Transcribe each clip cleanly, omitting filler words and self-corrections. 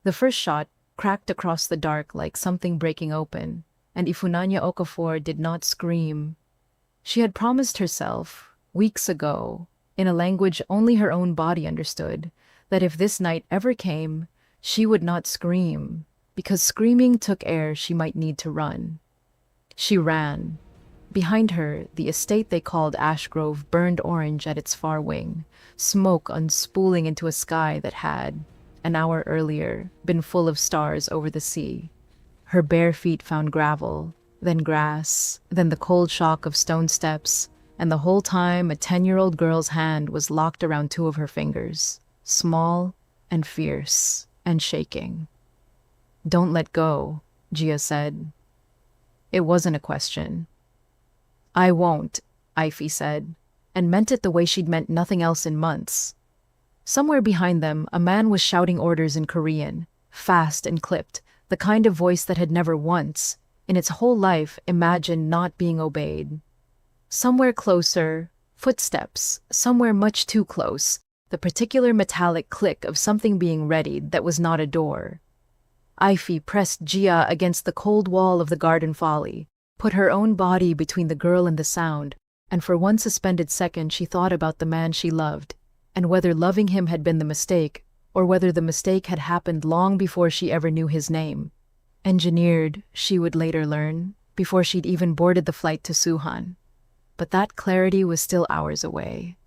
The first shot cracked across the dark like something breaking open, and Ifunanya Okafor did not scream. She had promised herself, weeks ago, in a language only her own body understood, that if this night ever came, she would not scream, because screaming took air she might need to run. She ran. Behind her, the estate they called Ashgrove burned orange at its far wing, smoke unspooling into a sky that had, an hour earlier, been full of stars over the sea. Her bare feet found gravel, then grass, then the cold shock of stone steps, and the whole time a 10-year-old girl's hand was locked around two of her fingers, small and fierce and shaking. "Don't let go," Gia said. It wasn't a question. "I won't," Ife said, and meant it the way she'd meant nothing else in months. Somewhere behind them, a man was shouting orders in Korean, fast and clipped, the kind of voice that had never once, in its whole life, imagined not being obeyed. Somewhere closer, footsteps, somewhere much too close, the particular metallic click of something being readied that was not a door. Ife pressed Gia against the cold wall of the garden folly, put her own body between the girl and the sound, and for one suspended second she thought about the man she loved, and whether loving him had been the mistake, or whether the mistake had happened long before she ever knew his name. Engineered, she would later learn, before she'd even boarded the flight to Suhan. But that clarity was still hours away.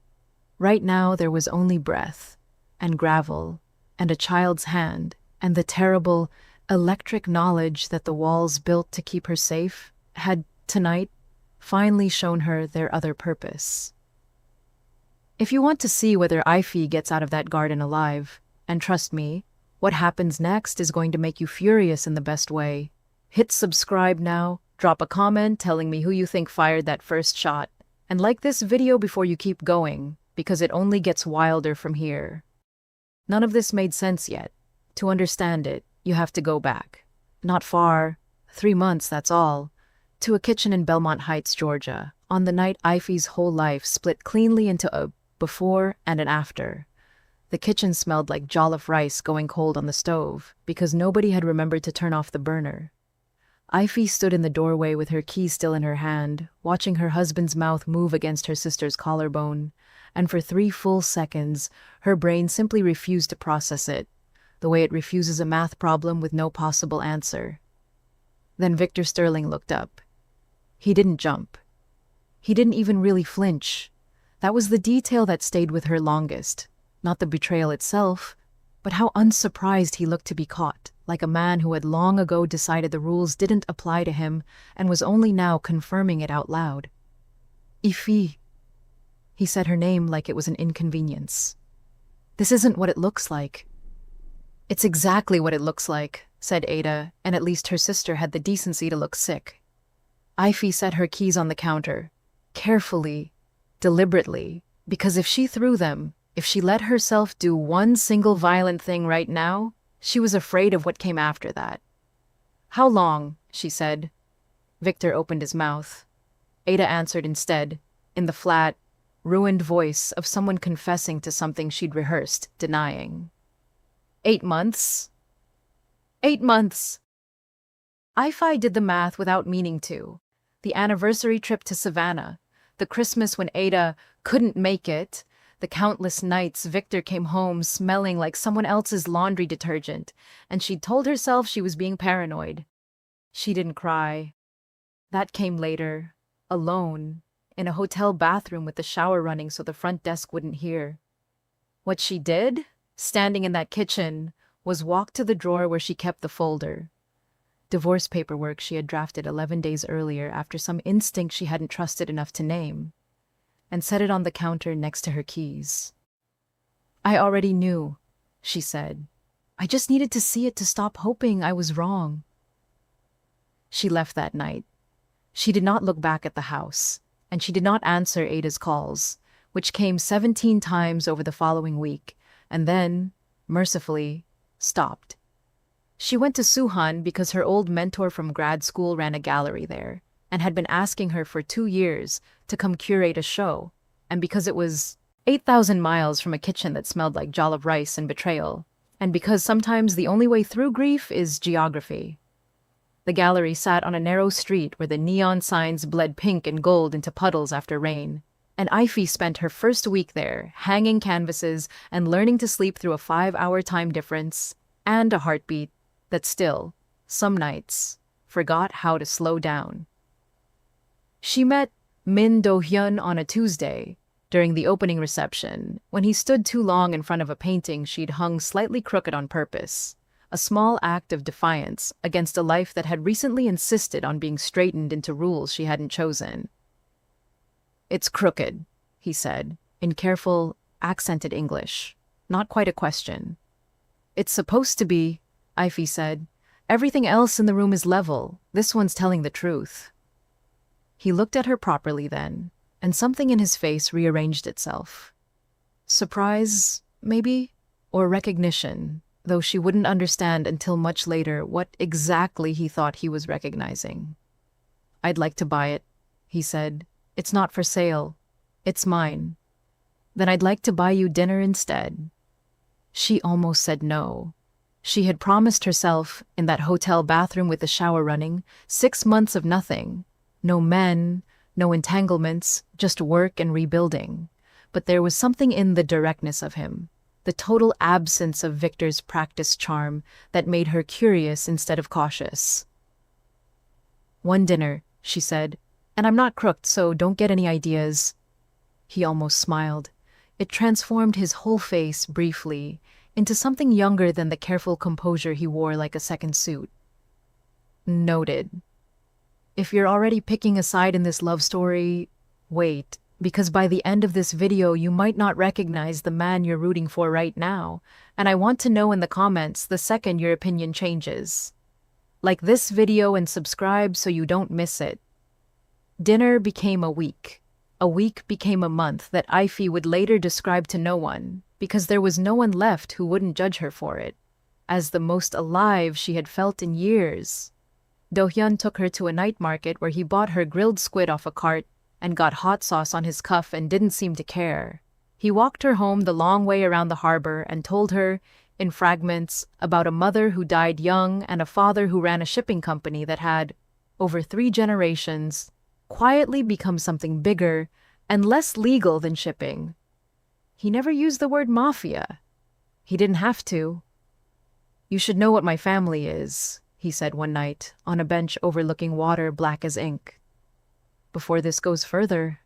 Right now there was only breath, and gravel, and a child's hand, and the terrible, electric knowledge that the walls built to keep her safe had, tonight, finally shown her their other purpose. If you want to see whether Ife gets out of that garden alive, and trust me, what happens next is going to make you furious in the best way, hit subscribe now, drop a comment telling me who you think fired that first shot, and like this video before you keep going, because it only gets wilder from here. None of this made sense yet. To understand it, you have to go back. Not far, 3 months, that's all, to a kitchen in Belmont Heights, Georgia, on the night Ife's whole life split cleanly into a before and an after. The kitchen smelled like jollof rice going cold on the stove, because nobody had remembered to turn off the burner. Ife stood in the doorway with her key still in her hand, watching her husband's mouth move against her sister's collarbone, and for 3 full seconds, her brain simply refused to process it, the way it refuses a math problem with no possible answer. Then Victor Sterling looked up. He didn't jump. He didn't even really flinch. That was the detail that stayed with her longest. Not the betrayal itself, but how unsurprised he looked to be caught, like a man who had long ago decided the rules didn't apply to him and was only now confirming it out loud. "Ife." He said her name like it was an inconvenience. "This isn't what it looks like." "It's exactly what it looks like," said Ada, and at least her sister had the decency to look sick. Ife set her keys on the counter, carefully, deliberately, because if she threw them, if she let herself do one single violent thing right now, she was afraid of what came after that. "How long?" she said. Victor opened his mouth. Ada answered instead, in the flat, ruined voice of someone confessing to something she'd rehearsed, denying. 8 months. 8 months. Ife did the math without meaning to. The anniversary trip to Savannah, the Christmas when Ada couldn't make it, the countless nights Victor came home smelling like someone else's laundry detergent, and she'd told herself she was being paranoid. She didn't cry. That came later, alone, in a hotel bathroom with the shower running so the front desk wouldn't hear. What she did, standing in that kitchen, was walk to the drawer where she kept the folder. Divorce paperwork she had drafted 11 days earlier after some instinct she hadn't trusted enough to name, and set it on the counter next to her keys. "I already knew," she said. "I just needed to see it to stop hoping I was wrong." She left that night. She did not look back at the house, and she did not answer Ada's calls, which came 17 times over the following week, and then, mercifully, stopped. She went to Suhan because her old mentor from grad school ran a gallery there, and had been asking her for 2 years to come curate a show, and because it was 8,000 miles from a kitchen that smelled like jollof rice and betrayal, And because sometimes the only way through grief is geography. The gallery sat on a narrow street where the neon signs bled pink and gold into puddles after rain. And Ify spent her first week there, hanging canvases and learning to sleep through a 5-hour time difference and a heartbeat that still, some nights, forgot how to slow down. She met Min Do-hyun on a Tuesday, during the opening reception, when he stood too long in front of a painting she'd hung slightly crooked on purpose, a small act of defiance against a life that had recently insisted on being straightened into rules she hadn't chosen. "It's crooked," he said, in careful, accented English, not quite a question. "It's supposed to be," Ify said. "Everything else in the room is level. This one's telling the truth." He looked at her properly then, and something in his face rearranged itself. Surprise, maybe? Or recognition, though she wouldn't understand until much later what exactly he thought he was recognizing. "I'd like to buy it," he said. "It's not for sale. It's mine." "Then I'd like to buy you dinner instead." She almost said no. She had promised herself, in that hotel bathroom with the shower running, 6 months of nothing. No men, no entanglements, just work and rebuilding. But there was something in the directness of him, the total absence of Victor's practiced charm, that made her curious instead of cautious. "One dinner," she said, "and I'm not crooked, so don't get any ideas." He almost smiled. It transformed his whole face, briefly, into something younger than the careful composure he wore like a second suit. "Noted. If you're already picking a side in this love story, wait, because by the end of this video you might not recognize the man you're rooting for right now, and I want to know in the comments the second your opinion changes. Like this video and subscribe so you don't miss it." Dinner became a week. A week became a month that Ify would later describe to no one, because there was no one left who wouldn't judge her for it, as the most alive she had felt in years. Do-hyun took her to a night market where he bought her grilled squid off a cart and got hot sauce on his cuff and didn't seem to care. He walked her home the long way around the harbor and told her, in fragments, about a mother who died young and a father who ran a shipping company that had, over 3 generations, quietly become something bigger and less legal than shipping. He never used the word mafia. He didn't have to. "You should know what my family is," he said one night, on a bench overlooking water black as ink. "Before this goes further,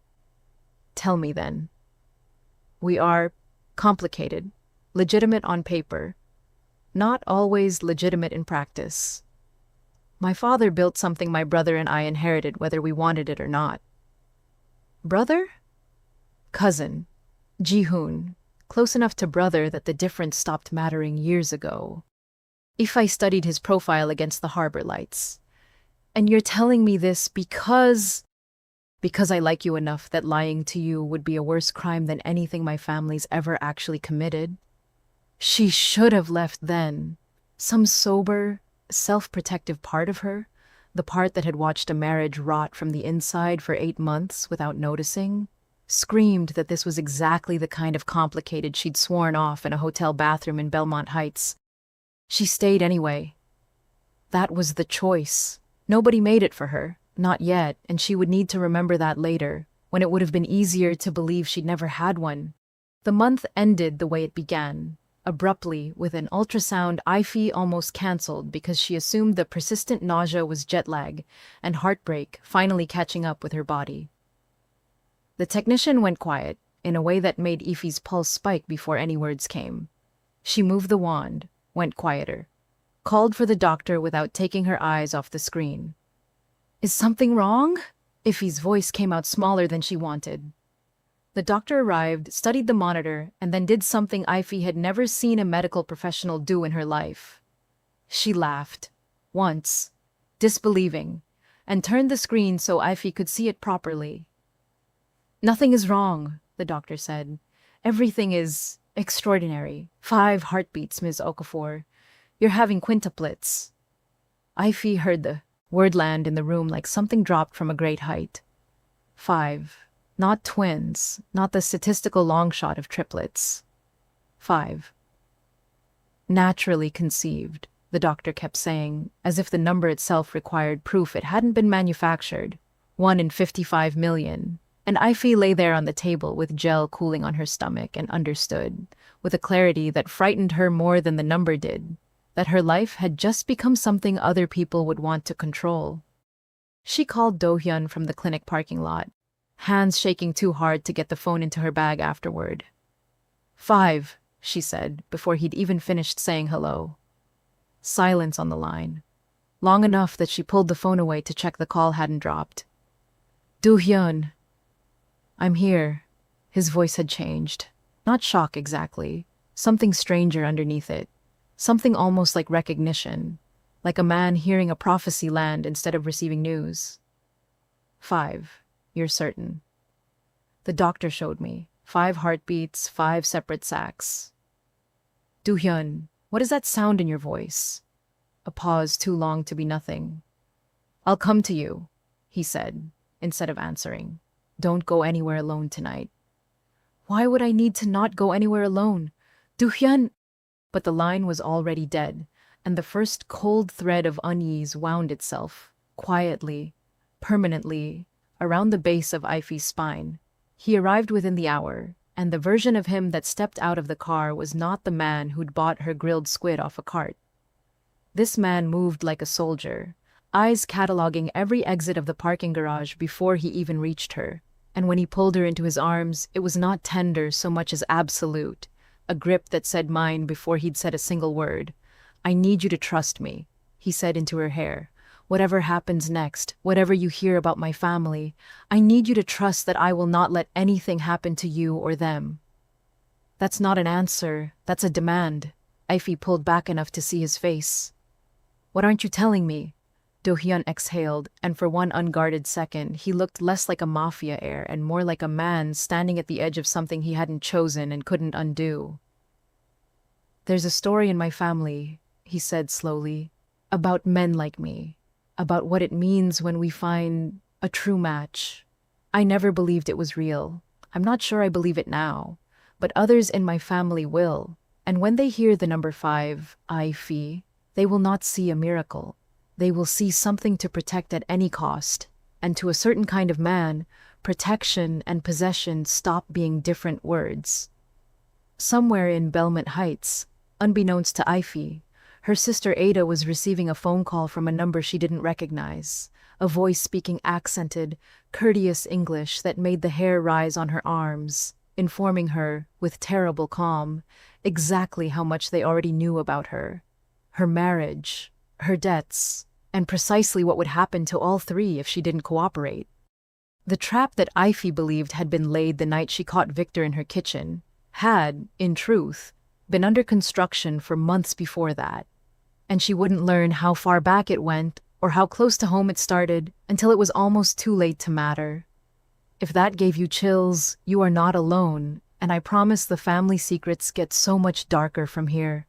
tell me then." "We are complicated, legitimate on paper, not always legitimate in practice. My father built something my brother and I inherited whether we wanted it or not." "Brother?" "Cousin. Ji-hoon. Close enough to brother that the difference stopped mattering years ago." Ify studied his profile against the harbor lights. "And you're telling me this because I like you enough that lying to you would be a worse crime than anything my family's ever actually committed?" She should have left then. Some sober, self-protective part of her, the part that had watched a marriage rot from the inside for 8 months without noticing, screamed that this was exactly the kind of complicated she'd sworn off in a hotel bathroom in Belmont Heights. She stayed anyway. That was the choice. Nobody made it for her, not yet, and she would need to remember that later, when it would have been easier to believe she'd never had one. The month ended the way it began, abruptly, with an ultrasound Ify almost cancelled because she assumed the persistent nausea was jet lag and heartbreak finally catching up with her body. The technician went quiet, in a way that made Ify's pulse spike before any words came. She moved the wand, went quieter, called for the doctor without taking her eyes off the screen. "Is something wrong?" Ify's voice came out smaller than she wanted. The doctor arrived, studied the monitor, and then did something Ify had never seen a medical professional do in her life. She laughed, once, disbelieving, and turned the screen so Ify could see it properly. "Nothing is wrong," the doctor said. "Everything is extraordinary. 5 heartbeats, Ms. Okafor. You're having quintuplets." Ify heard the word land in the room like something dropped from a great height. 5. Not twins, not the statistical long shot of triplets. 5. Naturally conceived, the doctor kept saying, as if the number itself required proof it hadn't been manufactured. 1 in 55 million. And Ify lay there on the table with gel cooling on her stomach and understood, with a clarity that frightened her more than the number did, that her life had just become something other people would want to control. She called Do-hyun from the clinic parking lot, hands shaking too hard to get the phone into her bag afterward. 5, she said, before he'd even finished saying hello. Silence on the line. Long enough that she pulled the phone away to check the call hadn't dropped. Do-hyun. I'm here. His voice had changed. Not shock exactly. Something stranger underneath it. Something almost like recognition. Like a man hearing a prophecy land instead of receiving news. 5. You're certain. The doctor showed me. 5 heartbeats, 5 separate sacs. Do-hyun, what is that sound in your voice? A pause too long to be nothing. I'll come to you, he said, instead of answering. Don't go anywhere alone tonight. Why would I need to not go anywhere alone? Do-hyun! But the line was already dead, and the first cold thread of unease wound itself, quietly, permanently, around the base of Ify's spine. He arrived within the hour, and the version of him that stepped out of the car was not the man who'd bought her grilled squid off a cart. This man moved like a soldier, eyes cataloging every exit of the parking garage before he even reached her. And when he pulled her into his arms, it was not tender so much as absolute, a grip that said mine before he'd said a single word. I need you to trust me, he said into her hair. Whatever happens next, whatever you hear about my family, I need you to trust that I will not let anything happen to you or them. That's not an answer, that's a demand. Ify pulled back enough to see his face. What aren't you telling me? Do-hyun exhaled, and for one unguarded second, he looked less like a mafia heir and more like a man standing at the edge of something he hadn't chosen and couldn't undo. There's a story in my family, he said slowly, about men like me, about what it means when we find a true match. I never believed it was real. I'm not sure I believe it now, but others in my family will, and when they hear the number 5, Ify, they will not see a miracle. They will see something to protect at any cost, and to a certain kind of man, protection and possession stop being different words. Somewhere in Belmont Heights, unbeknownst to Ify, her sister Ada was receiving a phone call from a number she didn't recognize, a voice speaking accented, courteous English that made the hair rise on her arms, informing her, with terrible calm, exactly how much they already knew about her marriage, her debts, and precisely what would happen to all 3 if she didn't cooperate. The trap that Ify believed had been laid the night she caught Victor in her kitchen had, in truth, been under construction for months before that, and she wouldn't learn how far back it went or how close to home it started until it was almost too late to matter. If that gave you chills, you are not alone, and I promise the family secrets get so much darker from here.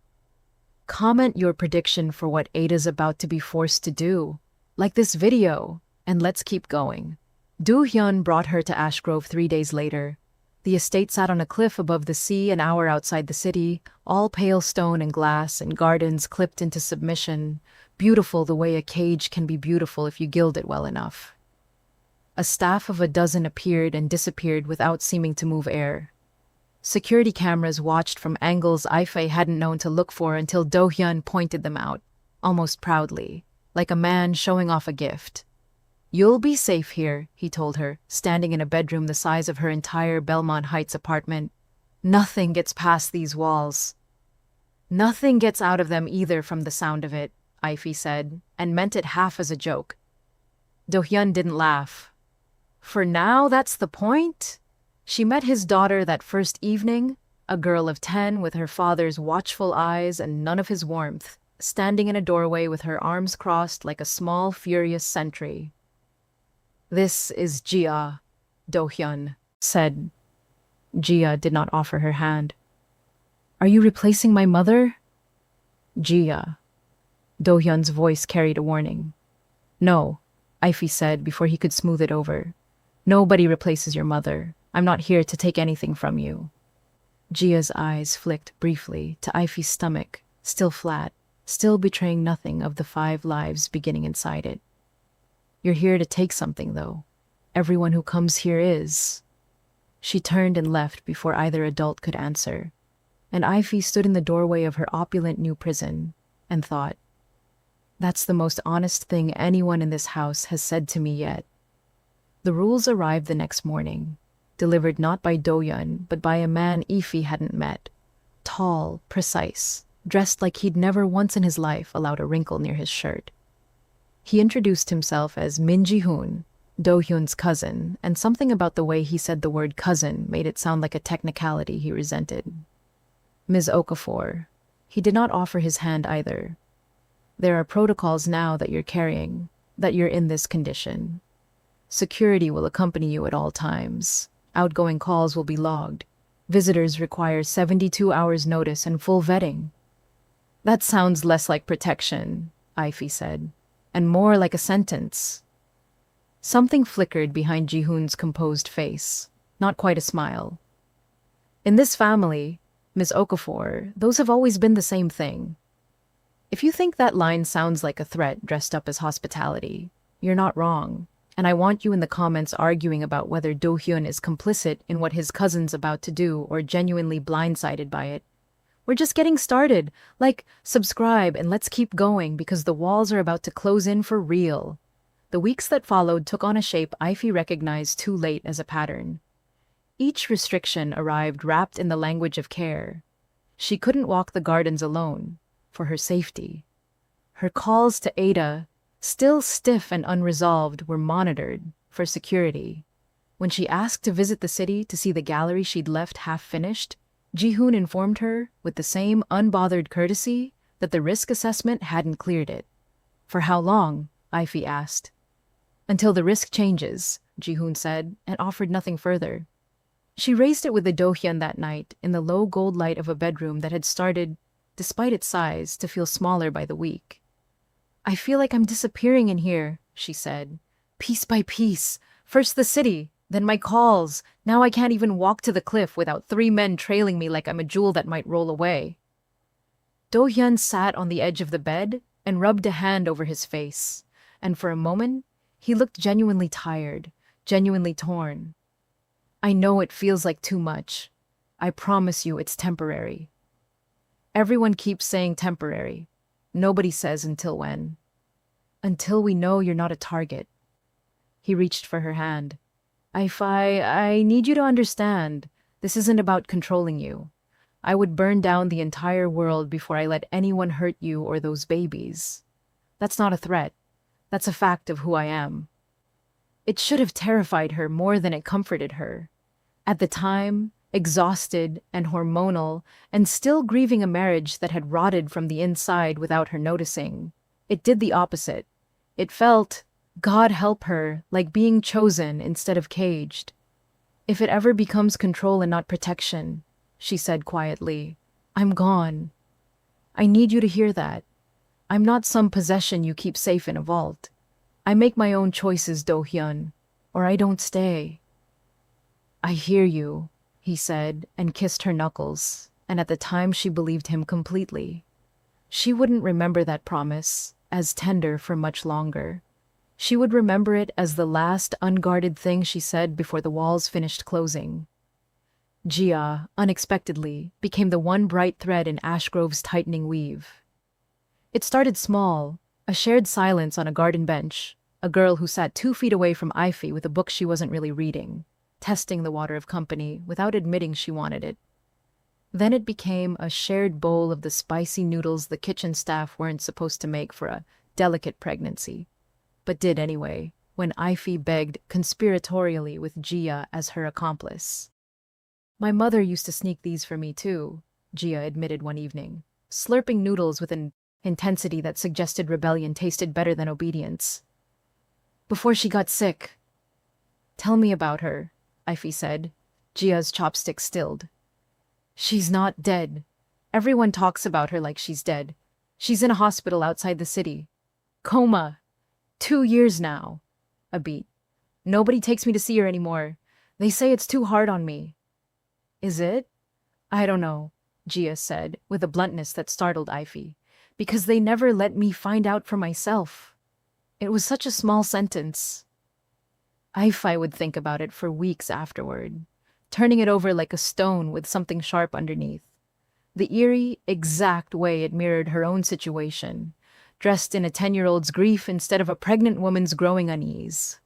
Comment your prediction for what Ada's about to be forced to do, like this video, and let's keep going. Do-hyun brought her to Ashgrove 3 days later. The estate sat on a cliff above the sea an hour outside the city, all pale stone and glass and gardens clipped into submission, beautiful the way a cage can be beautiful if you gild it well enough. A staff of a dozen appeared and disappeared without seeming to move air. Security cameras watched from angles Ify hadn't known to look for until Do-hyun pointed them out, almost proudly, like a man showing off a gift. You'll be safe here, he told her, standing in a bedroom the size of her entire Belmont Heights apartment. Nothing gets past these walls. Nothing gets out of them either from the sound of it, Ify said, and meant it half as a joke. Do-hyun didn't laugh. For now, that's the point? She met his daughter that first evening, a girl of 10 with her father's watchful eyes and none of his warmth, standing in a doorway with her arms crossed like a small, furious sentry. This is Jia, Do-hyun said. Jia did not offer her hand. Are you replacing my mother? Jia. Do-hyun's voice carried a warning. No, Ify said before he could smooth it over. Nobody replaces your mother. I'm not here to take anything from you. Jia's eyes flicked briefly to Ify's stomach, still flat, still betraying nothing of the 5 lives beginning inside it. You're here to take something, though. Everyone who comes here is. She turned and left before either adult could answer, and Ivy stood in the doorway of her opulent new prison and thought, that's the most honest thing anyone in this house has said to me yet. The rules arrived the next morning, delivered not by Do-hyun, but by a man Ivy hadn't met. Tall, precise, dressed like he'd never once in his life allowed a wrinkle near his shirt. He introduced himself as Min Ji-hoon, Do-hyun's cousin, and something about the way he said the word cousin made it sound like a technicality he resented. Ms. Okafor. He did not offer his hand either. There are protocols now that you're carrying, that you're in this condition. Security will accompany you at all times. Outgoing calls will be logged. Visitors require 72 hours notice and full vetting. That sounds less like protection, Ivy said, and more like a sentence. Something flickered behind Ji-hoon's composed face, not quite a smile. In this family, Ms. Okafor, those have always been the same thing. If you think that line sounds like a threat dressed up as hospitality, you're not wrong, and I want you in the comments arguing about whether Do-hyun is complicit in what his cousin's about to do or genuinely blindsided by it. We're just getting started. Like, subscribe and let's keep going because the walls are about to close in for real. The weeks that followed took on a shape Ivy recognized too late as a pattern. Each restriction arrived wrapped in the language of care. She couldn't walk the gardens alone, for her safety. Her calls to Ada, still stiff and unresolved, were monitored for security. When she asked to visit the city to see the gallery she'd left half-finished, Ji-hoon informed her, with the same unbothered courtesy, that the risk assessment hadn't cleared it. For how long? Ivy asked. Until the risk changes, Ji-hoon said, and offered nothing further. She raised it with the Do-hyun that night in the low gold light of a bedroom that had started, despite its size, to feel smaller by the week. I feel like I'm disappearing in here, she said. Piece by piece. First the city, then my calls. Now I can't even walk to the cliff without 3 men trailing me like I'm a jewel that might roll away. Do-hyun sat on the edge of the bed and rubbed a hand over his face, and for a moment, he looked genuinely tired, genuinely torn. I know it feels like too much. I promise you it's temporary. Everyone keeps saying temporary. Nobody says until when. Until we know you're not a target. He reached for her hand. I need you to understand. This isn't about controlling you. I would burn down the entire world before I let anyone hurt you or those babies. That's not a threat. That's a fact of who I am. It should have terrified her more than it comforted her. At the time, exhausted and hormonal, and still grieving a marriage that had rotted from the inside without her noticing, it did the opposite. It felt, God help her, like being chosen instead of caged. If it ever becomes control and not protection, she said quietly, I'm gone. I need you to hear that. I'm not some possession you keep safe in a vault. I make my own choices, Do-hyun, or I don't stay. I hear you, he said, and kissed her knuckles, and at the time she believed him completely. She wouldn't remember that promise as tender for much longer. She would remember it as the last unguarded thing she said before the walls finished closing. Gia, unexpectedly, became the one bright thread in Ashgrove's tightening weave. It started small, a shared silence on a garden bench, a girl who sat 2 feet away from Ivy with a book she wasn't really reading, testing the water of company without admitting she wanted it. Then it became a shared bowl of the spicy noodles the kitchen staff weren't supposed to make for a delicate pregnancy, but did anyway, when Ivy begged conspiratorially with Gia as her accomplice. My mother used to sneak these for me too, Gia admitted one evening, slurping noodles with an intensity that suggested rebellion tasted better than obedience. Before she got sick. Tell me about her, Ivy said, Gia's chopstick stilled. She's not dead. Everyone talks about her like she's dead. She's in a hospital outside the city. Coma. 2 years now. A beat. Nobody takes me to see her anymore. They say it's too hard on me. Is it? I don't know. Gia said, with a bluntness that startled Ify. Because they never let me find out for myself. It was such a small sentence. Ify would think about it for weeks afterward, turning it over like a stone with something sharp underneath. The eerie, exact way it mirrored her own situation, dressed in a 10-year-old's grief instead of a pregnant woman's growing unease.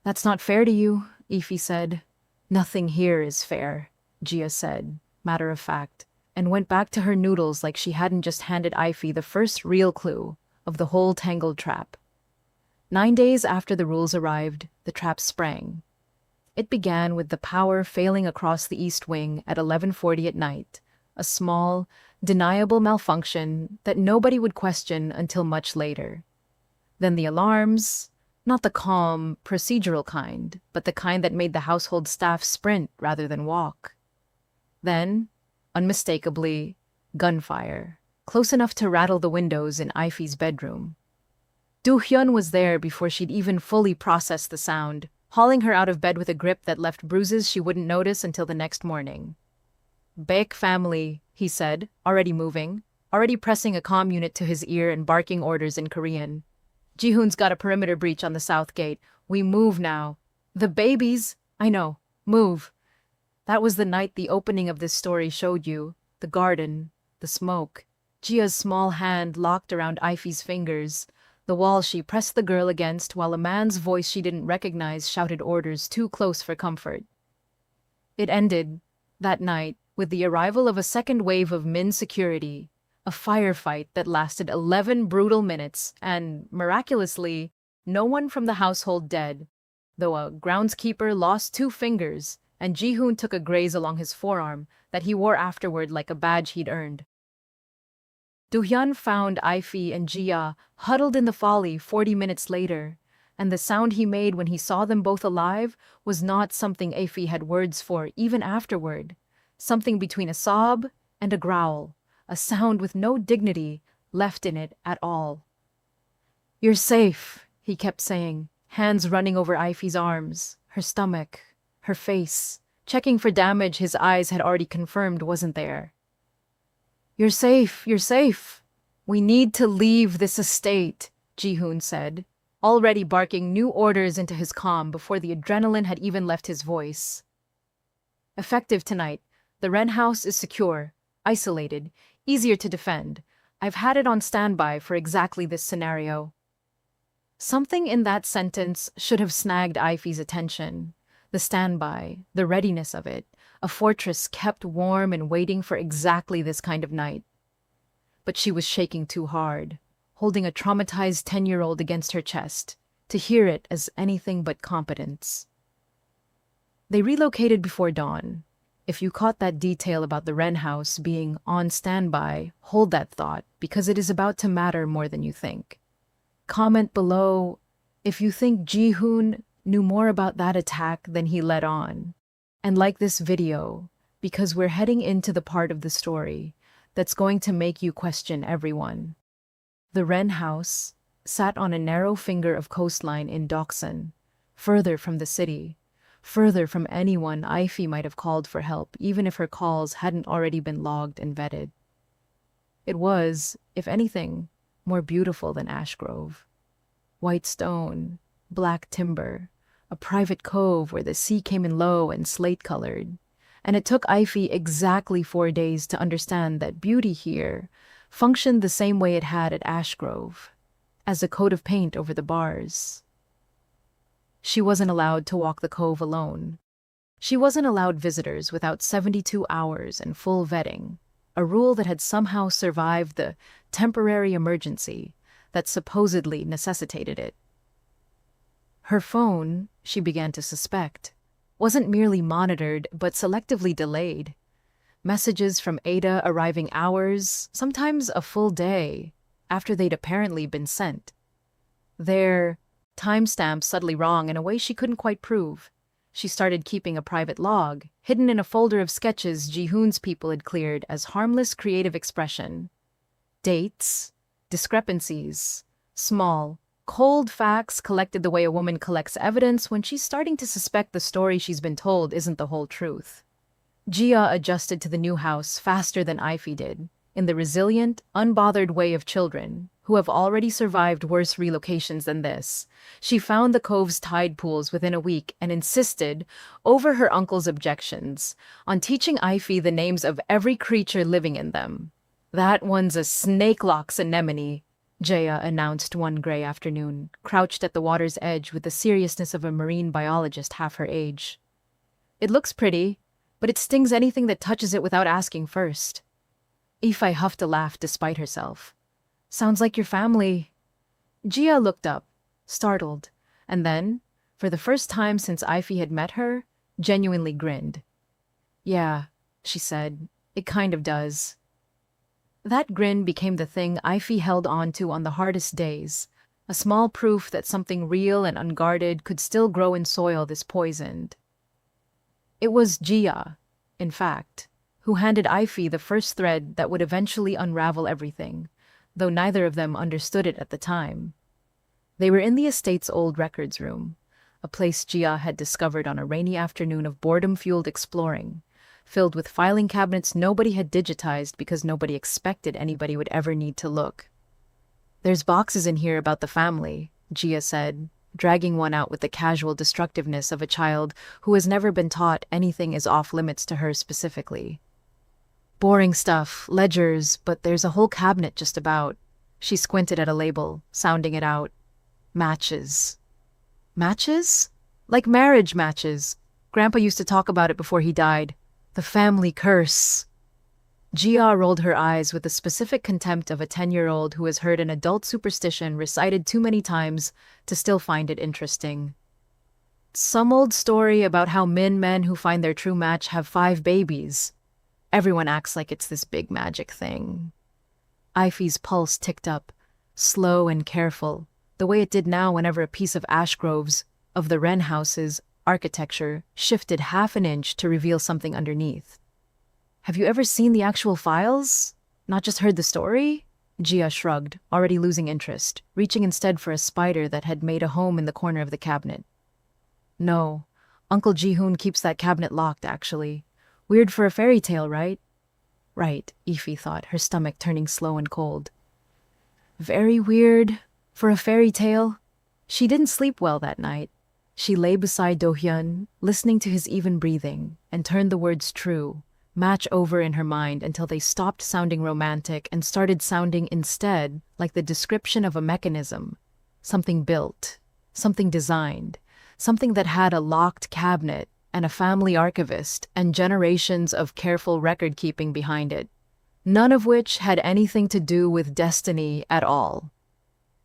That's not fair to you, Ify said. Nothing here is fair, Gia said, matter of fact, and went back to her noodles like she hadn't just handed Ify the first real clue of the whole tangled trap. 9 days after the rules arrived, the trap sprang. It began with the power failing across the East Wing at 11:40 at night, a small, deniable malfunction that nobody would question until much later. Then the alarms, not the calm, procedural kind, but the kind that made the household staff sprint rather than walk. Then, unmistakably, gunfire, close enough to rattle the windows in Ify's bedroom. Do-hyun was there before she'd even fully processed the sound, hauling her out of bed with a grip that left bruises she wouldn't notice until the next morning. "Baek family," he said, already moving, already pressing a comm unit to his ear and barking orders in Korean. "Ji-hoon's got a perimeter breach on the south gate. We move now." "The babies?" "I know. Move." That was the night the opening of this story showed you. The garden, the smoke. Gia's small hand locked around Ify's fingers, the wall she pressed the girl against while a man's voice she didn't recognize shouted orders too close for comfort. It ended, that night, with the arrival of a second wave of Min security, a firefight that lasted 11 brutal minutes and, miraculously, no one from the household dead, though a groundskeeper lost 2 fingers and Ji-hoon took a graze along his forearm that he wore afterward like a badge he'd earned. Do-hyun found Ify and Gia huddled in the folly 40 minutes later, and the sound he made when he saw them both alive was not something Ify had words for even afterward, something between a sob and a growl, a sound with no dignity left in it at all. "You're safe," he kept saying, hands running over Ify's arms, her stomach, her face, checking for damage his eyes had already confirmed wasn't there. "You're safe, you're safe. We need to leave this estate," Ji-hoon said, already barking new orders into his comm before the adrenaline had even left his voice. "Effective tonight. The Wren house is secure, isolated, easier to defend. I've had it on standby for exactly this scenario." Something in that sentence should have snagged Ify's attention. The standby, the readiness of it, a fortress kept warm and waiting for exactly this kind of night. But she was shaking too hard, holding a traumatized 10-year-old against her chest, to hear it as anything but competence. They relocated before dawn. If you caught that detail about the Wren house being on standby, hold that thought, because it is about to matter more than you think. Comment below if you think Ji-hoon knew more about that attack than he let on. And like this video, because we're heading into the part of the story that's going to make you question everyone. The Wren house sat on a narrow finger of coastline in Doksan, further from the city, further from anyone Ify might have called for help, even if her calls hadn't already been logged and vetted. It was, if anything, more beautiful than Ashgrove. White stone, black timber, a private cove where the sea came in low and slate-colored, and it took Ify exactly 4 days to understand that beauty here functioned the same way it had at Ashgrove, as a coat of paint over the bars. She wasn't allowed to walk the cove alone. She wasn't allowed visitors without 72 hours and full vetting, a rule that had somehow survived the temporary emergency that supposedly necessitated it. Her phone, she began to suspect, wasn't merely monitored but selectively delayed. Messages from Ada arriving hours, sometimes a full day, after they'd apparently been sent. Their timestamps subtly wrong in a way she couldn't quite prove. She started keeping a private log, hidden in a folder of sketches Ji-hoon's people had cleared as harmless creative expression. Dates, discrepancies, small, cold facts collected the way a woman collects evidence when she's starting to suspect the story she's been told isn't the whole truth. Gia adjusted to the new house faster than Ify did, in the resilient, unbothered way of children, who have already survived worse relocations than this. She found the cove's tide pools within a week and insisted, over her uncle's objections, on teaching Ify the names of every creature living in them. "That one's a snake-locks anemone," Jaya announced one gray afternoon, crouched at the water's edge with the seriousness of a marine biologist half her age. "It looks pretty, but it stings anything that touches it without asking first." Ify huffed a laugh despite herself. "Sounds like your family." Gia looked up, startled, and then, for the first time since Ify had met her, genuinely grinned. "Yeah," she said, "it kind of does." That grin became the thing Ify held on to on the hardest days, a small proof that something real and unguarded could still grow in soil this poisoned. It was Gia, in fact, who handed Ify the first thread that would eventually unravel everything, though neither of them understood it at the time. They were in the estate's old records room, a place Gia had discovered on a rainy afternoon of boredom-fueled exploring, filled with filing cabinets nobody had digitized because nobody expected anybody would ever need to look. "There's boxes in here about the family," Gia said, dragging one out with the casual destructiveness of a child who has never been taught anything is off-limits to her specifically. "Boring stuff, ledgers, but there's a whole cabinet just about." She squinted at a label, sounding it out. "Matches." "Matches? Like marriage matches. Grandpa used to talk about it before he died. The family curse." Gia rolled her eyes with the specific contempt of a 10-year-old who has heard an adult superstition recited too many times to still find it interesting. "Some old story about how men who find their true match have 5 babies. Everyone acts like it's this big magic thing." Ify's pulse ticked up, slow and careful, the way it did now whenever a piece of Ashgrove's, of the Wren house's, architecture shifted half an inch to reveal something underneath. "Have you ever seen the actual files? Not just heard the story?" Gia shrugged, already losing interest, reaching instead for a spider that had made a home in the corner of the cabinet. "No, Uncle Jihoon keeps that cabinet locked, actually. Weird for a fairy tale, right?" "Right," Ify thought, her stomach turning slow and cold. "Very weird for a fairy tale." She didn't sleep well that night. She lay beside Do-hyun, listening to his even breathing, and turned the words true, match over in her mind until they stopped sounding romantic and started sounding instead like the description of a mechanism. Something built, something designed, something that had a locked cabinet and a family archivist and generations of careful record-keeping behind it, none of which had anything to do with destiny at all.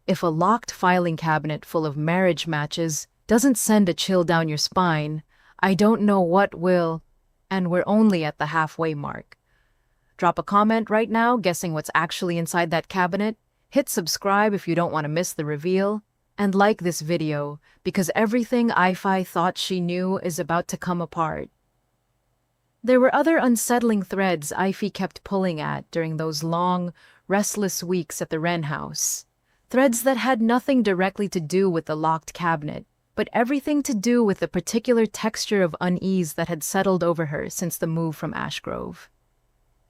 If a locked filing cabinet full of marriage matches doesn't send a chill down your spine, I don't know what will, and we're only at the halfway mark. Drop a comment right now guessing what's actually inside that cabinet, hit subscribe if you don't want to miss the reveal, and like this video because everything Ify thought she knew is about to come apart. There were other unsettling threads Ify kept pulling at during those long, restless weeks at the Wren house. Threads that had nothing directly to do with the locked cabinet, but everything to do with the particular texture of unease that had settled over her since the move from Ashgrove.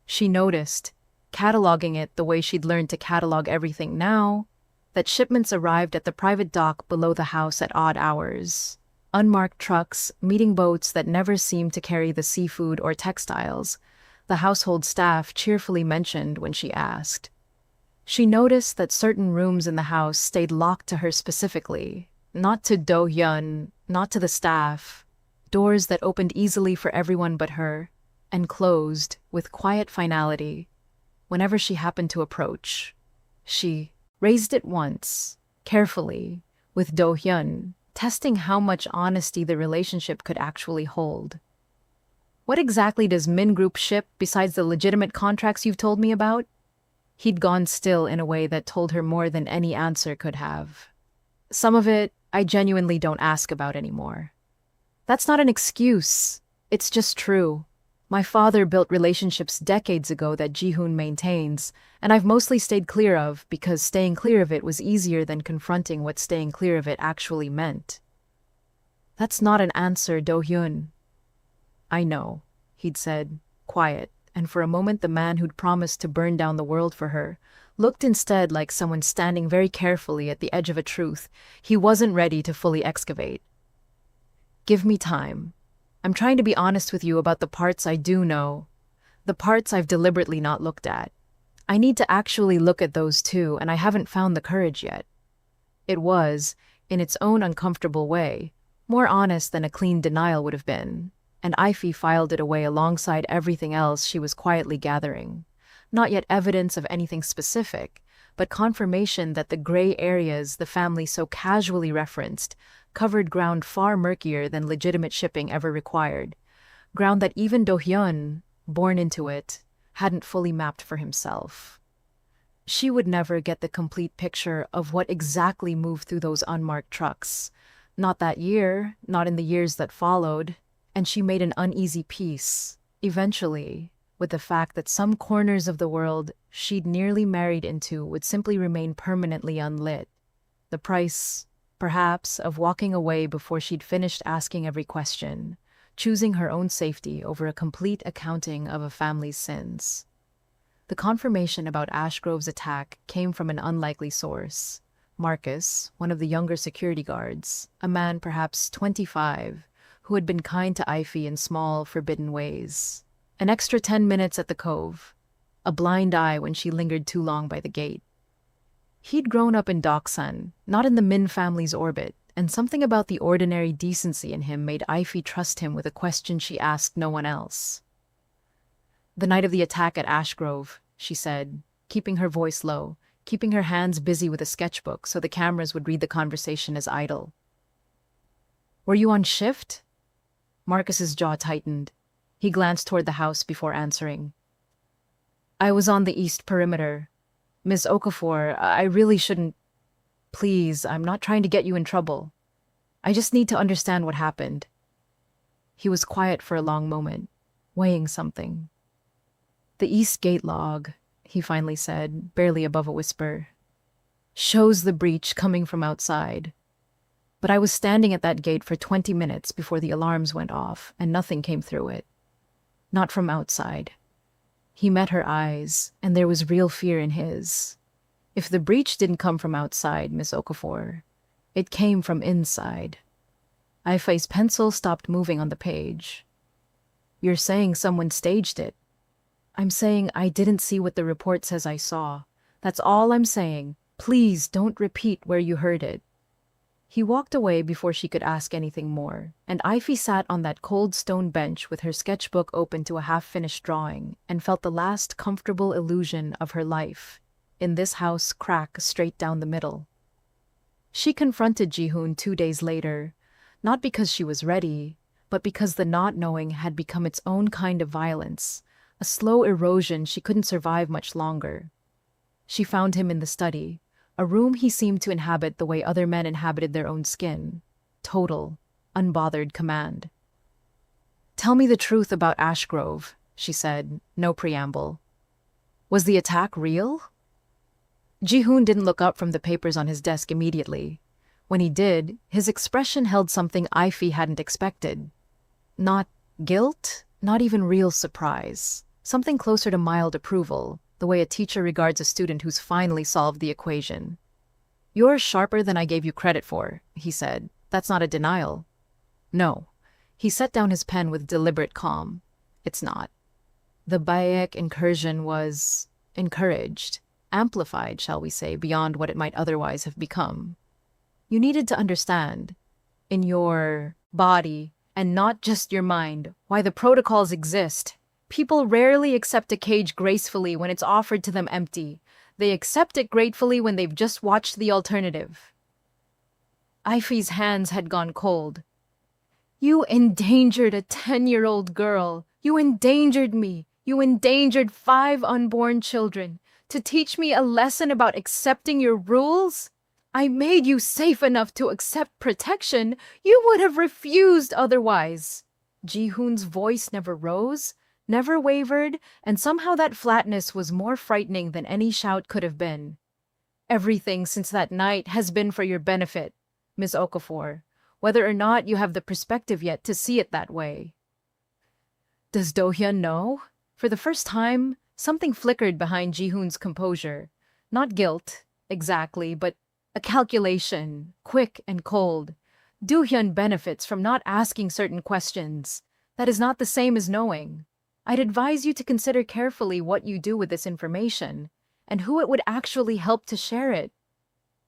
She noticed, cataloging it the way she'd learned to catalog everything now, that shipments arrived at the private dock below the house at odd hours. Unmarked trucks, meeting boats that never seemed to carry the seafood or textiles, the household staff cheerfully mentioned when she asked. She noticed that certain rooms in the house stayed locked to her specifically, not to Do-hyun, not to the staff, doors that opened easily for everyone but her, and closed, with quiet finality, whenever she happened to approach. She raised it once, carefully, with Do-hyun, testing how much honesty the relationship could actually hold. "What exactly does Min Group ship besides the legitimate contracts you've told me about?" He'd gone still in a way that told her more than any answer could have. "Some of it, I genuinely don't ask about anymore." "That's not an excuse. It's just true. My father built relationships decades ago that Jihoon maintains, and I've mostly stayed clear of because staying clear of it was easier than confronting what staying clear of it actually meant." "That's not an answer, Do-hyun." "I know," he'd said, quiet, and for a moment the man who'd promised to burn down the world for her looked instead like someone standing very carefully at the edge of a truth he wasn't ready to fully excavate. Give me time. I'm trying to be honest with you about the parts I do know, the parts I've deliberately not looked at. I need to actually look at those too, and I haven't found the courage yet. It was, in its own uncomfortable way, more honest than a clean denial would have been, and Ify filed it away alongside everything else she was quietly gathering. Not yet evidence of anything specific, but confirmation that the gray areas the family so casually referenced covered ground far murkier than legitimate shipping ever required, ground that even Do-hyun, born into it, hadn't fully mapped for himself. She would never get the complete picture of what exactly moved through those unmarked trucks. Not that year, not in the years that followed, and she made an uneasy peace, eventually, with the fact that some corners of the world she'd nearly married into would simply remain permanently unlit. The price, perhaps, of walking away before she'd finished asking every question, choosing her own safety over a complete accounting of a family's sins. The confirmation about Ashgrove's attack came from an unlikely source. Marcus, one of the younger security guards, a man perhaps 25, who had been kind to Ify in small, forbidden ways. An extra 10 minutes at the cove, a blind eye when she lingered too long by the gate. He'd grown up in Doksan, not in the Min family's orbit, and something about the ordinary decency in him made Ify trust him with a question she asked no one else. The night of the attack at Ashgrove, she said, keeping her voice low, keeping her hands busy with a sketchbook so the cameras would read the conversation as idle. Were you on shift? Marcus's jaw tightened. He glanced toward the house before answering. I was on the east perimeter. Ms. Okafor, I really shouldn't. Please, I'm not trying to get you in trouble. I just need to understand what happened. He was quiet for a long moment, weighing something. The East Gate log, he finally said, barely above a whisper, shows the breach coming from outside. But I was standing at that gate for 20 minutes before the alarms went off, and nothing came through it. Not from outside. He met her eyes, and there was real fear in his. If the breach didn't come from outside, Miss Okafor, it came from inside. Ify's pencil stopped moving on the page. You're saying someone staged it. I'm saying I didn't see what the report says I saw. That's all I'm saying. Please don't repeat where you heard it. He walked away before she could ask anything more, and Ify sat on that cold stone bench with her sketchbook open to a half-finished drawing and felt the last comfortable illusion of her life in this house crack straight down the middle. She confronted Ji-hoon 2 days later, not because she was ready, but because the not knowing had become its own kind of violence, a slow erosion she couldn't survive much longer. She found him in the study, a room he seemed to inhabit the way other men inhabited their own skin. Total, unbothered command. Tell me the truth about Ashgrove, she said, no preamble. Was the attack real? Ji-hoon didn't look up from the papers on his desk immediately. When he did, his expression held something Ify hadn't expected. Not guilt, not even real surprise. Something closer to mild approval, the way a teacher regards a student who's finally solved the equation. You're sharper than I gave you credit for, he said. That's not a denial. No. He set down his pen with deliberate calm. It's not. The Bayek incursion was encouraged, amplified, shall we say, beyond what it might otherwise have become. You needed to understand, in your body, and not just your mind, why the protocols exist. People rarely accept a cage gracefully when it's offered to them empty. They accept it gratefully when they've just watched the alternative. Ify's hands had gone cold. You endangered a 10-year-old girl. You endangered me. You endangered 5 unborn children. To teach me a lesson about accepting your rules? I made you safe enough to accept protection. You would have refused otherwise. Ji-hoon's voice never rose, never wavered, and somehow that flatness was more frightening than any shout could have been. Everything since that night has been for your benefit, Ms. Okafor, whether or not you have the perspective yet to see it that way. Does Do-hyun know? For the first time, something flickered behind Ji-hoon's composure. Not guilt, exactly, but a calculation, quick and cold. Do-hyun benefits from not asking certain questions. That is not the same as knowing. I'd advise you to consider carefully what you do with this information, and who it would actually help to share it.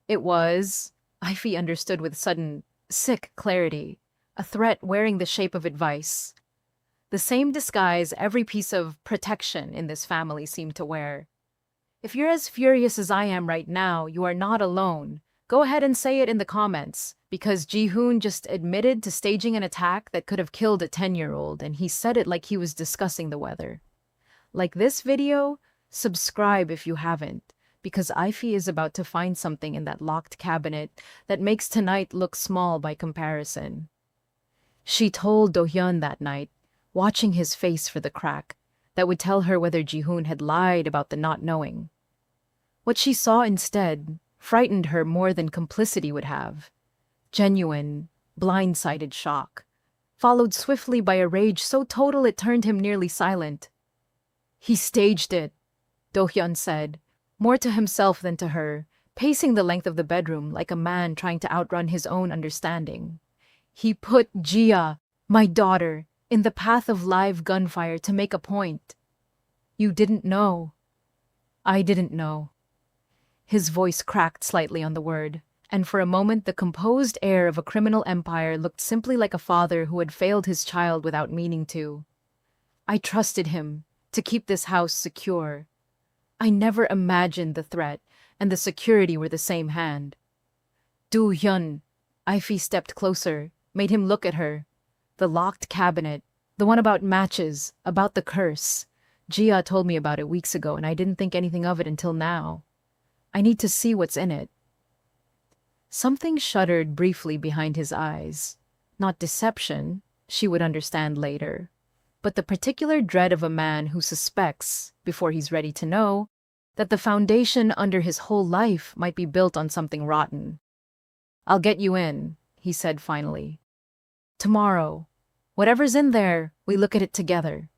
It was, Ify understood with sudden, sick clarity, a threat wearing the shape of advice. The same disguise every piece of protection in this family seemed to wear. If you're as furious as I am right now, you are not alone. Go ahead and say it in the comments, because Ji-hoon just admitted to staging an attack that could have killed a 10-year-old, and he said it like he was discussing the weather. Like this video, subscribe if you haven't, because Ify is about to find something in that locked cabinet that makes tonight look small by comparison. She told Do-hyun that night, watching his face for the crack that would tell her whether Ji-hoon had lied about the not knowing. What she saw instead frightened her more than complicity would have. Genuine, blindsided shock, followed swiftly by a rage so total it turned him nearly silent. He staged it, Do-hyun said, more to himself than to her, pacing the length of the bedroom like a man trying to outrun his own understanding. He put Gia, my daughter, in the path of live gunfire to make a point. You didn't know. I didn't know. His voice cracked slightly on the word, and for a moment the composed air of a criminal empire looked simply like a father who had failed his child without meaning to. I trusted him to keep this house secure. I never imagined the threat and the security were the same hand. Do-hyun, Ify stepped closer, made him look at her. The locked cabinet, the one about matches, about the curse. Gia told me about it weeks ago and I didn't think anything of it until now. I need to see what's in it. Something shuddered briefly behind his eyes. Not deception, she would understand later, but the particular dread of a man who suspects, before he's ready to know, that the foundation under his whole life might be built on something rotten. I'll get you in, he said finally. Tomorrow. Whatever's in there, we look at it together.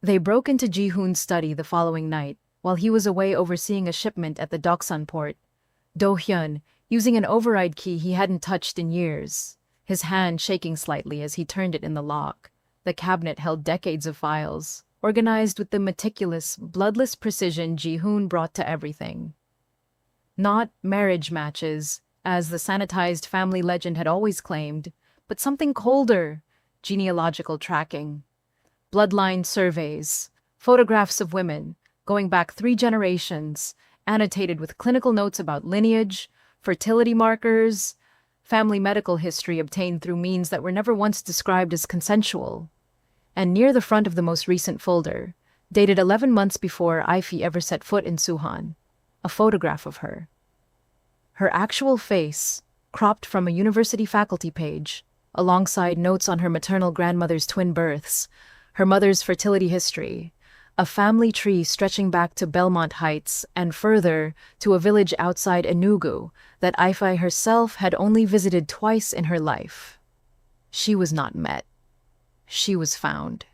They broke into Ji-hoon's study the following night, while he was away overseeing a shipment at the Doksan port. Do-hyun, using an override key he hadn't touched in years, his hand shaking slightly as he turned it in the lock. The cabinet held decades of files, organized with the meticulous, bloodless precision Ji-hoon brought to everything. Not marriage matches, as the sanitized family legend had always claimed, but something colder, genealogical tracking. Bloodline surveys, photographs of women, going back 3 generations, annotated with clinical notes about lineage, fertility markers, family medical history obtained through means that were never once described as consensual. And near the front of the most recent folder, dated 11 months before Ify ever set foot in Suhan, a photograph of her. Her actual face, cropped from a university faculty page, alongside notes on her maternal grandmother's twin births, her mother's fertility history, a family tree stretching back to Belmont Heights and further to a village outside Enugu that Ify herself had only visited twice in her life. She was not met. She was found.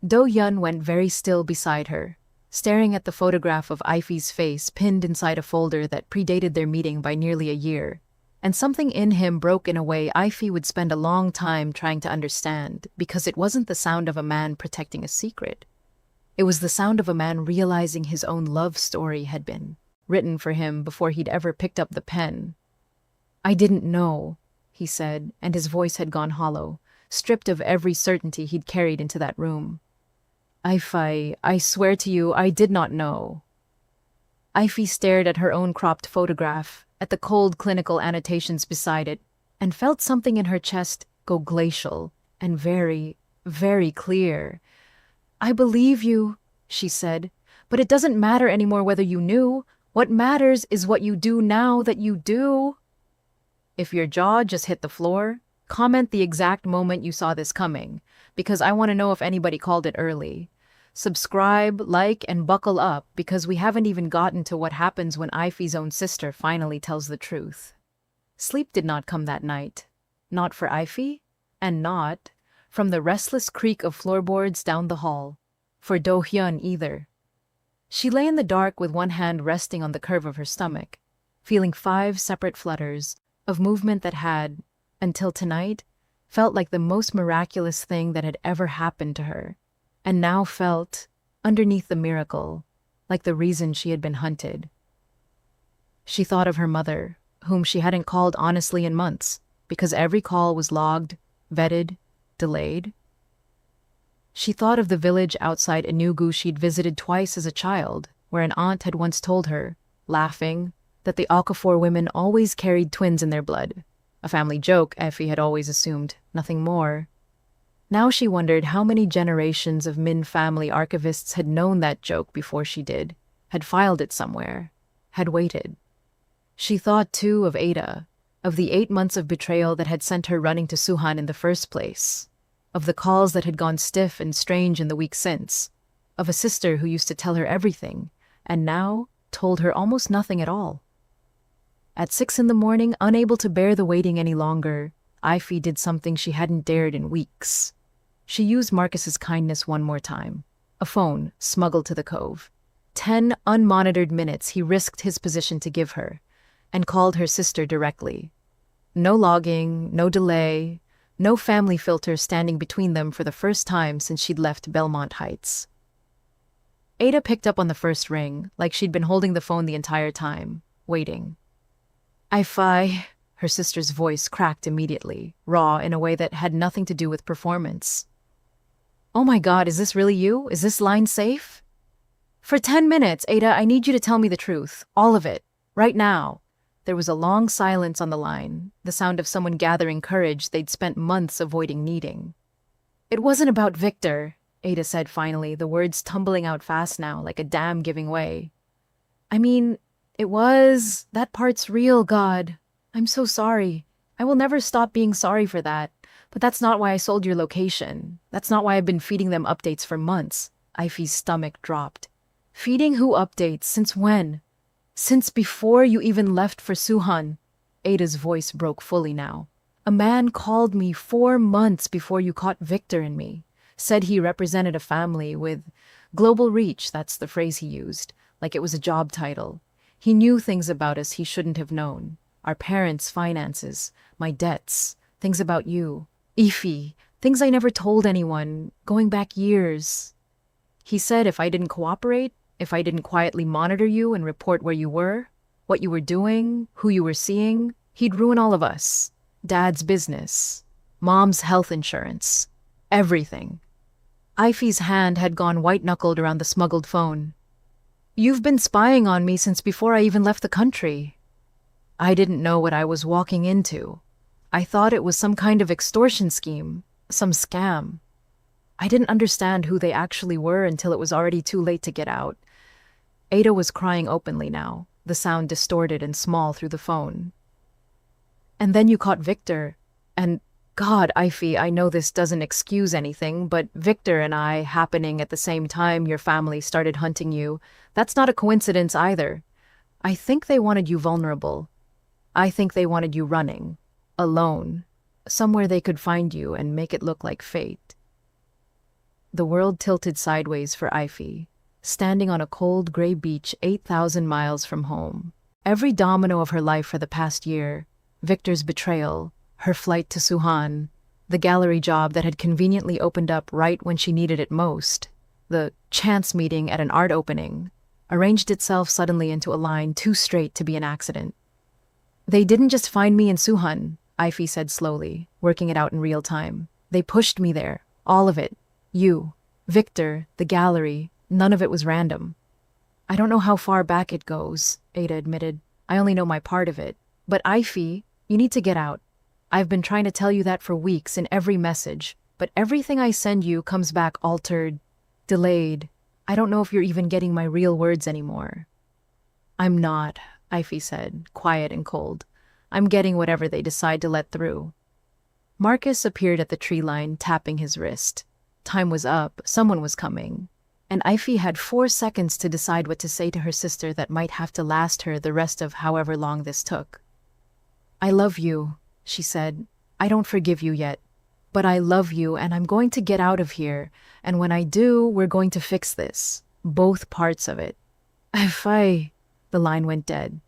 Do-hyun went very still beside her, staring at the photograph of Ify's face pinned inside a folder that predated their meeting by nearly a year, and something in him broke in a way Ify would spend a long time trying to understand, because it wasn't the sound of a man protecting a secret. It was the sound of a man realizing his own love story had been written for him before he'd ever picked up the pen. I didn't know, he said, and his voice had gone hollow, stripped of every certainty he'd carried into that room. Ify, I swear to you, I did not know. Ify stared at her own cropped photograph, at the cold clinical annotations beside it, and felt something in her chest go glacial and very, very clear. I believe you, she said, but it doesn't matter anymore whether you knew. What matters is what you do now that you do. If your jaw just hit the floor, comment the exact moment you saw this coming, because I want to know if anybody called it early. Subscribe, like, and buckle up, because we haven't even gotten to what happens when Ify's own sister finally tells the truth. Sleep did not come that night. Not for Ify, and not from the restless creak of floorboards down the hall, for Do-hyun either. She lay in the dark with one hand resting on the curve of her stomach, feeling 5 separate flutters of movement that had, until tonight, felt like the most miraculous thing that had ever happened to her, and now felt, underneath the miracle, like the reason she had been hunted. She thought of her mother, whom she hadn't called honestly in months, because every call was logged, vetted, delayed. She thought of the village outside Enugu she'd visited twice as a child, where an aunt had once told her, laughing, that the Okafor women always carried twins in their blood. A family joke, Effie had always assumed, nothing more. Now she wondered how many generations of Min family archivists had known that joke before she did, had filed it somewhere, had waited. She thought, too, of Ada, of the 8 months of betrayal that had sent her running to Suhan in the first place, of the calls that had gone stiff and strange in the weeks since, of a sister who used to tell her everything, and now told her almost nothing at all. At 6 a.m, unable to bear the waiting any longer, Ify did something she hadn't dared in weeks. She used Marcus's kindness one more time. A phone smuggled to the cove. 10 unmonitored minutes he risked his position to give her, and called her sister directly. No logging, no delay, no family filter standing between them for the first time since she'd left Belmont Heights. Ada picked up on the first ring, like she'd been holding the phone the entire time, waiting. Ify, her sister's voice cracked immediately, raw in a way that had nothing to do with performance. Oh my God, is this really you? Is this line safe? For 10 minutes, Ada, I need you to tell me the truth. All of it. Right now. There was a long silence on the line, the sound of someone gathering courage they'd spent months avoiding needing. It wasn't about Victor, Ada said finally, the words tumbling out fast now, like a dam giving way. I mean, it was. That part's real, God. I'm so sorry. I will never stop being sorry for that. But that's not why I sold your location. That's not why I've been feeding them updates for months. Ify's stomach dropped. Feeding who updates? Since when? Since before you even left for Suhan. Ada's voice broke fully now. A man called me 4 months before you caught Victor and me. Said he represented a family with global reach, that's the phrase he used, like it was a job title. He knew things about us he shouldn't have known. Our parents' finances, my debts, things about you. Ify, things I never told anyone, going back years. He said if I didn't cooperate, if I didn't quietly monitor you and report where you were, what you were doing, who you were seeing, he'd ruin all of us. Dad's business, Mom's health insurance, everything. Ify's hand had gone white-knuckled around the smuggled phone. You've been spying on me since before I even left the country. I didn't know what I was walking into. I thought it was some kind of extortion scheme, some scam. I didn't understand who they actually were until it was already too late to get out. Ada was crying openly now, the sound distorted and small through the phone. And then you caught Victor, and God, Ify, I know this doesn't excuse anything, but Victor and I happening at the same time your family started hunting you, that's not a coincidence either. I think they wanted you vulnerable. I think they wanted you running, alone, somewhere they could find you and make it look like fate. The world tilted sideways for Ify, standing on a cold gray beach 8,000 miles from home. Every domino of her life for the past year, Victor's betrayal, her flight to Suhan, the gallery job that had conveniently opened up right when she needed it most, the chance meeting at an art opening, arranged itself suddenly into a line too straight to be an accident. They didn't just find me in Suhan, Ify said slowly, working it out in real time. They pushed me there, all of it. You, Victor, the gallery, none of it was random. I don't know how far back it goes, Ada admitted. I only know my part of it. But Ify, you need to get out. I've been trying to tell you that for weeks in every message, but everything I send you comes back altered, delayed. I don't know if you're even getting my real words anymore. I'm not, Ify said, quiet and cold. I'm getting whatever they decide to let through. Marcus appeared at the tree line, tapping his wrist. Time was up, someone was coming, and Ify had 4 seconds to decide what to say to her sister that might have to last her the rest of however long this took. I love you, she said. I don't forgive you yet. But I love you and I'm going to get out of here. And when I do, we're going to fix this. Both parts of it. Ifai, the line went dead.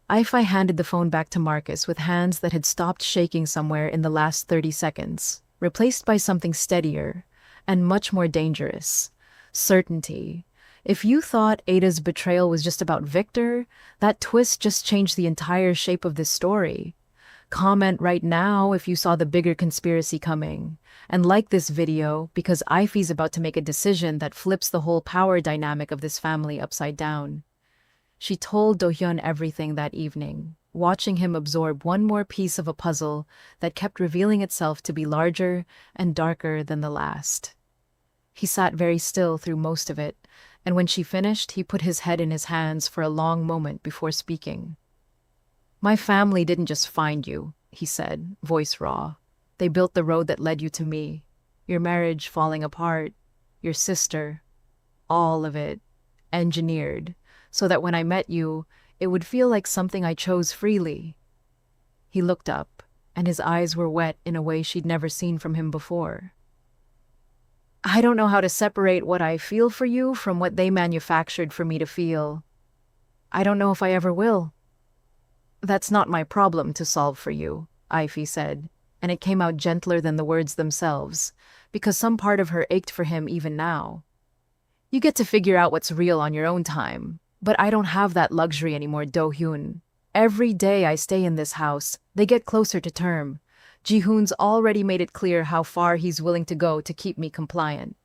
Ifai handed the phone back to Marcus with hands that had stopped shaking somewhere in the last 30 seconds, replaced by something steadier and much more dangerous. Certainty. If you thought Ada's betrayal was just about Victor, that twist just changed the entire shape of this story. Comment right now if you saw the bigger conspiracy coming. And like this video because Ifei's about to make a decision that flips the whole power dynamic of this family upside down. She told Do-hyun everything that evening, watching him absorb one more piece of a puzzle that kept revealing itself to be larger and darker than the last. He sat very still through most of it, and when she finished, he put his head in his hands for a long moment before speaking. My family didn't just find you, he said, voice raw. They built the road that led you to me. Your marriage falling apart, your sister, all of it, engineered, so that when I met you, it would feel like something I chose freely. He looked up, and his eyes were wet in a way she'd never seen from him before. I don't know how to separate what I feel for you from what they manufactured for me to feel. I don't know if I ever will. That's not my problem to solve for you, Ifei said, and it came out gentler than the words themselves, because some part of her ached for him even now. You get to figure out what's real on your own time, but I don't have that luxury anymore, Do-hyun. Every day I stay in this house, they get closer to term. Ji-hoon's already made it clear how far he's willing to go to keep me compliant.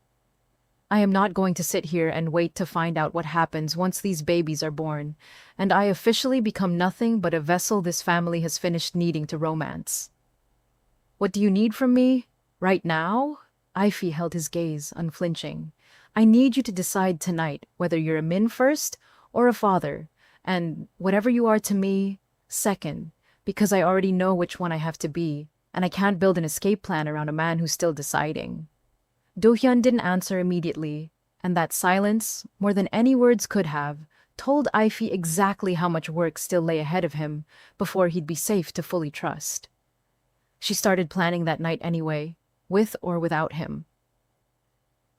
I am not going to sit here and wait to find out what happens once these babies are born, and I officially become nothing but a vessel this family has finished needing to romance. What do you need from me? Right now? Ifei held his gaze, unflinching. I need you to decide tonight whether you're a Min first or a father, and whatever you are to me, second, because I already know which one I have to be, and I can't build an escape plan around a man who's still deciding. Do-hyun didn't answer immediately, and that silence, more than any words could have, told Ifei exactly how much work still lay ahead of him before he'd be safe to fully trust. She started planning that night anyway, with or without him.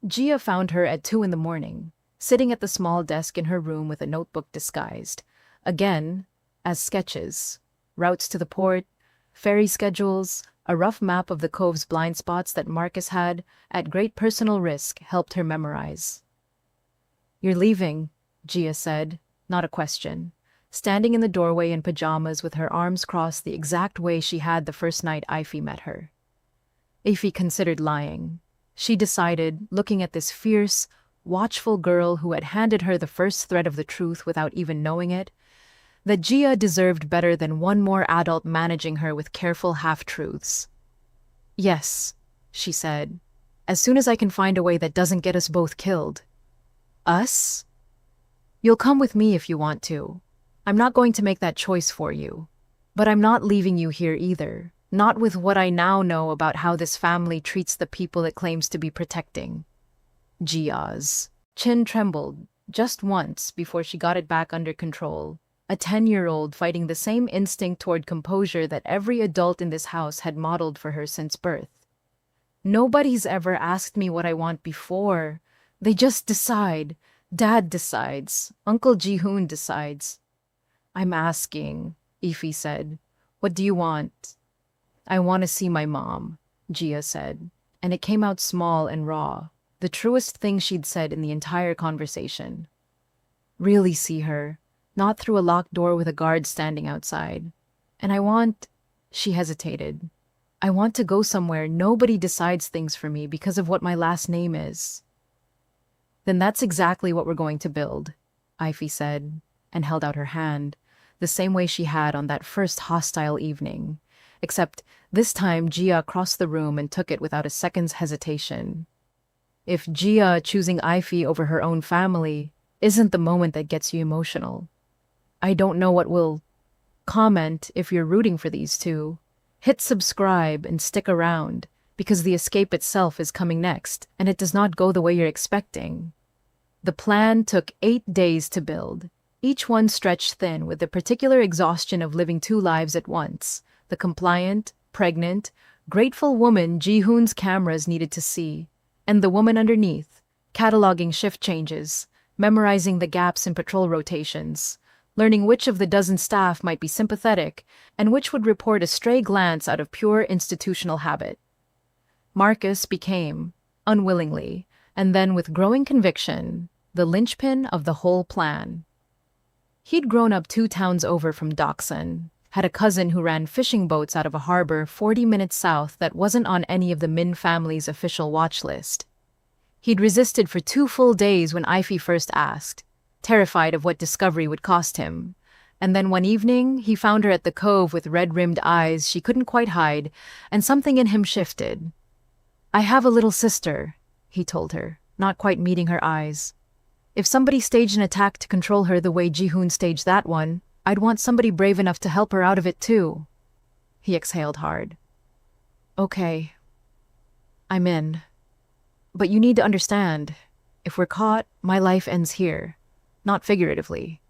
Gia found her at 2 a.m, sitting at the small desk in her room with a notebook disguised, again, as sketches, routes to the port, ferry schedules, a rough map of the cove's blind spots that Marcus had, at great personal risk, helped her memorize. You're leaving, Gia said, not a question, standing in the doorway in pajamas with her arms crossed the exact way she had the first night Ifei met her. Ifei considered lying. She decided, looking at this fierce, watchful girl who had handed her the first thread of the truth without even knowing it, that Gia deserved better than one more adult managing her with careful half-truths. Yes, she said, as soon as I can find a way that doesn't get us both killed. Us? You'll come with me if you want to. I'm not going to make that choice for you. But I'm not leaving you here either, not with what I now know about how this family treats the people it claims to be protecting. Gia's chin trembled just once before she got it back under control. A 10-year-old fighting the same instinct toward composure that every adult in this house had modeled for her since birth. Nobody's ever asked me what I want before. They just decide. Dad decides. Uncle Ji-hoon decides. I'm asking, Ifei said. What do you want? I want to see my mom, Gia said, and it came out small and raw, the truest thing she'd said in the entire conversation. Really see her. Not through a locked door with a guard standing outside. And I want, she hesitated, I want to go somewhere nobody decides things for me because of what my last name is. Then that's exactly what we're going to build, Ifei said, and held out her hand, the same way she had on that first hostile evening, except this time Gia crossed the room and took it without a second's hesitation. If Gia choosing Ifei over her own family isn't the moment that gets you emotional, I don't know what will. Comment if you're rooting for these two. Hit subscribe and stick around, because the escape itself is coming next, and it does not go the way you're expecting. The plan took 8 days to build, each one stretched thin with the particular exhaustion of living 2 lives at once, the compliant, pregnant, Grateful woman Ji-hoon's cameras needed to see, and the woman underneath, cataloging shift changes, memorizing the gaps in patrol rotations, learning which of the dozen staff might be sympathetic and which would report a stray glance out of pure institutional habit. Marcus became, unwillingly, and then with growing conviction, the linchpin of the whole plan. He'd grown up 2 towns over from Doksan, had a cousin who ran fishing boats out of a harbor 40 minutes south that wasn't on any of the Min family's official watch list. He'd resisted for 2 full days when Ify first asked, terrified of what discovery would cost him. And then one evening, he found her at the cove with red-rimmed eyes she couldn't quite hide, and something in him shifted. "I have a little sister," he told her, not quite meeting her eyes. "If somebody staged an attack to control her the way Ji-hoon staged that one, I'd want somebody brave enough to help her out of it too." He exhaled hard. "Okay. I'm in. But you need to understand, if we're caught, my life ends here. Not figuratively."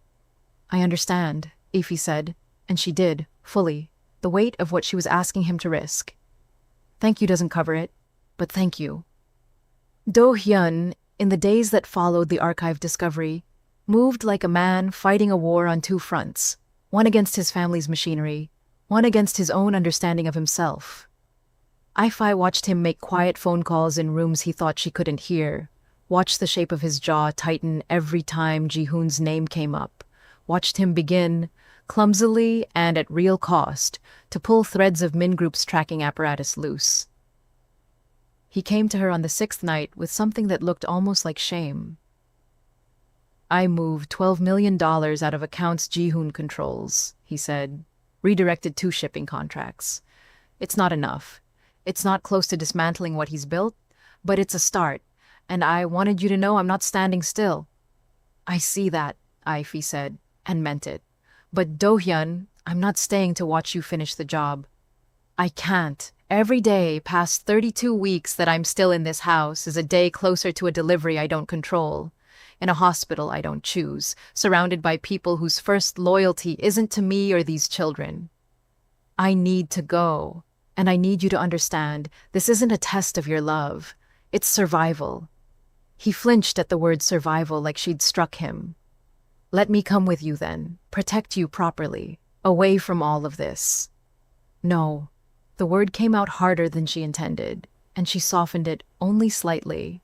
"I understand," Ify said, and she did, fully, the weight of what she was asking him to risk. "Thank you doesn't cover it, but thank you." Do-hyun, in the days that followed the archive discovery, moved like a man fighting a war on 2 fronts, one against his family's machinery, one against his own understanding of himself. Ify watched him make quiet phone calls in rooms he thought she couldn't hear, watched the shape of his jaw tighten every time Ji-hoon's name came up, watched him begin, clumsily and at real cost, to pull threads of Min Group's tracking apparatus loose. He came to her on the 6th night with something that looked almost like shame. "I moved $12 million out of accounts Ji-hoon controls," he said, redirected 2 shipping contracts. "It's not enough. It's not close to dismantling what he's built, but it's a start, and I wanted you to know I'm not standing still." "I see that," Ify said, and meant it. "But Do-hyun, I'm not staying to watch you finish the job. I can't. Every day past 32 weeks that I'm still in this house is a day closer to a delivery I don't control, in a hospital I don't choose, surrounded by people whose first loyalty isn't to me or these children. I need to go, and I need you to understand this isn't a test of your love. It's survival." He flinched at the word survival like she'd struck him. "Let me come with you then, protect you properly, away from all of this." "No." The word came out harder than she intended, and she softened it only slightly.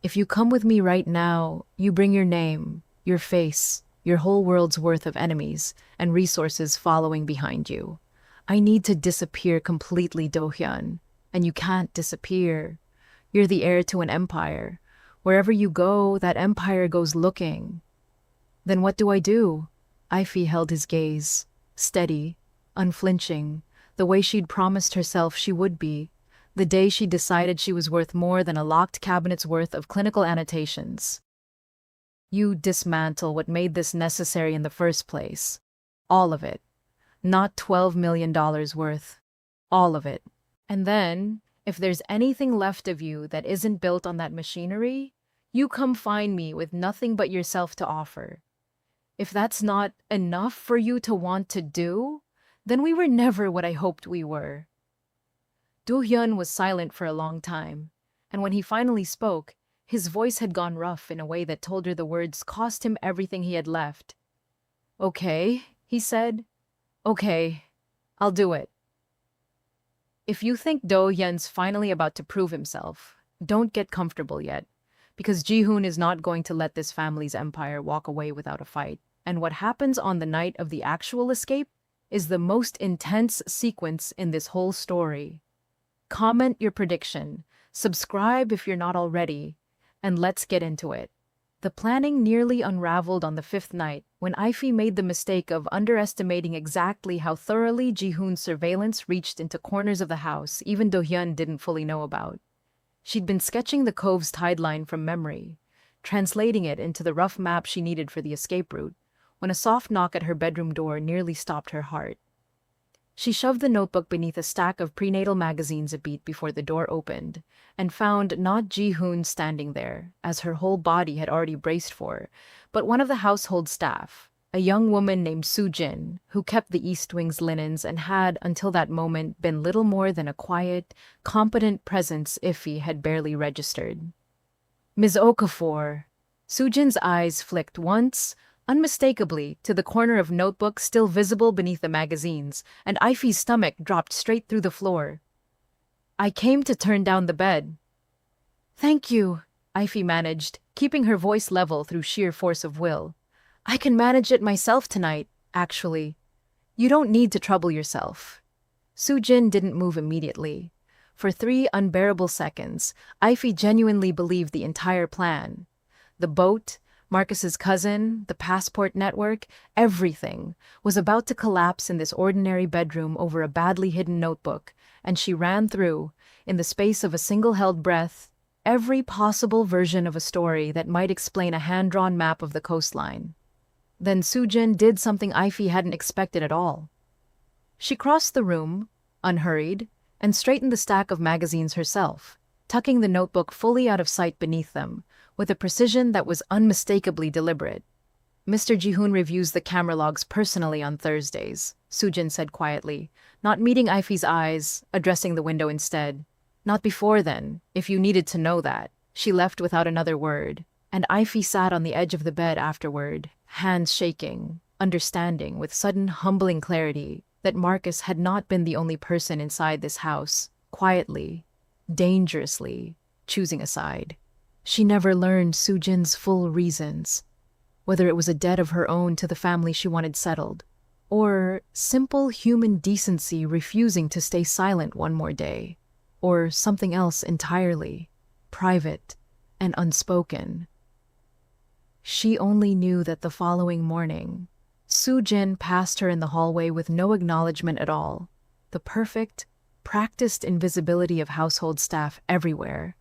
"If you come with me right now, you bring your name, your face, your whole world's worth of enemies and resources following behind you. I need to disappear completely, Do-hyun, and you can't disappear. You're the heir to an empire. Wherever you go, that empire goes looking." "Then what do I do?" Ify held his gaze, steady, unflinching, the way she'd promised herself she would be, the day she decided she was worth more than a locked cabinet's worth of clinical annotations. "You dismantle what made this necessary in the first place. All of it. Not $12 million worth. All of it. And then, if there's anything left of you that isn't built on that machinery, you come find me with nothing but yourself to offer. If that's not enough for you to want to do, then we were never what I hoped we were." Do-hyun was silent for a long time, and when he finally spoke, his voice had gone rough in a way that told her the words cost him everything he had left. "Okay," he said. "Okay, I'll do it." If you think Do-hyun's finally about to prove himself, don't get comfortable yet, because Ji-hoon is not going to let this family's empire walk away without a fight, and what happens on the night of the actual escape is the most intense sequence in this whole story. Comment your prediction, subscribe if you're not already, and let's get into it. The planning nearly unraveled on the 5th night when Ify made the mistake of underestimating exactly how thoroughly Ji-hoon's surveillance reached into corners of the house even Do-hyun didn't fully know about. She'd been sketching the cove's tide line from memory, translating it into the rough map she needed for the escape route, when a soft knock at her bedroom door nearly stopped her heart. She shoved the notebook beneath a stack of prenatal magazines a beat before the door opened, and found not Ji-hoon standing there, as her whole body had already braced for, but one of the household staff, a young woman named Sujin, who kept the East Wing's linens and had, until that moment, been little more than a quiet, competent presence Ifi had barely registered. Ms. Okafor. Sujin's eyes flicked once, unmistakably, to the corner of notebook still visible beneath the magazines, and Ifi's stomach dropped straight through the floor. I came to turn down the bed. Thank you, Ifi managed, keeping her voice level through sheer force of will. I can manage it myself tonight, actually. You don't need to trouble yourself. Sujin didn't move immediately. For 3 unbearable seconds, Ifi genuinely believed the entire plan. The boat, Marcus's cousin, the passport network, everything was about to collapse in this ordinary bedroom over a badly hidden notebook, and she ran through, in the space of a single-held breath, every possible version of a story that might explain a hand-drawn map of the coastline. Then Sujin did something Ifi hadn't expected at all. She crossed the room, unhurried, and straightened the stack of magazines herself, tucking the notebook fully out of sight beneath them, with a precision that was unmistakably deliberate. Mr. Ji-hoon reviews the camera logs personally on Thursdays, Sujin said quietly, not meeting Ifi's eyes, addressing the window instead. Not before then, if you needed to know that. She left without another word, and Ifi sat on the edge of the bed afterward, hands shaking, understanding with sudden humbling clarity that Marcus had not been the only person inside this house, quietly, dangerously, choosing a side. She never learned Sujin's full reasons, whether it was a debt of her own to the family she wanted settled, or simple human decency refusing to stay silent one more day, or something else entirely, private and unspoken. She only knew that the following morning, Sujin passed her in the hallway with no acknowledgement at all, the perfect, practiced invisibility of household staff everywhere,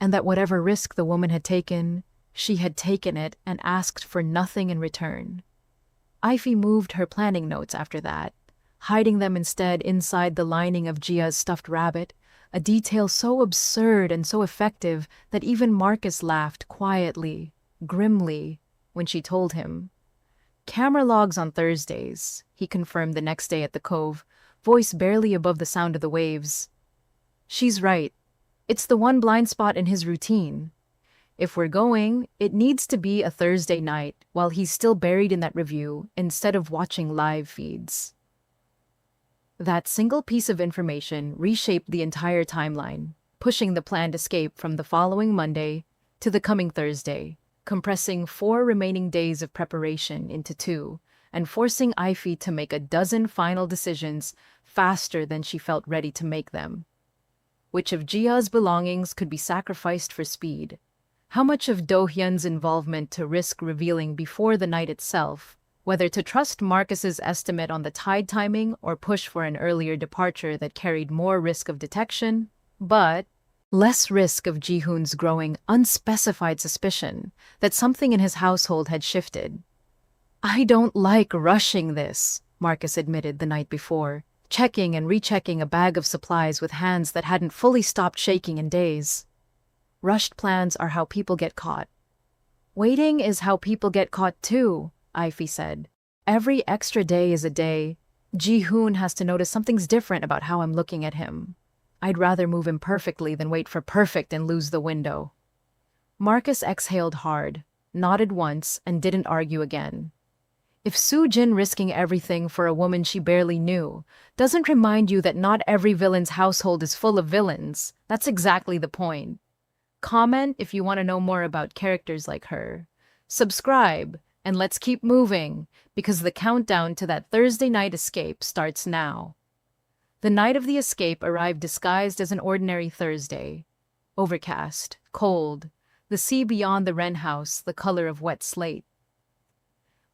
and that whatever risk the woman had taken, she had taken it and asked for nothing in return. Ifi moved her planning notes after that, hiding them instead inside the lining of Gia's stuffed rabbit, a detail so absurd and so effective that even Marcus laughed quietly, grimly, when she told him. Camera logs on Thursdays, he confirmed the next day at the Cove, voice barely above the sound of the waves. She's right. It's the one blind spot in his routine. If we're going, it needs to be a Thursday night while he's still buried in that review instead of watching live feeds. That single piece of information reshaped the entire timeline, pushing the planned escape from the following Monday to the coming Thursday, compressing 4 remaining days of preparation into 2, and forcing Ifi to make a dozen final decisions faster than she felt ready to make them. Which of Gia's belongings could be sacrificed for speed? How much of Do-hyun's involvement to risk revealing before the night itself? Whether to trust Marcus's estimate on the tide timing or push for an earlier departure that carried more risk of detection, but less risk of Ji-hoon's growing unspecified suspicion that something in his household had shifted. I don't like rushing this, Marcus admitted the night before, checking and rechecking a bag of supplies with hands that hadn't fully stopped shaking in days. Rushed plans are how people get caught. Waiting is how people get caught too, Ifi said. Every extra day is a day. Ji-hoon has to notice something's different about how I'm looking at him. I'd rather move imperfectly than wait for perfect and lose the window. Marcus exhaled hard, nodded once, and didn't argue again. If Sujin risking everything for a woman she barely knew doesn't remind you that not every villain's household is full of villains, that's exactly the point. Comment if you want to know more about characters like her. Subscribe, and let's keep moving, because the countdown to that Thursday night escape starts now. The night of the escape arrived disguised as an ordinary Thursday. Overcast, cold, the sea beyond the wren house the color of wet slate.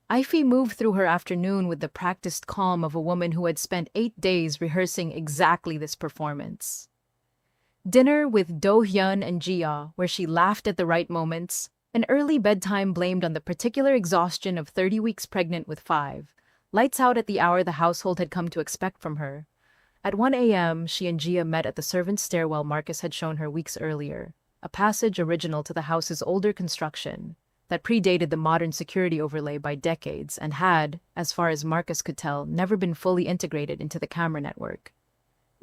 Ifi moved through her afternoon with the practiced calm of a woman who had spent 8 days rehearsing exactly this performance. Dinner with Do-hyun and Gia, where she laughed at the right moments, an early bedtime blamed on the particular exhaustion of 30 weeks pregnant with 5, lights out at the hour the household had come to expect from her. At 1 a.m., she and Gia met at the servants' stairwell Marcus had shown her weeks earlier, a passage original to the house's older construction, that predated the modern security overlay by decades and had, as far as Marcus could tell, never been fully integrated into the camera network.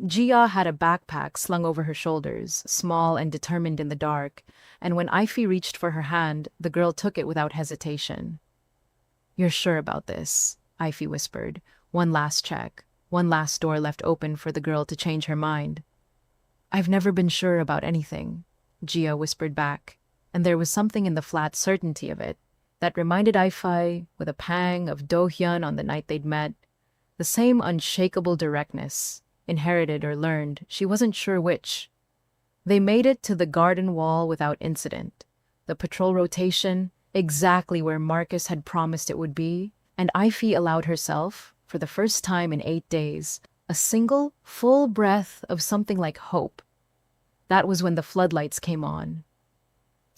Gia had a backpack slung over her shoulders, small and determined in the dark, and when Ife reached for her hand, the girl took it without hesitation. "You're sure about this?" Ife whispered. One last check, one last door left open for the girl to change her mind. "I've never been sure about anything," Gia whispered back, and there was something in the flat certainty of it that reminded Ife, with a pang, of Do-hyun on the night they'd met. The same unshakable directness, inherited or learned, she wasn't sure which. They made it to the garden wall without incident. The patrol rotation, exactly where Marcus had promised it would be, and Ife allowed herself, for the first time in 8 days, a single, full breath of something like hope. That was when the floodlights came on.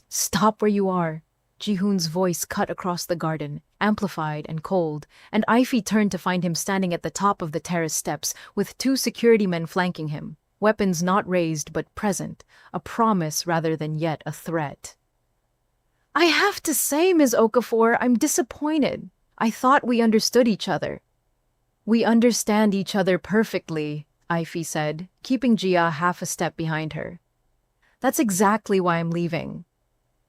"Stop where you are," Ji-hoon's voice cut across the garden, amplified and cold, and Ife turned to find him standing at the top of the terrace steps, with 2 security men flanking him, weapons not raised but present, a promise rather than yet a threat. "I have to say, Ms. Okafor, I'm disappointed. I thought we understood each other." "We understand each other perfectly," Ife said, keeping Gia half a step behind her. "That's exactly why I'm leaving."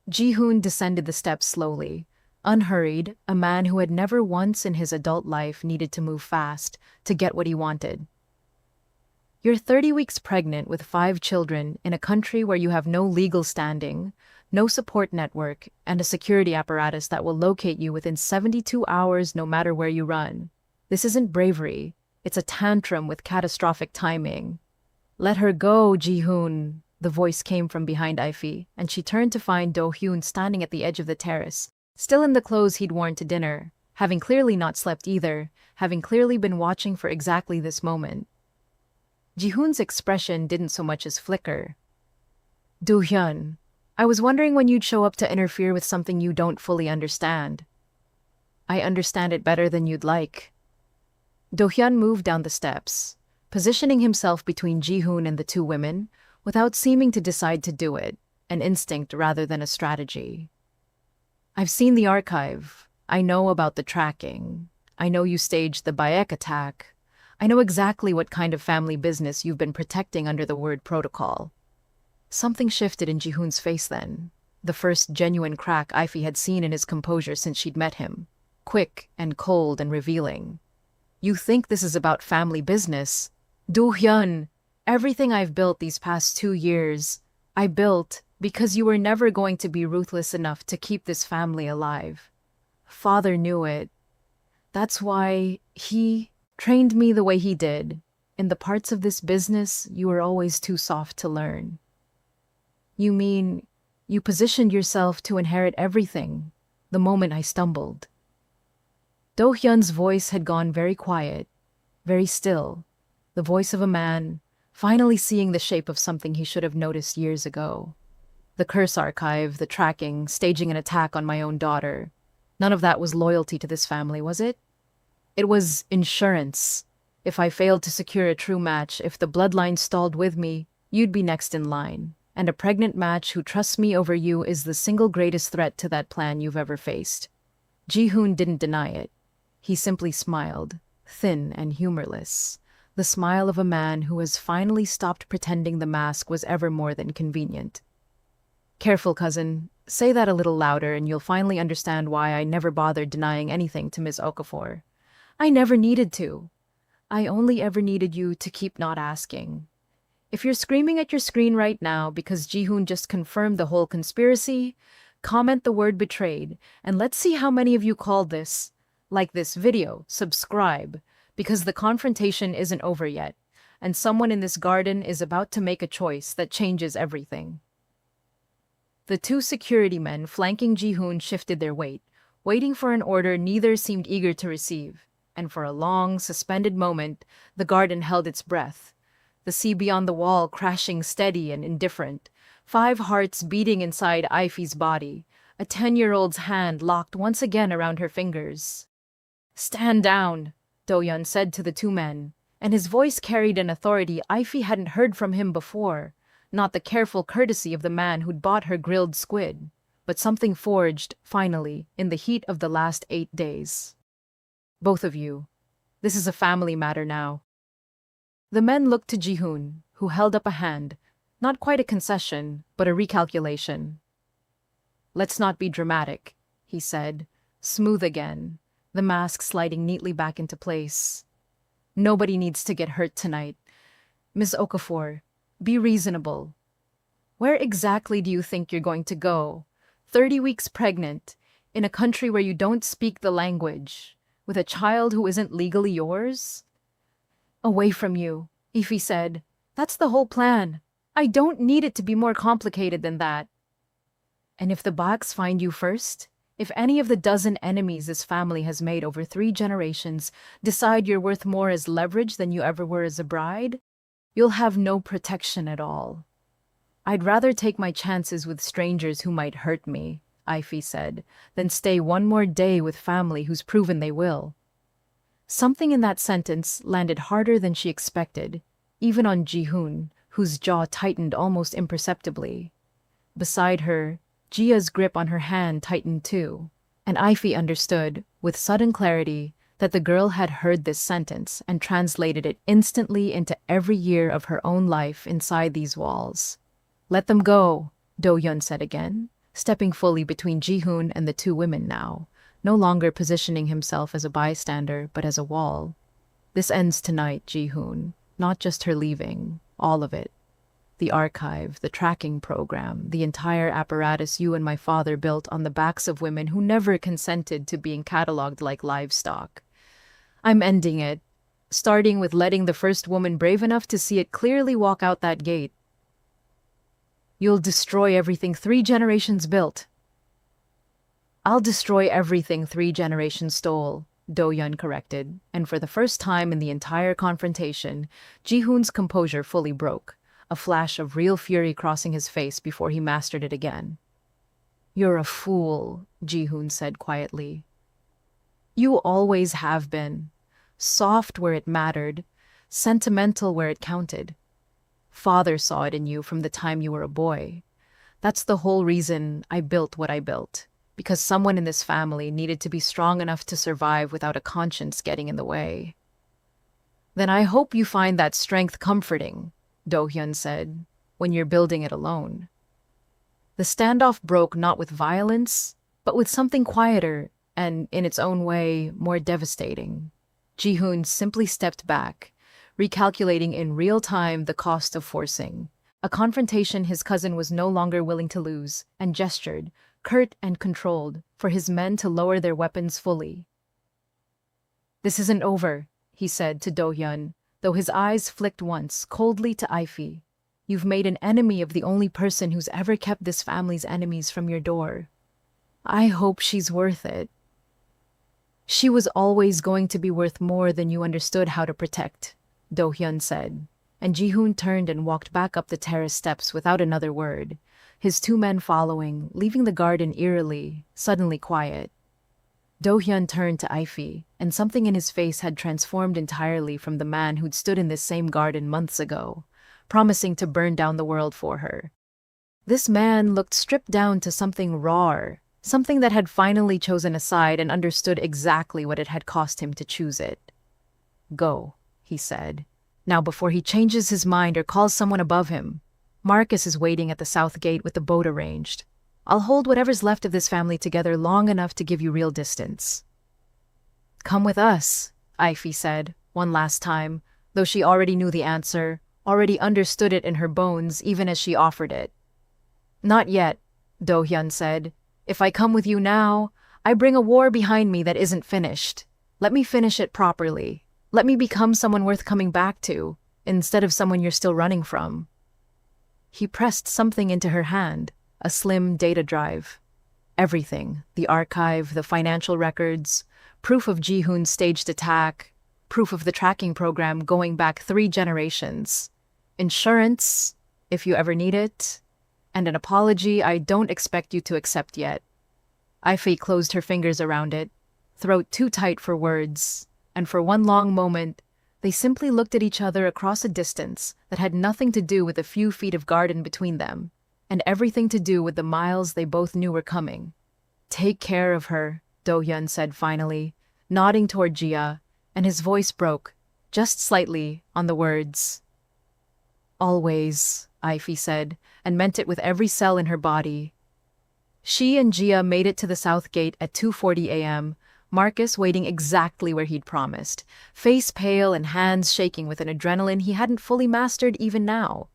Ji-hoon descended the steps slowly. Unhurried, a man who had never once in his adult life needed to move fast to get what he wanted. "You're 30 weeks pregnant with 5 children in a country where you have no legal standing, no support network, and a security apparatus that will locate you within 72 hours no matter where you run. This isn't bravery. It's a tantrum with catastrophic timing." "Let her go, Ji-hoon," the voice came from behind Ife, and she turned to find Do-hyun standing at the edge of the terrace, still in the clothes he'd worn to dinner, having clearly not slept either, having clearly been watching for exactly this moment. Ji-hoon's expression didn't so much as flicker. "Do-hyun, I was wondering when you'd show up to interfere with something you don't fully understand." "I understand it better than you'd like." Do-hyun moved down the steps, positioning himself between Ji-hoon and the 2 women, without seeming to decide to do it, an instinct rather than a strategy. "I've seen the archive. I know about the tracking. I know you staged the Bayek attack. I know exactly what kind of family business you've been protecting under the word protocol." Something shifted in Ji-hoon's face then, the first genuine crack Ife had seen in his composure since she'd met him, quick and cold and revealing. "You think this is about family business? Do-hyun, everything I've built these past 2 years, I built because you were never going to be ruthless enough to keep this family alive. Father knew it. That's why he trained me the way he did. In the parts of this business you were always too soft to learn." "You mean you positioned yourself to inherit everything the moment I stumbled?" Do-hyun's voice had gone very quiet, very still, the voice of a man finally seeing the shape of something he should have noticed years ago. "The curse archive, the tracking, staging an attack on my own daughter. None of that was loyalty to this family, was it? It was insurance. If I failed to secure a true match, if the bloodline stalled with me, you'd be next in line. And a pregnant match who trusts me over you is the single greatest threat to that plan you've ever faced." Ji-hoon didn't deny it. He simply smiled, thin and humorless, the smile of a man who has finally stopped pretending the mask was ever more than convenient. "Careful, cousin. Say that a little louder and you'll finally understand why I never bothered denying anything to Ms. Okafor. I never needed to. I only ever needed you to keep not asking. If you're screaming at your screen right now because Ji-hoon just confirmed the whole conspiracy, comment the word betrayed, and let's see how many of you called this. Like this video, subscribe, because the confrontation isn't over yet, and someone in this garden is about to make a choice that changes everything." The 2 security men flanking Ji-hoon shifted their weight, waiting for an order neither seemed eager to receive, and for a long, suspended moment, the garden held its breath, the sea beyond the wall crashing steady and indifferent, 5 hearts beating inside Ife's body, a 10-year-old's hand locked once again around her fingers. "Stand down," Do-hyun said to the 2 men, and his voice carried an authority Ife hadn't heard from him before, not the careful courtesy of the man who'd bought her grilled squid. but something forged, finally, in the heat of the last 8 days. Both of you. This is a family matter now. The men looked to Ji-hoon, who held up a hand, not quite a concession, but a recalculation. Let's not be dramatic, he said, smooth again, the mask sliding neatly back into place. Nobody needs to get hurt tonight. Miss Okafor, be reasonable. Where exactly do you think you're going to go? 30 weeks pregnant, in a country where you don't speak the language, with a child who isn't legally yours? Away from you, Ify said. That's the whole plan. I don't need it to be more complicated than that. And if the Baks find you first, if any of the dozen enemies this family has made over 3 generations decide you're worth more as leverage than you ever were as a bride, you'll have no protection at all. I'd rather take my chances with strangers who might hurt me, Ify said, than stay one more day with family who's proven they will. Something in that sentence landed harder than she expected, even on Ji-hoon, whose jaw tightened almost imperceptibly. Beside her, Jia's grip on her hand tightened too, and Ify understood, with sudden clarity, that the girl had heard this sentence and translated it instantly into every year of her own life inside these walls. Let them go, Do-hyun said again, stepping fully between Ji-hoon and the 2 women now, no longer positioning himself as a bystander but as a wall. This ends tonight, Ji-hoon, not just her leaving, all of it. The archive, the tracking program, the entire apparatus you and my father built on the backs of women who never consented to being catalogued like livestock. I'm ending it, starting with letting the first woman brave enough to see it clearly walk out that gate. You'll destroy everything 3 generations built. I'll destroy everything 3 generations stole, Do-hyun corrected, and for the first time in the entire confrontation, Ji-hoon's composure fully broke, a flash of real fury crossing his face before he mastered it again. You're a fool, Ji-hoon said quietly. You always have been. Soft where it mattered, sentimental where it counted. Father saw it in you from the time you were a boy. That's the whole reason I built what I built, because someone in this family needed to be strong enough to survive without a conscience getting in the way. Then I hope you find that strength comforting, Do-hyun said, when you're building it alone. The standoff broke not with violence, but with something quieter and, in its own way, more devastating. Ji-hoon simply stepped back, recalculating in real time the cost of forcing, a confrontation his cousin was no longer willing to lose, and gestured, curt and controlled, for his men to lower their weapons fully. This isn't over, he said to Do-hyun, though his eyes flicked once, coldly to Ify. You've made an enemy of the only person who's ever kept this family's enemies from your door. I hope she's worth it. She was always going to be worth more than you understood how to protect, Do-hyun said, and Ji-hoon turned and walked back up the terrace steps without another word, his 2 men following, leaving the garden eerily, suddenly quiet. Do-hyun turned to Ify, and something in his face had transformed entirely from the man who'd stood in this same garden months ago, promising to burn down the world for her. This man looked stripped down to something raw, something that had finally chosen a side and understood exactly what it had cost him to choose it. Go, he said. Now before he changes his mind or calls someone above him. Marcus is waiting at the south gate with the boat arranged. I'll hold whatever's left of this family together long enough to give you real distance. Come with us, Ify said, one last time, though she already knew the answer, already understood it in her bones even as she offered it. Not yet, Do-hyun said. If I come with you now, I bring a war behind me that isn't finished. Let me finish it properly. Let me become someone worth coming back to, instead of someone you're still running from. He pressed something into her hand, a slim data drive. Everything, the archive, the financial records, proof of Ji-hoon's staged attack, proof of the tracking program going back 3 generations, insurance, if you ever need it, and an apology I don't expect you to accept yet. Ify closed her fingers around it, throat too tight for words, and for one long moment, they simply looked at each other across a distance that had nothing to do with a few feet of garden between them, and everything to do with the miles they both knew were coming. "Take care of her," Do-hyun said finally, nodding toward Jia, and his voice broke, just slightly, on the words. "Always," Ify said, and meant it with every cell in her body. She and Jia made it to the south gate at 2:40 a.m., Marcus waiting exactly where he'd promised, face pale and hands shaking with an adrenaline he hadn't fully mastered even now.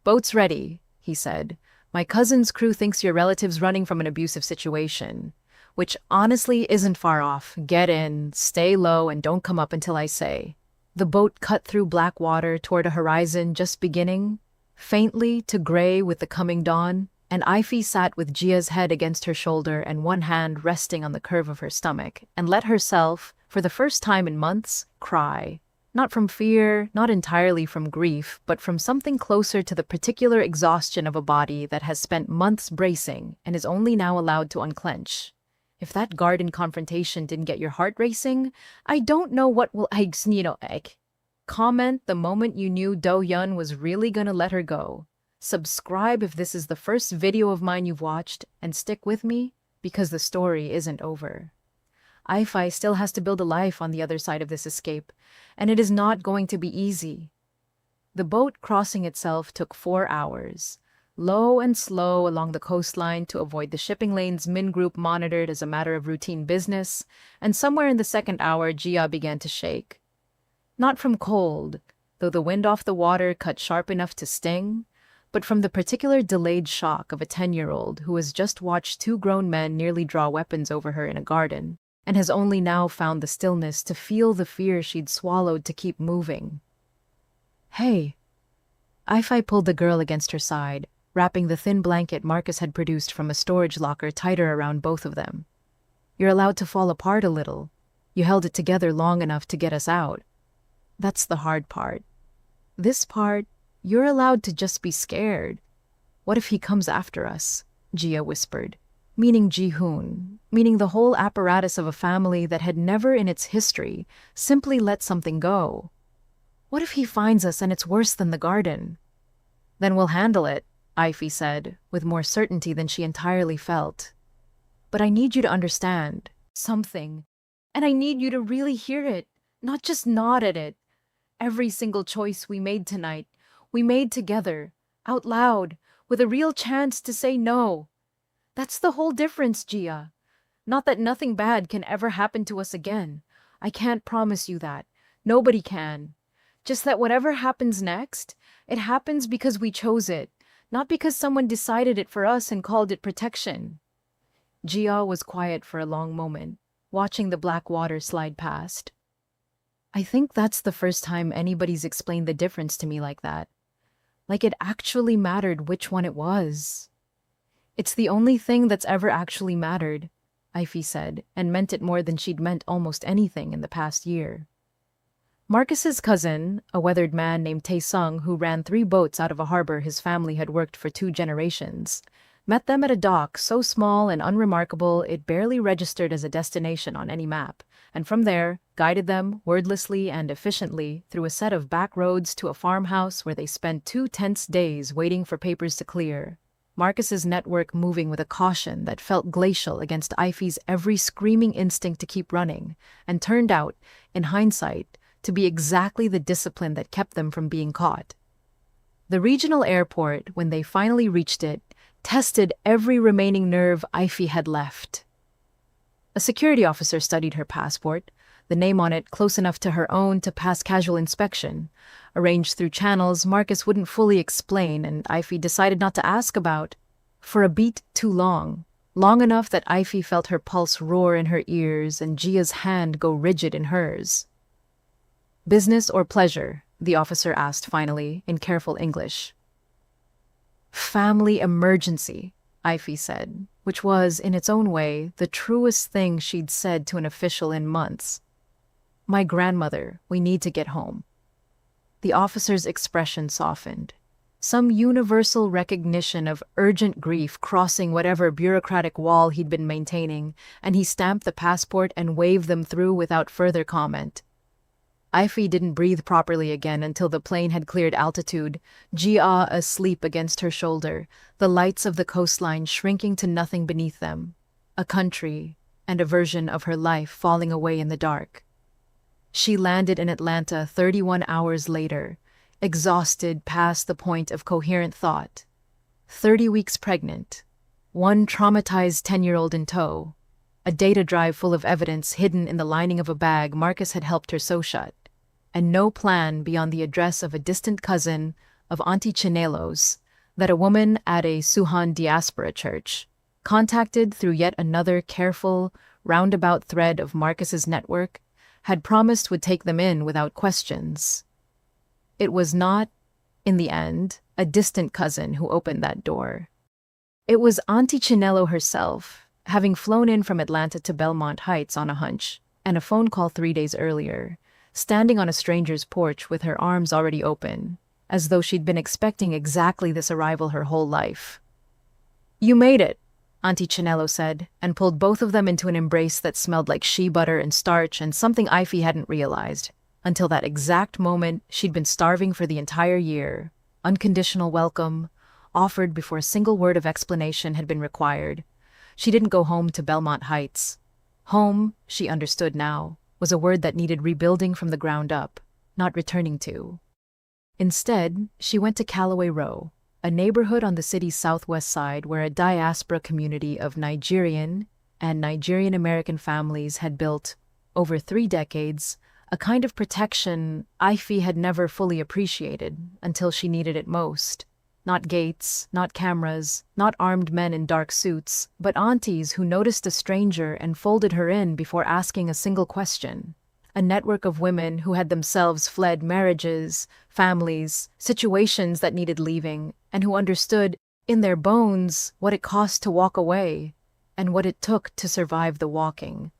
"Boat's ready," he said. "My cousin's crew thinks your relative's running from an abusive situation, which honestly isn't far off. Get in, stay low, and don't come up until I say." The boat cut through black water toward a horizon just beginning, faintly to gray with the coming dawn, and Ify sat with Jia's head against her shoulder and one hand resting on the curve of her stomach, and let herself, for the first time in months, cry. Not from fear, not entirely from grief, but from something closer to the particular exhaustion of a body that has spent months bracing and is only now allowed to unclench. If that garden confrontation didn't get your heart racing, I don't know what will comment the moment you knew Do-hyun was really gonna let her go. Subscribe if this is the first video of mine you've watched, and stick with me, because the story isn't over. Ify still has to build a life on the other side of this escape, and it is not going to be easy. The boat crossing itself took 4 hours, low and slow along the coastline to avoid the shipping lanes Min Group monitored as a matter of routine business, and somewhere in the second hour Jia began to shake. Not from cold, though the wind off the water cut sharp enough to sting, but from the particular delayed shock of a 10-year-old who has just watched 2 grown men nearly draw weapons over her in a garden, and has only now found the stillness to feel the fear she'd swallowed to keep moving. "Hey." Ify pulled the girl against her side, wrapping the thin blanket Marcus had produced from a storage locker tighter around both of them. "You're allowed to fall apart a little. You held it together long enough to get us out. That's the hard part. This part, you're allowed to just be scared. What if he comes after us?" Jia whispered. Meaning Ji-hoon, meaning the whole apparatus of a family that had never in its history simply let something go. "What if he finds us and it's worse than the garden?" "Then we'll handle it," Ify said, with more certainty than she entirely felt. "But I need you to understand something, and I need you to really hear it, not just nod at it. Every single choice we made tonight, we made together, out loud, with a real chance to say no. That's the whole difference, Jia. Not that nothing bad can ever happen to us again. I can't promise you that. Nobody can. Just that whatever happens next, it happens because we chose it, not because someone decided it for us and called it protection." Jia was quiet for a long moment, watching the black water slide past. "I think that's the first time anybody's explained the difference to me like that. Like it actually mattered which one it was. It's the only thing that's ever actually mattered," Ify said, and meant it more than she'd meant almost anything in the past year. Marcus's cousin, a weathered man named Tae-sung who ran 3 boats out of a harbor his family had worked for 2 generations, met them at a dock so small and unremarkable it barely registered as a destination on any map, and from there guided them wordlessly and efficiently through a set of back roads to a farmhouse where they spent 2 tense days waiting for papers to clear. Marcus's network moving with a caution that felt glacial against Ify's every screaming instinct to keep running, and turned out, in hindsight, to be exactly the discipline that kept them from being caught. The regional airport, when they finally reached it, tested every remaining nerve Ify had left. A security officer studied her passport, the name on it close enough to her own to pass casual inspection, arranged through channels Marcus wouldn't fully explain and Ify decided not to ask about. For a beat too long enough that Ify felt her pulse roar in her ears and Jia's hand go rigid in hers. "Business or pleasure?" the officer asked finally, in careful English. "Family emergency," Ify said, which was, in its own way, the truest thing she'd said to an official in months. "My grandmother, we need to get home." The officer's expression softened. Some universal recognition of urgent grief crossing whatever bureaucratic wall he'd been maintaining, and he stamped the passport and waved them through without further comment. Ifi didn't breathe properly again until the plane had cleared altitude, Gia asleep against her shoulder, the lights of the coastline shrinking to nothing beneath them. A country and a version of her life falling away in the dark. She landed in Atlanta 31 hours later, exhausted past the point of coherent thought. 30 weeks pregnant, one traumatized 10-year-old in tow, a data drive full of evidence hidden in the lining of a bag Marcus had helped her sew shut, and no plan beyond the address of a distant cousin of Auntie Chinelo's that a woman at a Suhan diaspora church, contacted through yet another careful, roundabout thread of Marcus's network, had promised would take them in without questions. It was not, in the end, a distant cousin who opened that door. It was Auntie Chinelo herself, having flown in from Atlanta to Belmont Heights on a hunch, and a phone call 3 days earlier, standing on a stranger's porch with her arms already open, as though she'd been expecting exactly this arrival her whole life. "You made it," Auntie Chinelo said, and pulled both of them into an embrace that smelled like shea butter and starch and something Ifi hadn't realized. Until that exact moment, she'd been starving for the entire year. Unconditional welcome, offered before a single word of explanation had been required. She didn't go home to Belmont Heights. Home, she understood now, was a word that needed rebuilding from the ground up, not returning to. Instead, she went to Callaway Row, a neighborhood on the city's southwest side where a diaspora community of Nigerian and Nigerian-American families had built, over 3 decades, a kind of protection Ifi had never fully appreciated until she needed it most. Not gates, not cameras, not armed men in dark suits, but aunties who noticed a stranger and folded her in before asking a single question. A network of women who had themselves fled marriages, families, situations that needed leaving, and who understood, in their bones, what it cost to walk away, and what it took to survive the walking.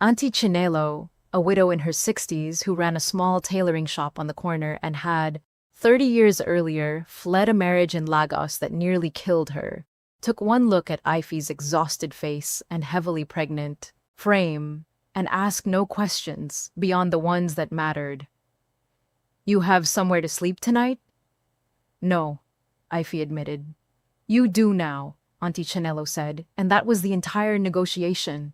Auntie Chinelo, a widow in her 60s who ran a small tailoring shop on the corner and had, 30 years earlier, fled a marriage in Lagos that nearly killed her, took one look at Ifi's exhausted face and heavily pregnant frame, and asked no questions beyond the ones that mattered. "You have somewhere to sleep tonight?" "No," Ifi admitted. "You do now," Auntie Chinelo said, and that was the entire negotiation.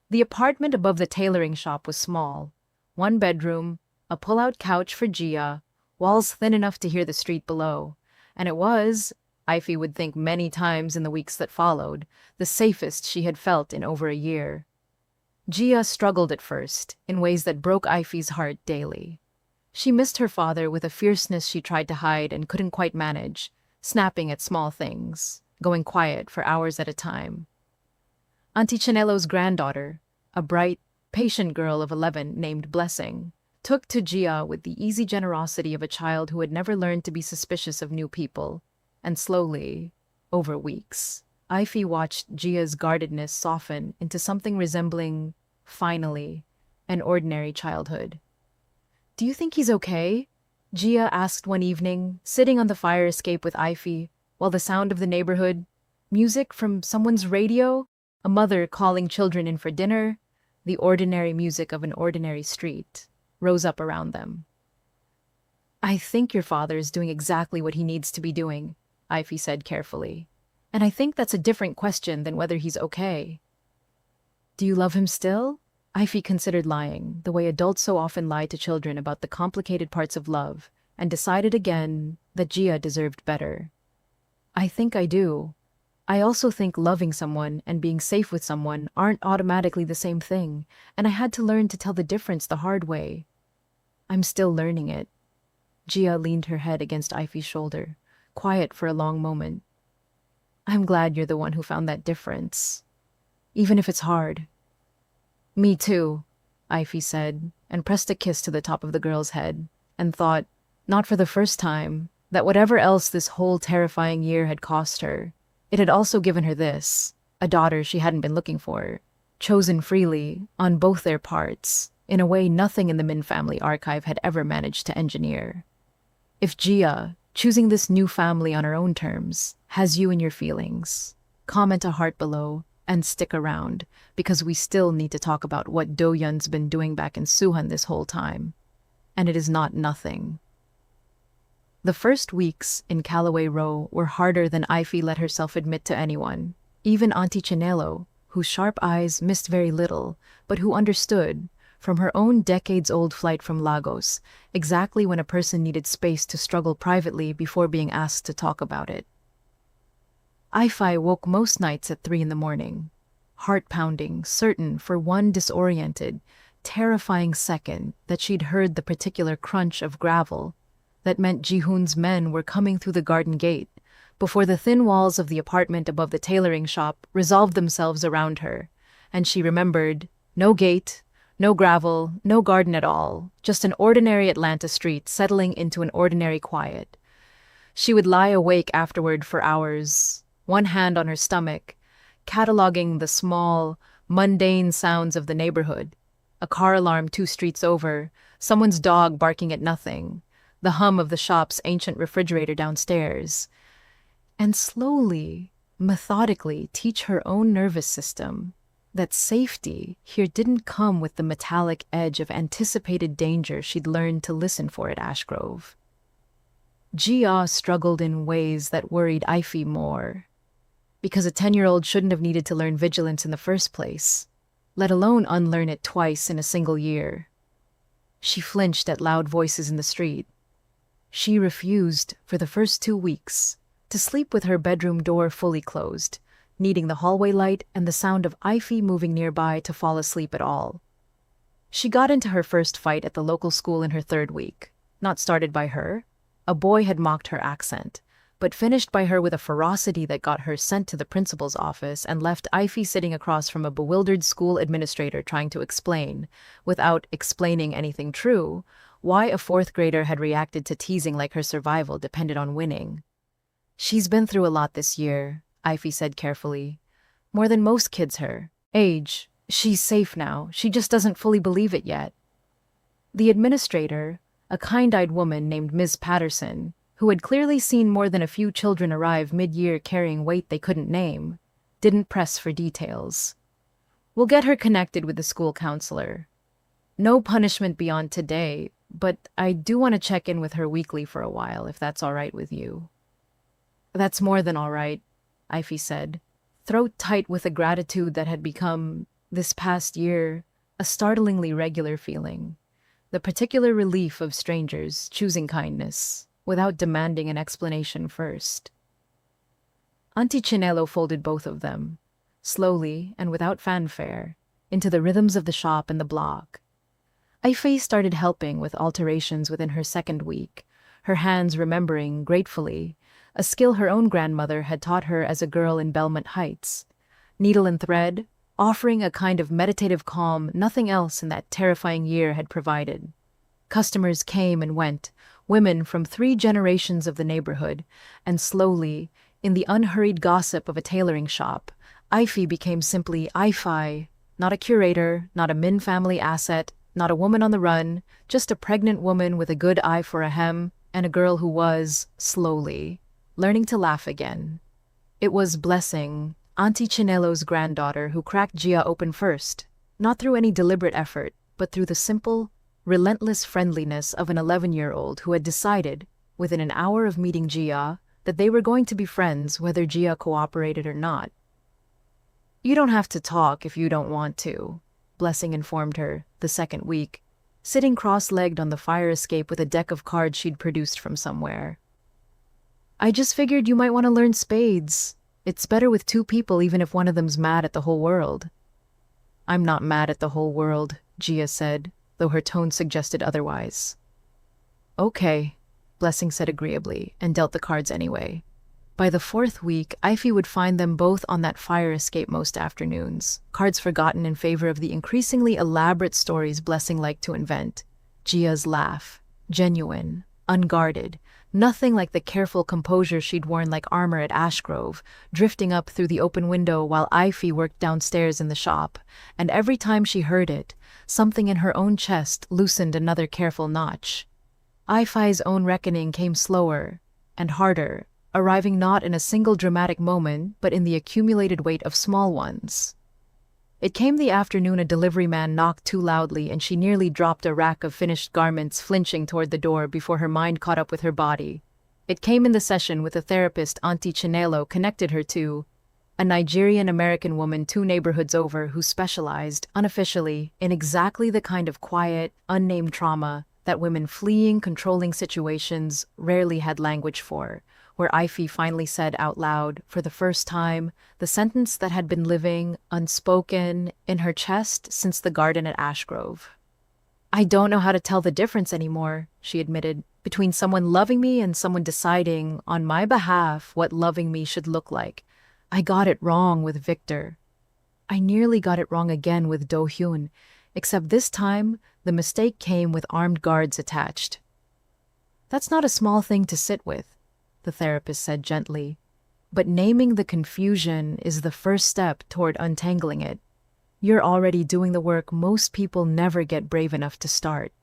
The apartment above the tailoring shop was small. 1 bedroom, a pull-out couch for Gia, walls thin enough to hear the street below. And it was, Ifi would think many times in the weeks that followed, the safest she had felt in over a year. Gia struggled at first, in ways that broke Ifi's heart daily. She missed her father with a fierceness she tried to hide and couldn't quite manage, snapping at small things, going quiet for hours at a time. Auntie Chinelo's granddaughter, a bright, patient girl of 11 named Blessing, took to Gia with the easy generosity of a child who had never learned to be suspicious of new people, and slowly, over weeks, Ifi watched Gia's guardedness soften into something resembling, finally, an ordinary childhood. "Do you think he's okay?" Gia asked one evening, sitting on the fire escape with Ifi, while the sound of the neighborhood, music from someone's radio, a mother calling children in for dinner, the ordinary music of an ordinary street, rose up around them. "I think your father is doing exactly what he needs to be doing," Ifi said carefully. "And I think that's a different question than whether he's okay." "Do you love him still?" Ifi considered lying, the way adults so often lie to children about the complicated parts of love, and decided again that Gia deserved better. "I think I do. I also think loving someone and being safe with someone aren't automatically the same thing, and I had to learn to tell the difference the hard way. I'm still learning it." Gia leaned her head against Ifi's shoulder, quiet for a long moment. "I'm glad you're the one who found that difference, even if it's hard." "Me too," Ifi said, and pressed a kiss to the top of the girl's head, and thought, not for the first time, that whatever else this whole terrifying year had cost her, it had also given her this, a daughter she hadn't been looking for, chosen freely, on both their parts, in a way nothing in the Min family archive had ever managed to engineer. If Gia, choosing this new family on her own terms, has you in your feelings, comment a heart below, and stick around, because we still need to talk about what Do-yeon's been doing back in Suhan this whole time. And it is not nothing. The first weeks in Callaway Row were harder than Ify let herself admit to anyone. Even Auntie Chinelo, whose sharp eyes missed very little, but who understood, from her own decades-old flight from Lagos, exactly when a person needed space to struggle privately before being asked to talk about it. Ify woke most nights at 3 in the morning, heart-pounding, certain for one disoriented, terrifying second that she'd heard the particular crunch of gravel that meant Ji-hoon's men were coming through the garden gate before the thin walls of the apartment above the tailoring shop resolved themselves around her, and she remembered no gate, no gravel, no garden at all, just an ordinary Atlanta street settling into an ordinary quiet. She would lie awake afterward for hours, one hand on her stomach, cataloging the small, mundane sounds of the neighborhood. A car alarm 2 streets over, someone's dog barking at nothing, the hum of the shop's ancient refrigerator downstairs, and slowly, methodically teach her own nervous system that safety here didn't come with the metallic edge of anticipated danger she'd learned to listen for at Ashgrove. Gia struggled in ways that worried Ify more, because a 10-year-old shouldn't have needed to learn vigilance in the first place, let alone unlearn it twice in a single year. She flinched at loud voices in the street. She refused, for the first 2 weeks, to sleep with her bedroom door fully closed, needing the hallway light and the sound of Ify moving nearby to fall asleep at all. She got into her first fight at the local school in her 3rd week, not started by her. A boy had mocked her accent, but finished by her with a ferocity that got her sent to the principal's office and left Ify sitting across from a bewildered school administrator trying to explain, without explaining anything true, why a 4th grader had reacted to teasing like her survival depended on winning. "She's been through a lot this year," Ify said carefully. "More than most kids her age. She's safe now. She just doesn't fully believe it yet." The administrator, a kind-eyed woman named Ms. Patterson, who had clearly seen more than a few children arrive mid-year carrying weight they couldn't name, didn't press for details. "We'll get her connected with the school counselor. No punishment beyond today, but I do want to check in with her weekly for a while, if that's all right with you." "That's more than all right," Ify said, throat tight with a gratitude that had become, this past year, a startlingly regular feeling. The particular relief of strangers choosing kindness, without demanding an explanation first. Auntie Chinelo folded both of them, slowly and without fanfare, into the rhythms of the shop and the block. Ify started helping with alterations within her 2nd week, her hands remembering, gratefully, a skill her own grandmother had taught her as a girl in Belmont Heights. Needle and thread, offering a kind of meditative calm nothing else in that terrifying year had provided. Customers came and went, women from 3 generations of the neighborhood, and slowly, in the unhurried gossip of a tailoring shop, Ify became simply Ify, not a curator, not a Min family asset, not a woman on the run, just a pregnant woman with a good eye for a hem, and a girl who was, slowly, learning to laugh again. It was Blessing, Auntie Chinelo's granddaughter, who cracked Gia open first, not through any deliberate effort, but through the simple, relentless friendliness of an 11-year-old who had decided, within an hour of meeting Gia, that they were going to be friends whether Gia cooperated or not. "You don't have to talk if you don't want to," Blessing informed her, the 2nd week, sitting cross-legged on the fire escape with a deck of cards she'd produced from somewhere. "I just figured you might want to learn spades. It's better with 2 people even if one of them's mad at the whole world." "I'm not mad at the whole world," Gia said, though her tone suggested otherwise. "Okay," Blessing said agreeably, and dealt the cards anyway. By the 4th week, Ify would find them both on that fire escape most afternoons, cards forgotten in favor of the increasingly elaborate stories Blessing liked to invent. Gia's laugh, genuine, unguarded, nothing like the careful composure she'd worn like armor at Ashgrove, drifting up through the open window while Ify worked downstairs in the shop, and every time she heard it, something in her own chest loosened another careful notch. Ify's own reckoning came slower and harder, arriving not in a single dramatic moment, but in the accumulated weight of small ones. It came the afternoon a delivery man knocked too loudly and she nearly dropped a rack of finished garments, flinching toward the door before her mind caught up with her body. It came in the session with a therapist Auntie Chinelo connected her to, a Nigerian-American woman 2 neighborhoods over who specialized, unofficially, in exactly the kind of quiet, unnamed trauma that women fleeing controlling situations rarely had language for, where Ife finally said out loud, for the first time, the sentence that had been living, unspoken, in her chest since the garden at Ashgrove. "I don't know how to tell the difference anymore," she admitted, "between someone loving me and someone deciding, on my behalf, what loving me should look like. I got it wrong with Victor. I nearly got it wrong again with Do-hyun, except this time, the mistake came with armed guards attached." "That's not a small thing to sit with," the therapist said gently. "But naming the confusion is the first step toward untangling it. You're already doing the work most people never get brave enough to start."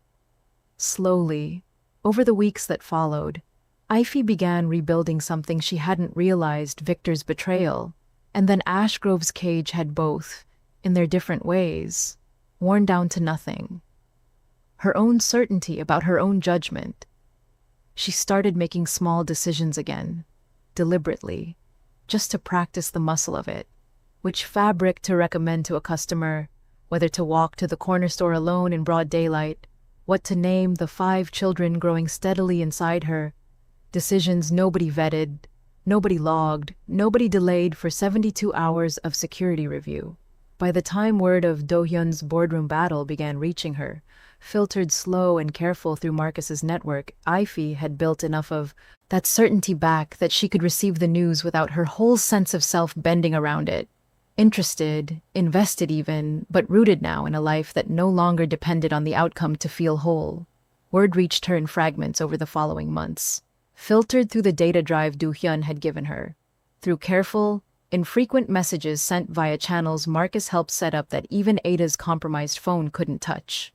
Slowly, over the weeks that followed, Ife began rebuilding something she hadn't realized: Victor's betrayal, and then Ashgrove's cage had both, in their different ways, worn down to nothing. Her own certainty about her own judgment. She started making small decisions again, deliberately, just to practice the muscle of it. Which fabric to recommend to a customer, whether to walk to the corner store alone in broad daylight, what to name the 5 children growing steadily inside her. Decisions nobody vetted, nobody logged, nobody delayed for 72 hours of security review. By the time word of Do-hyun's boardroom battle began reaching her, filtered slow and careful through Marcus's network, Ife had built enough of that certainty back that she could receive the news without her whole sense of self bending around it. Interested, invested even, but rooted now in a life that no longer depended on the outcome to feel whole. Word reached her in fragments over the following months, filtered through the data drive Do-hyun had given her, through careful, infrequent messages sent via channels Marcus helped set up that even Ada's compromised phone couldn't touch.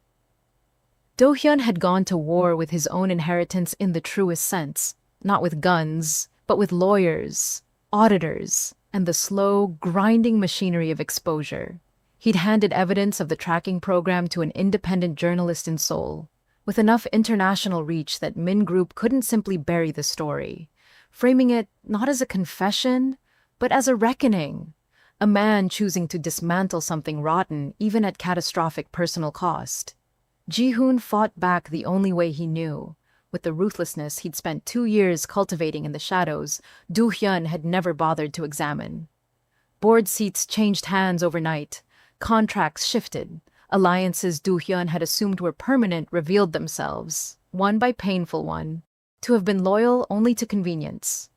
Do-hyun had gone to war with his own inheritance in the truest sense, not with guns, but with lawyers, auditors, and the slow, grinding machinery of exposure. He'd handed evidence of the tracking program to an independent journalist in Seoul, with enough international reach that Min Group couldn't simply bury the story, framing it not as a confession, but as a reckoning. A man choosing to dismantle something rotten, even at catastrophic personal cost. Ji-hoon fought back the only way he knew. With the ruthlessness he'd spent 2 years cultivating in the shadows, Do-hyun had never bothered to examine. Board seats changed hands overnight. Contracts shifted. Alliances Do-hyun had assumed were permanent revealed themselves, one by painful one, to have been loyal only to convenience.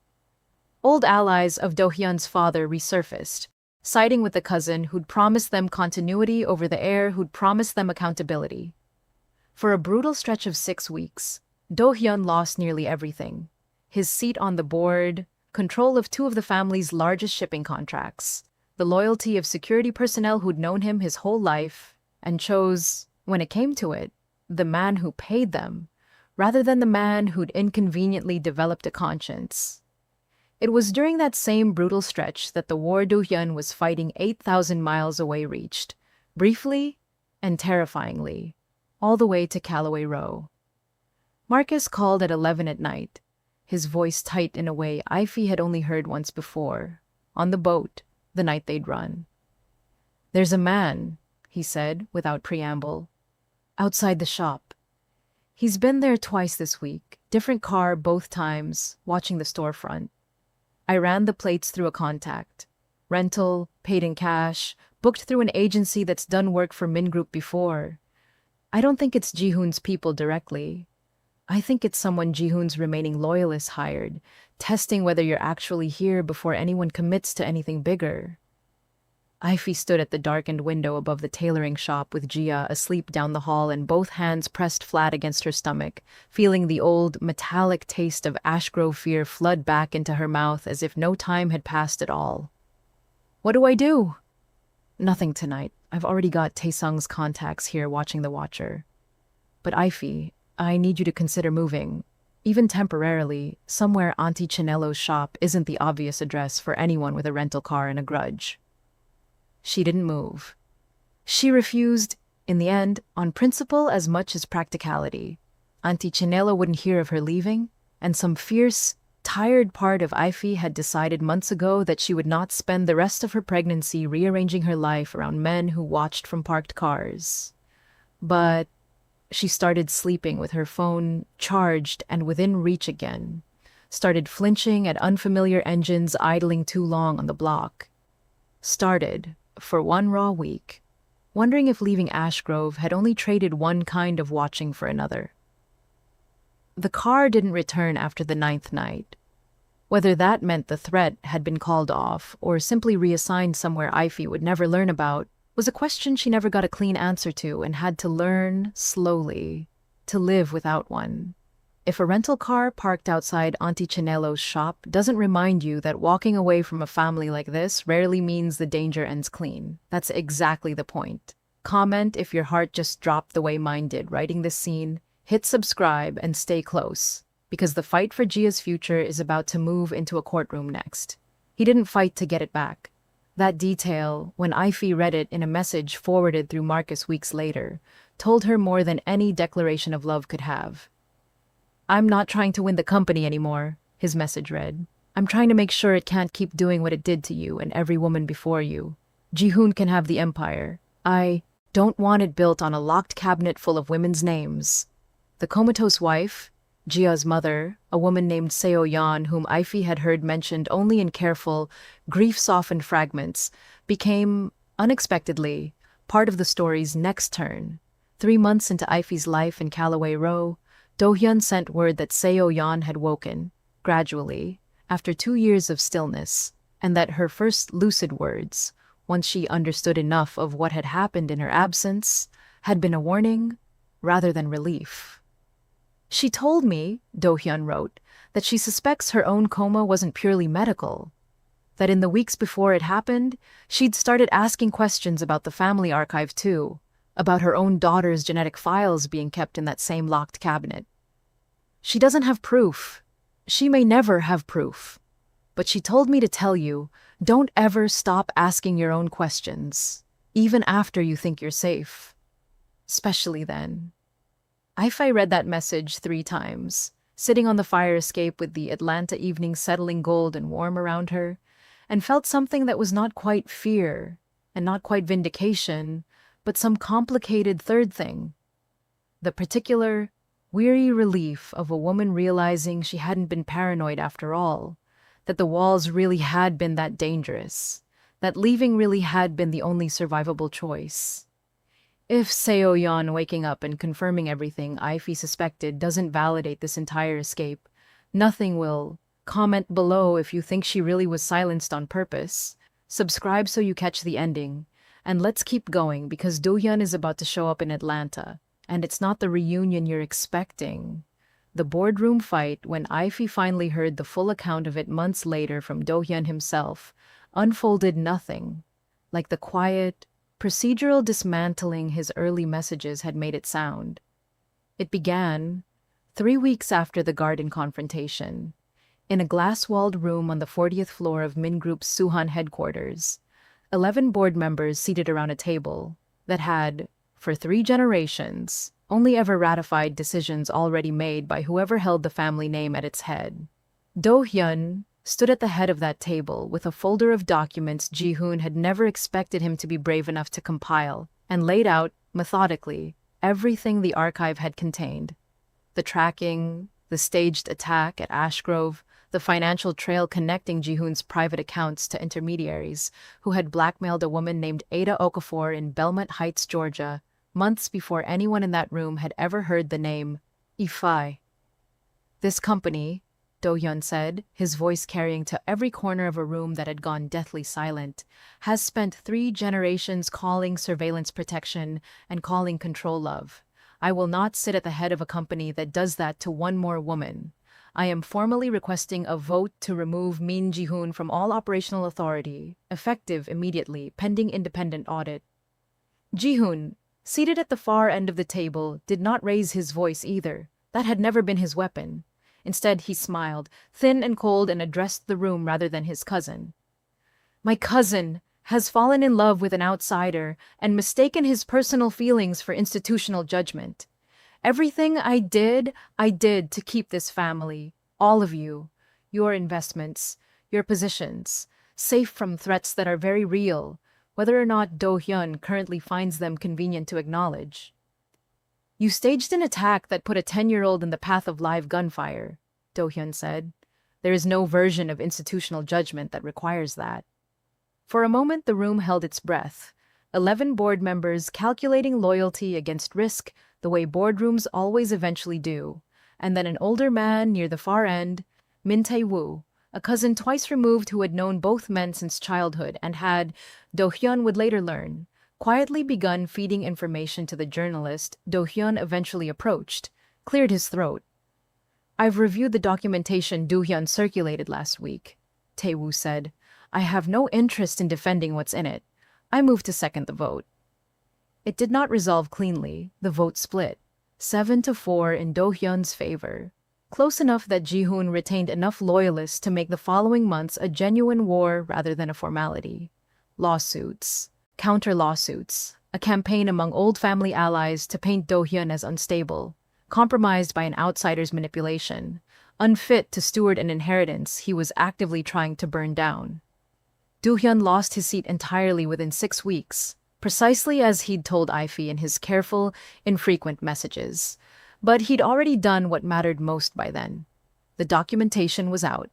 Old allies of Do-hyun's father resurfaced, siding with the cousin who'd promised them continuity over the heir who'd promised them accountability. For a brutal stretch of 6 weeks, Do-hyun lost nearly everything. His seat on the board, control of 2 of the family's largest shipping contracts, the loyalty of security personnel who'd known him his whole life, and chose, when it came to it, the man who paid them, rather than the man who'd inconveniently developed a conscience. It was during that same brutal stretch that the war Do-hyun was fighting 8,000 miles away reached, briefly and terrifyingly, all the way to Callaway Row. Marcus called at 11 at night, his voice tight in a way Ife had only heard once before, on the boat, the night they'd run. "There's a man," he said, without preamble, "outside the shop. He's been there twice this week, different car both times, watching the storefront. I ran the plates through a contact. Rental, paid in cash, booked through an agency that's done work for Min Group before. I don't think it's Ji-hoon's people directly. I think it's someone Ji-hoon's remaining loyalists hired, testing whether you're actually here before anyone commits to anything bigger." Ife stood at the darkened window above the tailoring shop with Gia asleep down the hall and both hands pressed flat against her stomach, feeling the old, metallic taste of Ashgrove fear flood back into her mouth as if no time had passed at all. "What do I do?" "Nothing tonight. I've already got Taesung's contacts here watching the watcher. But Ife, I need you to consider moving. Even temporarily, somewhere Auntie Chinello's shop isn't the obvious address for anyone with a rental car and a grudge. She didn't move. She refused, in the end, on principle as much as practicality. Auntie Chinello wouldn't hear of her leaving, and some fierce, tired part of Ife had decided months ago that she would not spend the rest of her pregnancy rearranging her life around men who watched from parked cars. But she started sleeping with her phone charged and within reach again, started flinching at unfamiliar engines idling too long on the block, started, for one raw week, wondering if leaving Ashgrove had only traded one kind of watching for another. The car didn't return after the 9th night. Whether that meant the threat had been called off or simply reassigned somewhere Ife would never learn about was a question she never got a clean answer to and had to learn, slowly, to live without one. If a rental car parked outside Auntie Chinello's shop doesn't remind you that walking away from a family like this rarely means the danger ends clean, that's exactly the point. Comment if your heart just dropped the way mine did writing this scene, hit subscribe, and stay close, because the fight for Gia's future is about to move into a courtroom next. He didn't fight to get it back. That detail, when Ife read it in a message forwarded through Marcus weeks later, told her more than any declaration of love could have. "I'm not trying to win the company anymore," his message read. "I'm trying to make sure it can't keep doing what it did to you and every woman before you. Jihoon can have the empire. I don't want it built on a locked cabinet full of women's names." The comatose wife, Gia's mother, a woman named Seo Yan, whom Ife had heard mentioned only in careful, grief-softened fragments, became, unexpectedly, part of the story's next turn. 3 months into Ife's life in Callaway Row, Do-hyun sent word that Seo Yan had woken, gradually, after 2 years of stillness, and that her first lucid words, once she understood enough of what had happened in her absence, had been a warning rather than relief. "She told me," Do-hyun wrote, "that she suspects her own coma wasn't purely medical. That in the weeks before it happened, she'd started asking questions about the family archive too, about her own daughter's genetic files being kept in that same locked cabinet. She doesn't have proof. She may never have proof. But she told me to tell you, don't ever stop asking your own questions, even after you think you're safe. Especially then." Ife read that message 3 times, sitting on the fire escape with the Atlanta evening settling gold and warm around her, and felt something that was not quite fear, and not quite vindication, but some complicated third thing. The particular, weary relief of a woman realizing she hadn't been paranoid after all, that the walls really had been that dangerous, that leaving really had been the only survivable choice. If Seo Yan waking up and confirming everything Ife suspected doesn't validate this entire escape, nothing will. Comment below if you think she really was silenced on purpose. Subscribe so you catch the ending. And let's keep going because Do-hyun is about to show up in Atlanta. And it's not the reunion you're expecting. The boardroom fight, when Ife finally heard the full account of it months later from Do-hyun himself, unfolded nothing like the quiet, procedural dismantling his early messages had made it sound. It began 3 weeks after the garden confrontation, in a glass-walled room on the 40th floor of Min Group's Suhan headquarters. 11 board members seated around a table that had, for 3 generations, only ever ratified decisions already made by whoever held the family name at its head. Do-hyun stood at the head of that table with a folder of documents Jihoon had never expected him to be brave enough to compile, and laid out, methodically, everything the archive had contained. The tracking, the staged attack at Ashgrove, the financial trail connecting Jihoon's private accounts to intermediaries who had blackmailed a woman named Ada Okafor in Belmont Heights, Georgia, months before anyone in that room had ever heard the name Ife. "This company," Do-hyun said, his voice carrying to every corner of a room that had gone deathly silent, "has spent 3 generations calling surveillance protection and calling control of. I will not sit at the head of a company that does that to one more woman. I am formally requesting a vote to remove Min Jihoon from all operational authority, effective immediately, pending independent audit." Jihoon, seated at the far end of the table, did not raise his voice either. That had never been his weapon. Instead, he smiled, thin and cold, and addressed the room rather than his cousin. My cousin has fallen in love with an outsider and mistaken his personal feelings for institutional judgment. Everything I did to keep this family, all of you, your investments, your positions, safe from threats that are very real, whether or not Do-hyun currently finds them convenient to acknowledge. You staged an attack that put a 10-year-old in the path of live gunfire, Do-hyun said. There is no version of institutional judgment that requires that. For a moment, the room held its breath, 11 board members calculating loyalty against risk the way boardrooms always eventually do, and then an older man near the far end, Min Tae-woo, a cousin twice removed who had known both men since childhood and had, Do-hyun would later learn, quietly begun feeding information to the journalist Do-hyun eventually approached, cleared his throat. I've reviewed the documentation Do-hyun circulated last week, Tae-woo said. I have no interest in defending what's in it. I move to second the vote. It did not resolve cleanly. The vote split, 7-4 in Do-hyun's favor. Close enough that Ji-hoon retained enough loyalists to make the following months a genuine war rather than a formality. Lawsuits, counter-lawsuits, a campaign among old family allies to paint Do-hyun as unstable, compromised by an outsider's manipulation, unfit to steward an inheritance he was actively trying to burn down. Do-hyun lost his seat entirely within 6 weeks, precisely as he'd told Ifi in his careful, infrequent messages. But he'd already done what mattered most by then. The documentation was out,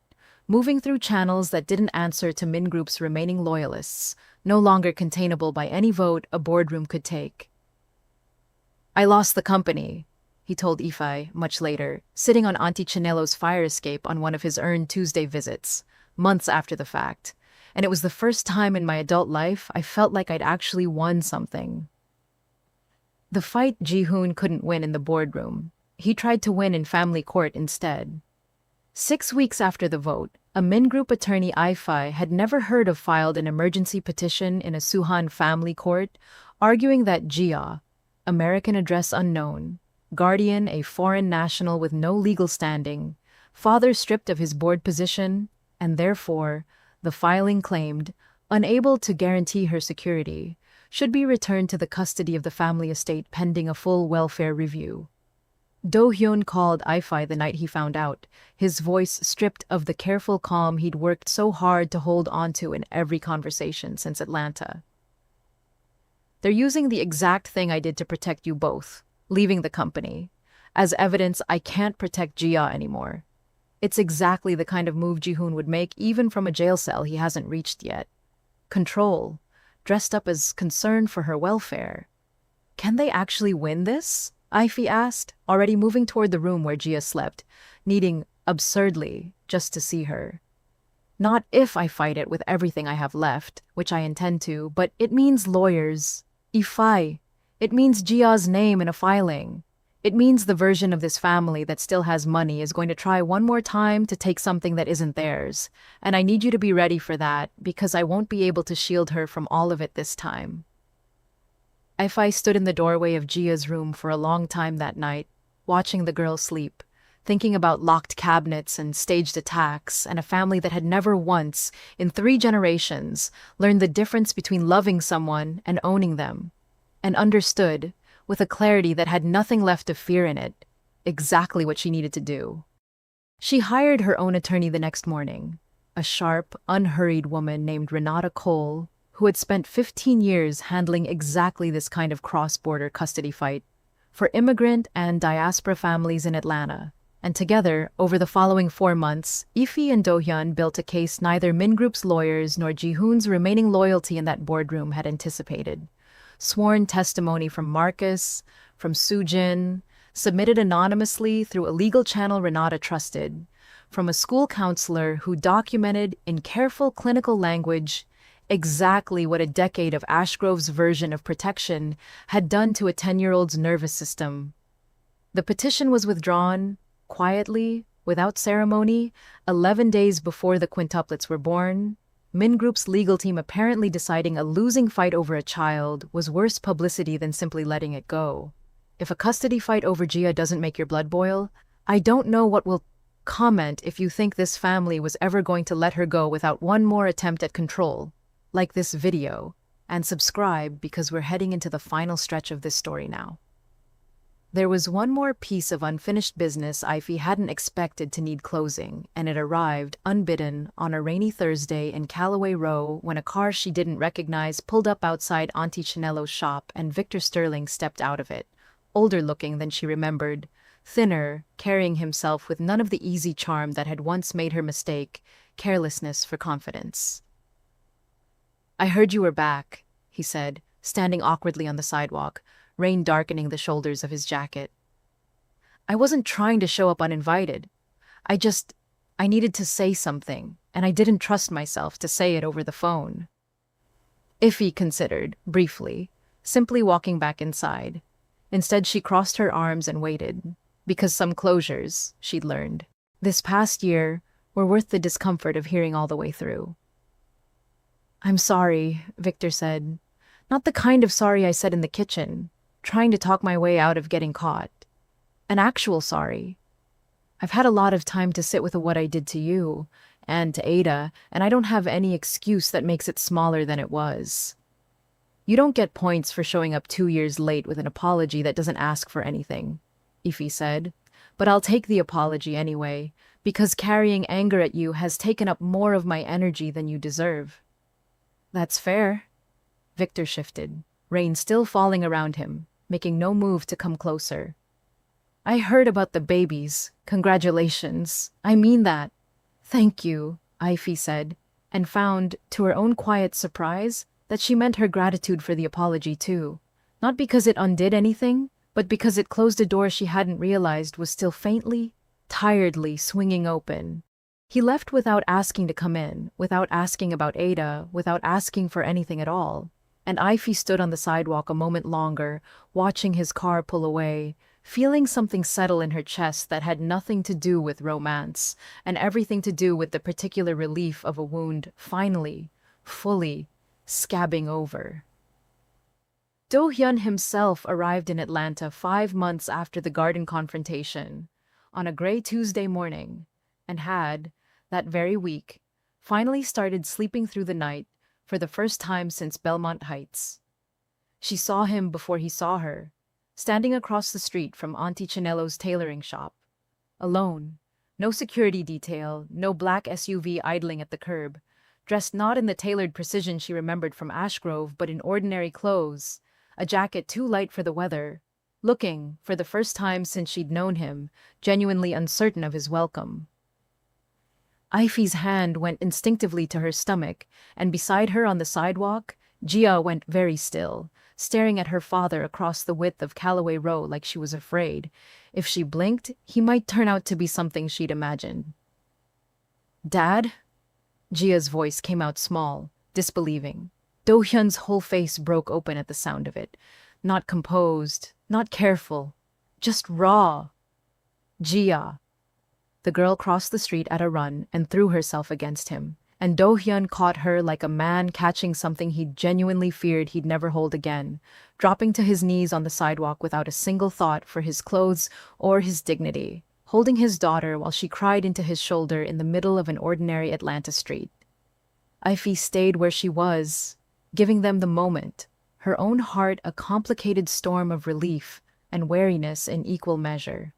moving through channels that didn't answer to Min Group's remaining loyalists, no longer containable by any vote a boardroom could take. I lost the company, he told Ifi much later, sitting on Auntie Chanelo's fire escape on one of his earned Tuesday visits, months after the fact. And it was the first time in my adult life I felt like I'd actually won something. The fight Ji-hoon couldn't win in the boardroom. He tried to win in family court instead. 6 weeks after the vote, a Min Group attorney Ifi had never heard of filed an emergency petition in a Suhan family court, arguing that Jia, American address unknown, guardian a foreign national with no legal standing, father stripped of his board position, and therefore, the filing claimed, unable to guarantee her security, should be returned to the custody of the family estate pending a full welfare review. Do-hyun called Ifi the night he found out, his voice stripped of the careful calm he'd worked so hard to hold onto in every conversation since Atlanta. They're using the exact thing I did to protect you both, leaving the company, as evidence I can't protect Jia anymore. It's exactly the kind of move Ji-hoon would make even from a jail cell he hasn't reached yet. Control, dressed up as concern for her welfare. Can they actually win this? Ifi asked, already moving toward the room where Jia slept, needing, absurdly, just to see her. Not if I fight it with everything I have left, which I intend to, but it means lawyers. Ifi. It means Jia's name in a filing. It means the version of this family that still has money is going to try one more time to take something that isn't theirs, and I need you to be ready for that because I won't be able to shield her from all of it this time. Ifi stood in the doorway of Jia's room for a long time that night, watching the girl sleep, thinking about locked cabinets and staged attacks and a family that had never once, in 3 generations, learned the difference between loving someone and owning them, and understood, with a clarity that had nothing left of fear in it, exactly what she needed to do. She hired her own attorney the next morning, a sharp, unhurried woman named Renata Cole, who had spent 15 years handling exactly this kind of cross-border custody fight for immigrant and diaspora families in Atlanta. And together, over the following 4 months, Ifi and Do-hyun built a case neither Min Group's lawyers nor Ji-hoon's remaining loyalty in that boardroom had anticipated. Sworn testimony from Marcus, from Soo-jin, submitted anonymously through a legal channel Renata trusted, from a school counselor who documented in careful clinical language exactly what a decade of Ashgrove's version of protection had done to a 10-year-old's nervous system. The petition was withdrawn, quietly, without ceremony, 11 days before the quintuplets were born. Min Group's legal team apparently deciding a losing fight over a child was worse publicity than simply letting it go. If a custody fight over Jia doesn't make your blood boil, I don't know what will. Comment if you think this family was ever going to let her go without one more attempt at control. Like this video, and subscribe because we're heading into the final stretch of this story now. There was one more piece of unfinished business Ify hadn't expected to need closing, and it arrived, unbidden, on a rainy Thursday in Callaway Row when a car she didn't recognize pulled up outside Auntie Chinello's shop and Victor Sterling stepped out of it, older looking than she remembered, thinner, carrying himself with none of the easy charm that had once made her mistake carelessness for confidence. "I heard you were back," he said, standing awkwardly on the sidewalk, rain darkening the shoulders of his jacket. "I wasn't trying to show up uninvited. I needed to say something, and I didn't trust myself to say it over the phone." Ify considered, briefly, simply walking back inside. Instead, she crossed her arms and waited, because some closures, she'd learned, this past year were worth the discomfort of hearing all the way through. "I'm sorry," Victor said. "Not the kind of sorry I said in the kitchen, trying to talk my way out of getting caught. An actual sorry. I've had a lot of time to sit with what I did to you, and to Ada, and I don't have any excuse that makes it smaller than it was. You don't get points for showing up 2 years late with an apology that doesn't ask for anything," Ify said. "But I'll take the apology anyway, because carrying anger at you has taken up more of my energy than you deserve." "That's fair." Victor shifted, rain still falling around him, making no move to come closer. "I heard about the babies. Congratulations. I mean that." "Thank you," Ify said, and found, to her own quiet surprise, that she meant her gratitude for the apology too, not because it undid anything, but because it closed a door she hadn't realized was still faintly, tiredly swinging open. He left without asking to come in, without asking about Ada, without asking for anything at all. And Ify stood on the sidewalk a moment longer, watching his car pull away, feeling something settle in her chest that had nothing to do with romance, and everything to do with the particular relief of a wound finally, fully, scabbing over. Do-hyun himself arrived in Atlanta 5 months after the garden confrontation, on a gray Tuesday morning, and had, that very week, finally started sleeping through the night for the first time since Belmont Heights. She saw him before he saw her, standing across the street from Auntie Chinello's tailoring shop. Alone, no security detail, no black SUV idling at the curb, dressed not in the tailored precision she remembered from Ashgrove but in ordinary clothes, a jacket too light for the weather, looking, for the first time since she'd known him, genuinely uncertain of his welcome. Ify's hand went instinctively to her stomach, and beside her on the sidewalk, Gia went very still, staring at her father across the width of Callaway Row like she was afraid. If she blinked, he might turn out to be something she'd imagined. "Dad?" Gia's voice came out small, disbelieving. Do-hyun's whole face broke open at the sound of it. Not composed, not careful, just raw. "Gia." The girl crossed the street at a run and threw herself against him, and Do-hyun caught her like a man catching something he'd genuinely feared he'd never hold again, dropping to his knees on the sidewalk without a single thought for his clothes or his dignity, holding his daughter while she cried into his shoulder in the middle of an ordinary Atlanta street. Ify stayed where she was, giving them the moment, her own heart a complicated storm of relief and wariness in equal measure.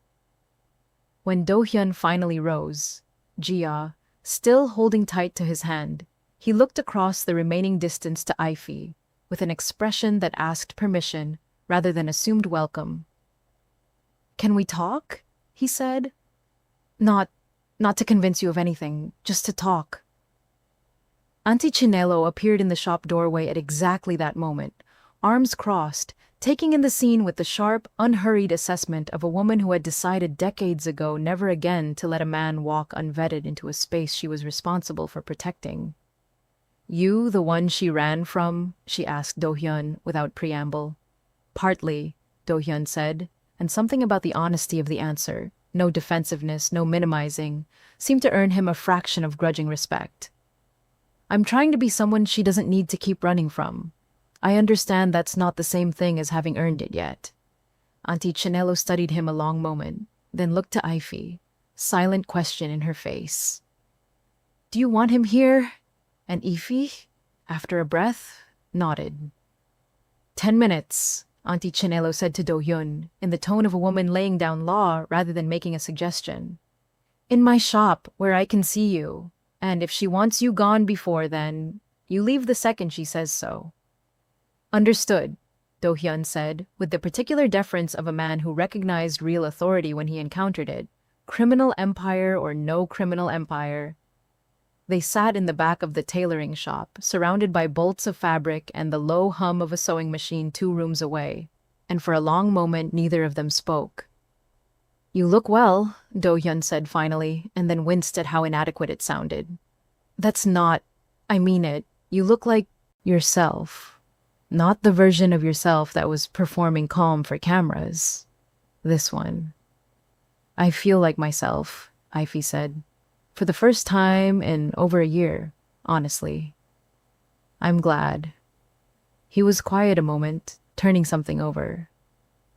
When Do-hyun finally rose, Gia, still holding tight to his hand, he looked across the remaining distance to Ify, with an expression that asked permission rather than assumed welcome. "Can we talk?" he said. Not to convince you of anything, just to talk." Auntie Chinello appeared in the shop doorway at exactly that moment, arms crossed, taking in the scene with the sharp, unhurried assessment of a woman who had decided decades ago never again to let a man walk unvetted into a space she was responsible for protecting. "You the one she ran from?" she asked Do-hyun without preamble. "Partly," Do-hyun said, and something about the honesty of the answer, no defensiveness, no minimizing, seemed to earn him a fraction of grudging respect. "I'm trying to be someone she doesn't need to keep running from. I understand that's not the same thing as having earned it yet." Auntie Chinello studied him a long moment, then looked to Ify, silent question in her face. Do you want him here? And Ify, after a breath, nodded. 10 minutes, Auntie Chinelo said to Do-hyun, in the tone of a woman laying down law rather than making a suggestion. In my shop, where I can see you. And if she wants you gone before then, you leave the second she says so. Understood, Do-hyun said, with the particular deference of a man who recognized real authority when he encountered it. Criminal empire or no criminal empire. They sat in the back of the tailoring shop, surrounded by bolts of fabric and the low hum of a sewing machine 2 rooms away, and for a long moment neither of them spoke. You look well, Do-hyun said finally, and then winced at how inadequate it sounded. That's not, I mean it, you look like yourself. Not the version of yourself that was performing calm for cameras. This one. I feel like myself, Ify said. For the first time in over a year, honestly. I'm glad. He was quiet a moment, turning something over.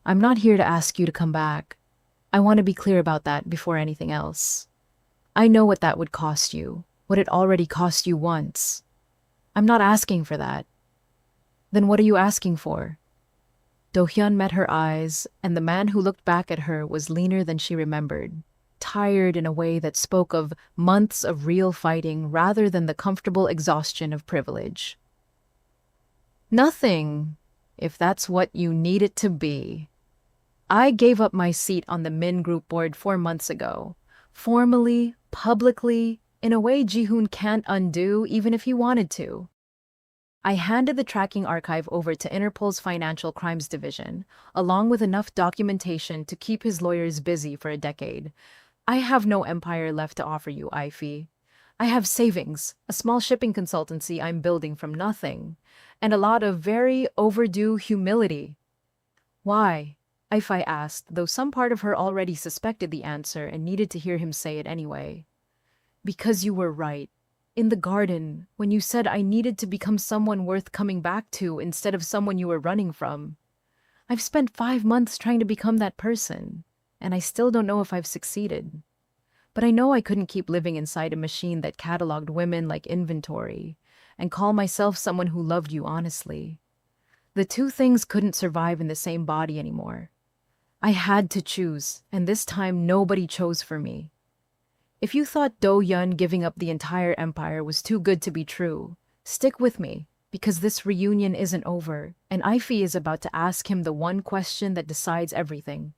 I'm not here to ask you to come back. I want to be clear about that before anything else. I know what that would cost you, what it already cost you once. I'm not asking for that. Then what are you asking for? Do-hyun met her eyes, and the man who looked back at her was leaner than she remembered, tired in a way that spoke of months of real fighting rather than the comfortable exhaustion of privilege. Nothing, if that's what you need it to be. I gave up my seat on the Min Group board 4 months ago, formally, publicly, in a way Ji-hoon can't undo even if he wanted to. I handed the tracking archive over to Interpol's Financial Crimes Division, along with enough documentation to keep his lawyers busy for a decade. I have no empire left to offer you, Ify. I have savings, a small shipping consultancy I'm building from nothing, and a lot of very overdue humility. Why? Ify asked, though some part of her already suspected the answer and needed to hear him say it anyway. Because you were right. In the garden, when you said I needed to become someone worth coming back to instead of someone you were running from. I've spent 5 months trying to become that person, and I still don't know if I've succeeded. But I know I couldn't keep living inside a machine that cataloged women like inventory and call myself someone who loved you honestly. The 2 things couldn't survive in the same body anymore. I had to choose, and this time nobody chose for me. If you thought Do-hyun giving up the entire empire was too good to be true, stick with me, because this reunion isn't over, and Ify is about to ask him the one question that decides everything.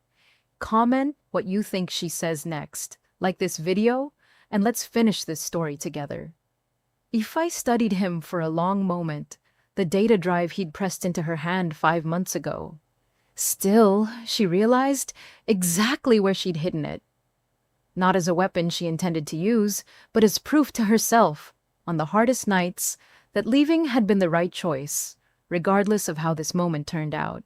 Comment what you think she says next, like this video, and let's finish this story together. Ify studied him for a long moment, the data drive he'd pressed into her hand 5 months ago. Still, she realized exactly where she'd hidden it. Not as a weapon she intended to use, but as proof to herself, on the hardest nights, that leaving had been the right choice, regardless of how this moment turned out.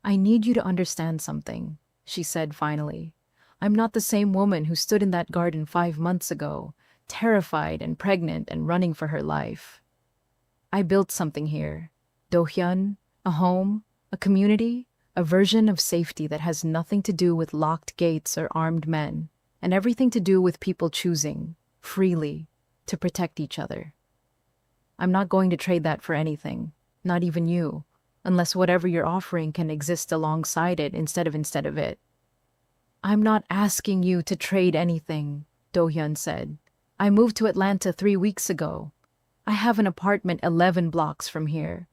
I need you to understand something, she said finally. I'm not the same woman who stood in that garden 5 months ago, terrified and pregnant and running for her life. I built something here. Do-hyun, a home, a community, a version of safety that has nothing to do with locked gates or armed men, and everything to do with people choosing, freely, to protect each other. I'm not going to trade that for anything, not even you, unless whatever you're offering can exist alongside it instead of it. I'm not asking you to trade anything, Do-hyun said. I moved to Atlanta 3 weeks ago. I have an apartment 11 blocks from here.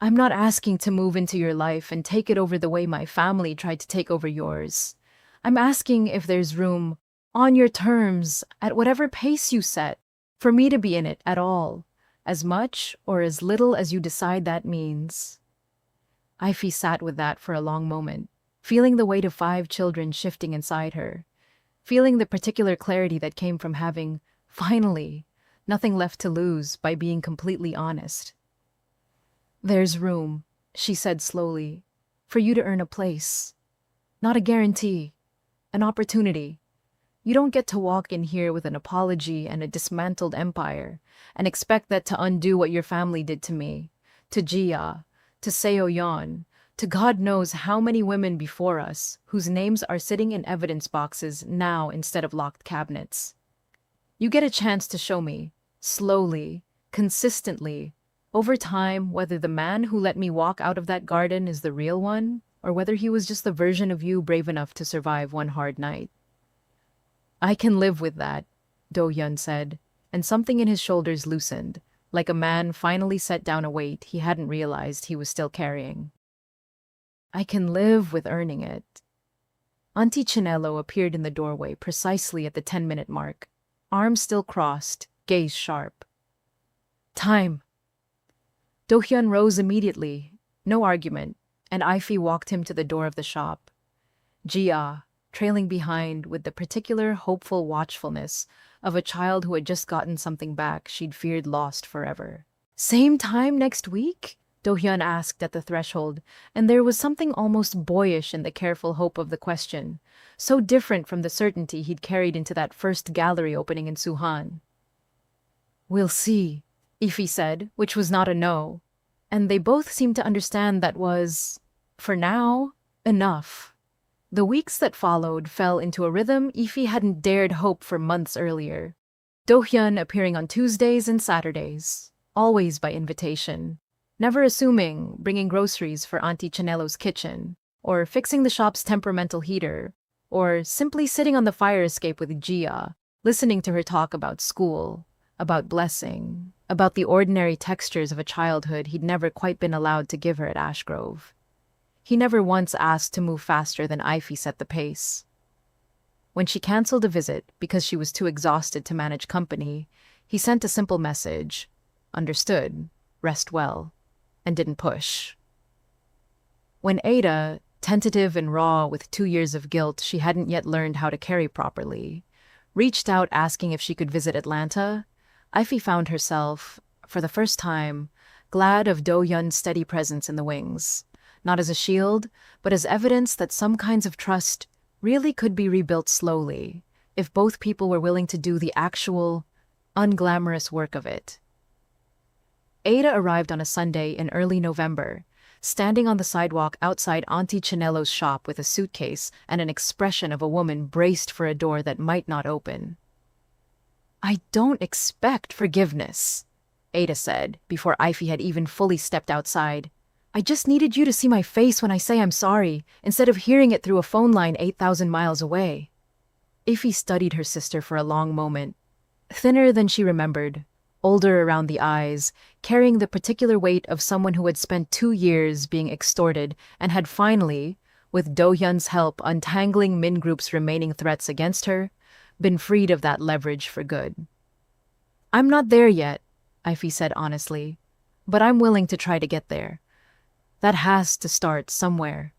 I'm not asking to move into your life and take it over the way my family tried to take over yours. I'm asking if there's room, on your terms, at whatever pace you set, for me to be in it at all, as much or as little as you decide that means. Ify sat with that for a long moment, feeling the weight of 5 children shifting inside her, feeling the particular clarity that came from having, finally, nothing left to lose by being completely honest. There's room, she said slowly, for you to earn a place. Not a guarantee. An opportunity. You don't get to walk in here with an apology and a dismantled empire and expect that to undo what your family did to me, to Jia, to Seo-yeon, to God knows how many women before us whose names are sitting in evidence boxes now instead of locked cabinets. You get a chance to show me, slowly, consistently, over time, whether the man who let me walk out of that garden is the real one, or whether he was just the version of you brave enough to survive one hard night. I can live with that, Do-hyun said, and something in his shoulders loosened, like a man finally set down a weight he hadn't realized he was still carrying. I can live with earning it. Auntie Chinelo appeared in the doorway precisely at the 10-minute mark, arms still crossed, gaze sharp. Time. Do-hyun rose immediately, no argument, and Ify walked him to the door of the shop. Jia, trailing behind with the particular hopeful watchfulness of a child who had just gotten something back she'd feared lost forever. Same time next week? Do-hyun asked at the threshold, and there was something almost boyish in the careful hope of the question, so different from the certainty he'd carried into that first gallery opening in Suhan. We'll see, Ify said, which was not a no, and they both seemed to understand that was, for now, enough. The weeks that followed fell into a rhythm Ify hadn't dared hope for months earlier. Do-hyun appearing on Tuesdays and Saturdays, always by invitation, never assuming, bringing groceries for Auntie Chanelo's kitchen, or fixing the shop's temperamental heater, or simply sitting on the fire escape with Jia, listening to her talk about school, about blessing, about the ordinary textures of a childhood he'd never quite been allowed to give her at Ashgrove. He never once asked to move faster than Ify set the pace. When she canceled a visit because she was too exhausted to manage company, he sent a simple message, understood, rest well, and didn't push. When Ada, tentative and raw with 2 years of guilt she hadn't yet learned how to carry properly, reached out asking if she could visit Atlanta, Ify found herself, for the first time, glad of Do-hyun's steady presence in the wings, not as a shield, but as evidence that some kinds of trust really could be rebuilt slowly, if both people were willing to do the actual, unglamorous work of it. Ada arrived on a Sunday in early November, standing on the sidewalk outside Auntie Chanelo's shop with a suitcase and an expression of a woman braced for a door that might not open. I don't expect forgiveness, Ada said, before Ify had even fully stepped outside. I just needed you to see my face when I say I'm sorry, instead of hearing it through a phone line 8,000 miles away. Ify studied her sister for a long moment. Thinner than she remembered, older around the eyes, carrying the particular weight of someone who had spent 2 years being extorted and had finally, with Do-hyun's help untangling Min Group's remaining threats against her, been freed of that leverage for good. I'm not there yet, Ify said honestly, but I'm willing to try to get there. That has to start somewhere.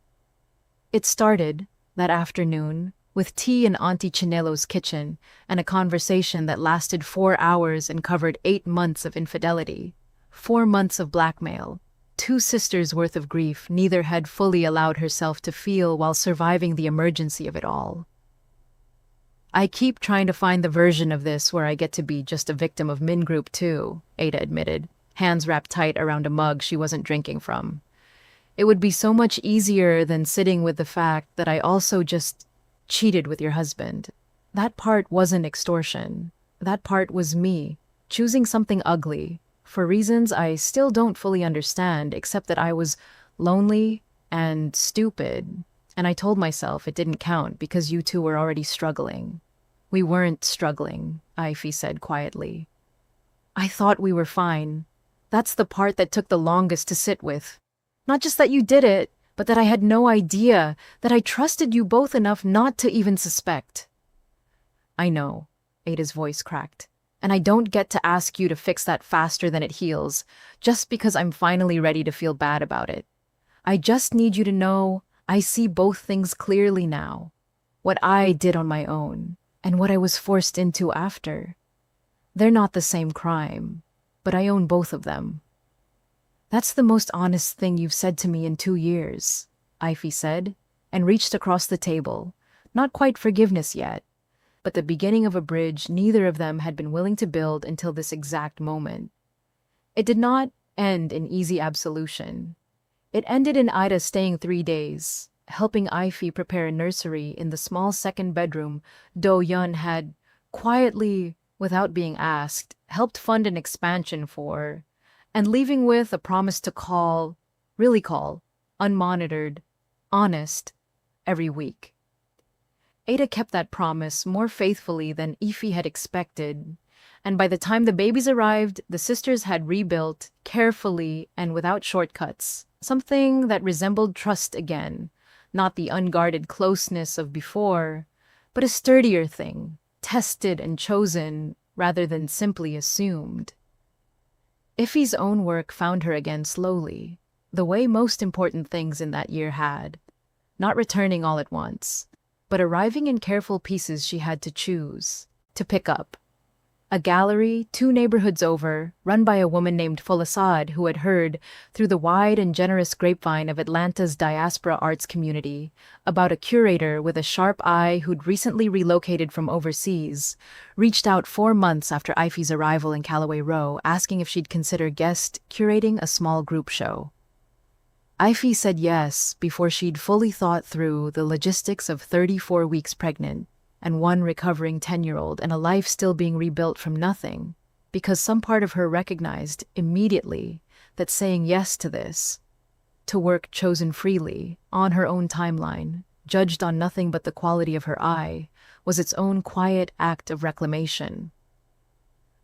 It started, that afternoon, with tea in Auntie Chanelo's kitchen and a conversation that lasted 4 hours and covered 8 months of infidelity, 4 months of blackmail, 2 sisters' worth of grief neither had fully allowed herself to feel while surviving the emergency of it all. I keep trying to find the version of this where I get to be just a victim of Min Group too, Ada admitted, hands wrapped tight around a mug she wasn't drinking from. It would be so much easier than sitting with the fact that I also just cheated with your husband. That part wasn't extortion. That part was me, choosing something ugly, for reasons I still don't fully understand, except that I was lonely and stupid, and I told myself it didn't count because you two were already struggling. We weren't struggling, Ify said quietly. I thought we were fine. That's the part that took the longest to sit with. Not just that you did it, but that I had no idea, that I trusted you both enough not to even suspect. I know, Ada's voice cracked, and I don't get to ask you to fix that faster than it heals, just because I'm finally ready to feel bad about it. I just need you to know I see both things clearly now. What I did on my own, and what I was forced into after. They're not the same crime, but I own both of them. That's the most honest thing you've said to me in 2 years, Ify said, and reached across the table. Not quite forgiveness yet, but the beginning of a bridge neither of them had been willing to build until this exact moment. It did not end in easy absolution. It ended in Ida staying 3 days, helping Ify prepare a nursery in the small second bedroom Do-hyun had, quietly, without being asked, helped fund an expansion for, and leaving with a promise to call, really call, unmonitored, honest, every week. Ada kept that promise more faithfully than Ify had expected, and by the time the babies arrived, the sisters had rebuilt, carefully and without shortcuts, something that resembled trust again, not the unguarded closeness of before, but a sturdier thing, tested and chosen rather than simply assumed. Ify's own work found her again slowly, the way most important things in that year had, not returning all at once, but arriving in careful pieces she had to choose, to pick up. A gallery 2 neighborhoods over, run by a woman named Folasad who had heard, through the wide and generous grapevine of Atlanta's diaspora arts community, about a curator with a sharp eye who'd recently relocated from overseas, reached out 4 months after Ify's arrival in Callaway Row, asking if she'd consider guest curating a small group show. Ify said yes before she'd fully thought through the logistics of 34 weeks pregnant, and 1 recovering 10-year-old and a life still being rebuilt from nothing, because some part of her recognized immediately that saying yes to this, to work chosen freely, on her own timeline, judged on nothing but the quality of her eye, was its own quiet act of reclamation.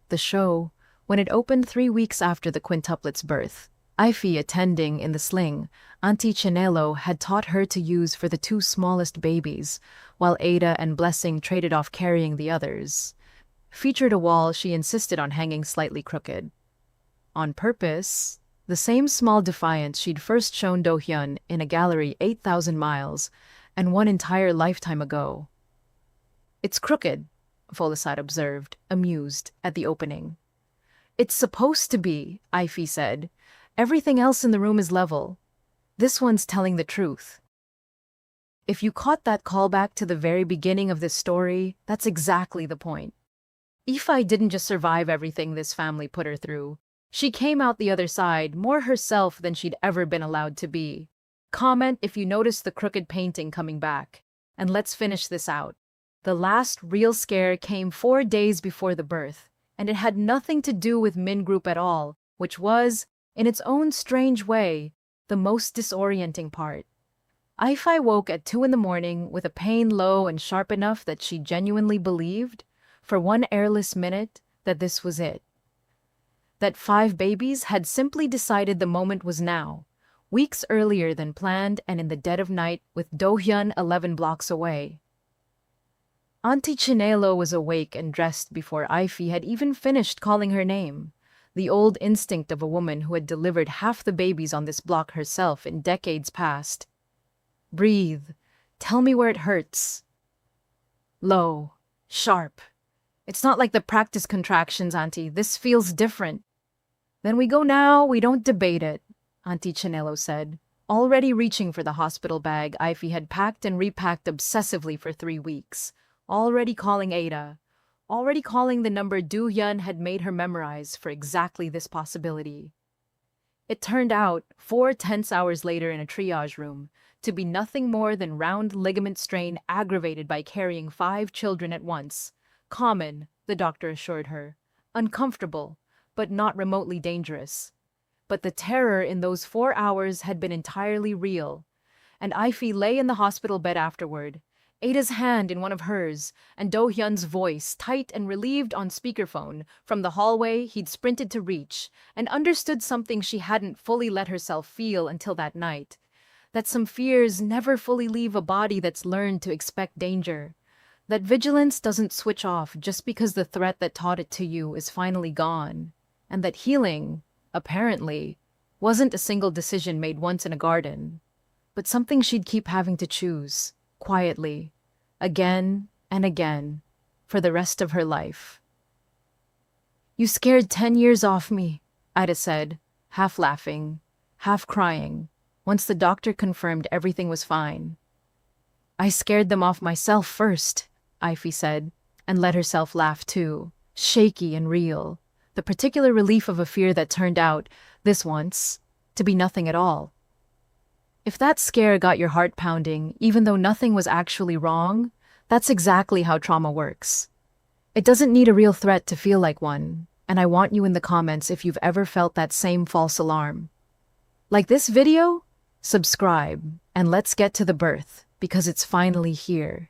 The show, when it opened 3 weeks after the quintuplets' birth, Ify attending in the sling, Auntie Chinelo had taught her to use for the 2 smallest babies, while Ada and Blessing traded off carrying the others, featured a wall she insisted on hanging slightly crooked. On purpose, the same small defiance she'd first shown Do-hyun in a gallery 8,000 miles and 1 entire lifetime ago. "It's crooked," Folasad observed, amused, at the opening. "It's supposed to be," Ify said. "Everything else in the room is level. This one's telling the truth." If you caught that callback to the very beginning of this story, that's exactly the point. Ify didn't just survive everything this family put her through. She came out the other side more herself than she'd ever been allowed to be. Comment if you notice the crooked painting coming back. And let's finish this out. The last real scare came 4 days before the birth, and it had nothing to do with Min Group at all, which was, in its own strange way, the most disorienting part. Ify woke at 2 in the morning with a pain low and sharp enough that she genuinely believed, for 1 airless minute, that this was it. That 5 babies had simply decided the moment was now, weeks earlier than planned and in the dead of night with Do-hyun 11 blocks away. Auntie Chinelo was awake and dressed before Ify had even finished calling her name, the old instinct of a woman who had delivered half the babies on this block herself in decades past. "Breathe. Tell me where it hurts." Low. Sharp. "It's not like the practice contractions, Auntie. This feels different." "Then we go now. We don't debate it," Auntie Chinelo said, already reaching for the hospital bag Ify had packed and repacked obsessively for 3 weeks, already calling Ada, already calling the number Do-hyun had made her memorize for exactly this possibility. It turned out, 4 tense hours later in a triage room, to be nothing more than round ligament strain aggravated by carrying 5 children at once. Common, the doctor assured her. Uncomfortable, but not remotely dangerous. But the terror in those 4 hours had been entirely real, and Ify lay in the hospital bed afterward, Ada's hand in one of hers, and Do-hyun's voice, tight and relieved on speakerphone, from the hallway he'd sprinted to reach, and understood something she hadn't fully let herself feel until that night. That some fears never fully leave a body that's learned to expect danger. That vigilance doesn't switch off just because the threat that taught it to you is finally gone. And that healing, apparently, wasn't a single decision made once in a garden, but something she'd keep having to choose, quietly, again and again, for the rest of her life. "You scared 10 years off me," Ida said, half laughing, half crying, once the doctor confirmed everything was fine. "I scared them off myself first," Ify said, and let herself laugh too, shaky and real, the particular relief of a fear that turned out, this once, to be nothing at all. If that scare got your heart pounding, even though nothing was actually wrong, that's exactly how trauma works. It doesn't need a real threat to feel like one, and I want you in the comments if you've ever felt that same false alarm. Like this video? Subscribe, and let's get to the birth, because it's finally here.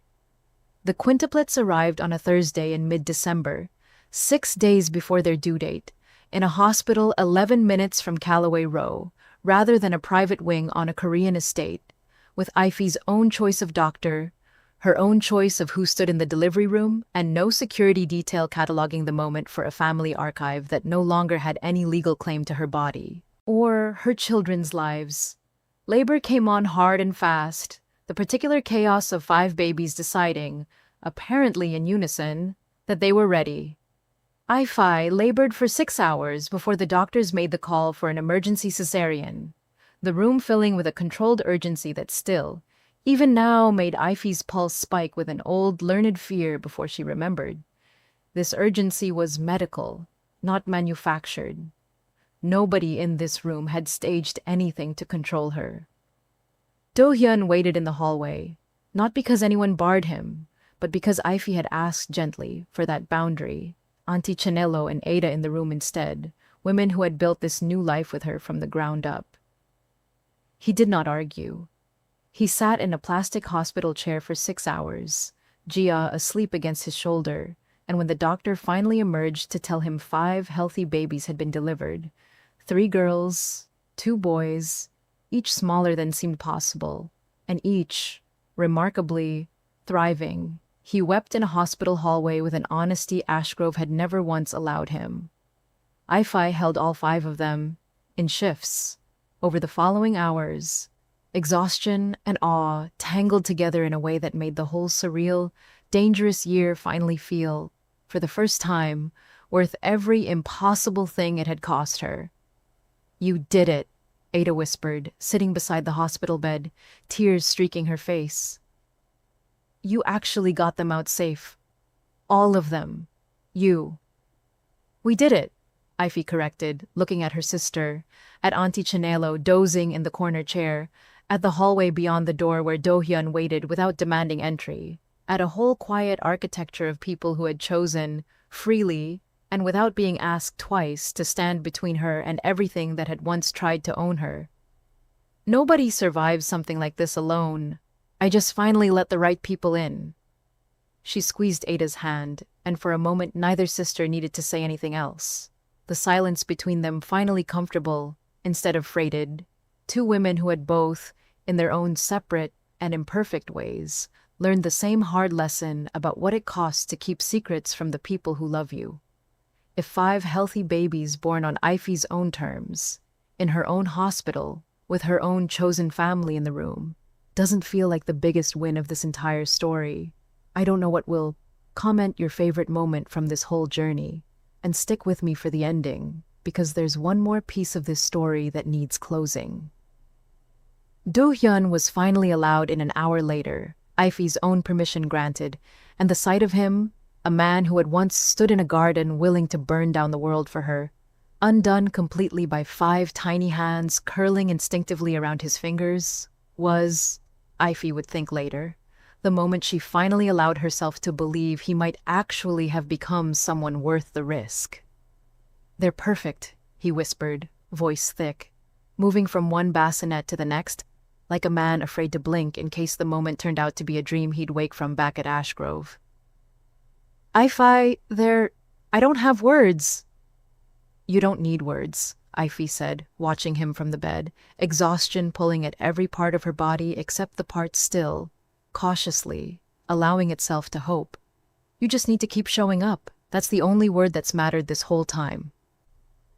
The quintuplets arrived on a Thursday in mid-December, 6 days before their due date, in a hospital 11 minutes from Callaway Row, rather than a private wing on a Korean estate, with Ife's own choice of doctor, her own choice of who stood in the delivery room, and no security detail cataloging the moment for a family archive that no longer had any legal claim to her body or her children's lives. Labor came on hard and fast, the particular chaos of 5 babies deciding, apparently in unison, that they were ready. Ife labored for 6 hours before the doctors made the call for an emergency cesarean, the room filling with a controlled urgency that still, even now, made Ife's pulse spike with an old, learned fear before she remembered. This urgency was medical, not manufactured. Nobody in this room had staged anything to control her. Do-hyun waited in the hallway, not because anyone barred him, but because Ife had asked gently for that boundary. Auntie Chinelo and Ada in the room instead, women who had built this new life with her from the ground up. He did not argue. He sat in a plastic hospital chair for 6 hours, Gia asleep against his shoulder, and when the doctor finally emerged to tell him 5 healthy babies had been delivered, 3 girls, 2 boys, each smaller than seemed possible, and each, remarkably, thriving, he wept in a hospital hallway with an honesty Ashgrove had never once allowed him. Ife held all 5 of them, in shifts, over the following hours. Exhaustion and awe tangled together in a way that made the whole surreal, dangerous year finally feel, for the first time, worth every impossible thing it had cost her. "You did it," Ada whispered, sitting beside the hospital bed, tears streaking her face. "You actually got them out safe. All of them. You." "We did it," Ife corrected, looking at her sister, at Auntie Chinelo dozing in the corner chair, at the hallway beyond the door where Do-hyun waited without demanding entry, at a whole quiet architecture of people who had chosen, freely, and without being asked twice, to stand between her and everything that had once tried to own her. "Nobody survives something like this alone. I just finally let the right people in." She squeezed Ada's hand, and for a moment neither sister needed to say anything else. The silence between them finally comfortable, instead of freighted. 2 women who had both, in their own separate and imperfect ways, learned the same hard lesson about what it costs to keep secrets from the people who love you. If 5 healthy babies born on Ife's own terms, in her own hospital, with her own chosen family in the room, doesn't feel like the biggest win of this entire story, I don't know what will. Comment your favorite moment from this whole journey, and stick with me for the ending, because there's one more piece of this story that needs closing. Do-hyun was finally allowed in an hour later, Ife's own permission granted, and the sight of him, a man who had once stood in a garden willing to burn down the world for her, undone completely by 5 tiny hands curling instinctively around his fingers, was, Ife would think later, the moment she finally allowed herself to believe he might actually have become someone worth the risk. "They're perfect," he whispered, voice thick, moving from one bassinet to the next, like a man afraid to blink in case the moment turned out to be a dream he'd wake from back at Ashgrove. "Ife, I don't have words." "You don't need words," Ife said, watching him from the bed, exhaustion pulling at every part of her body except the part still, cautiously, allowing itself to hope. "You just need to keep showing up. That's the only word that's mattered this whole time."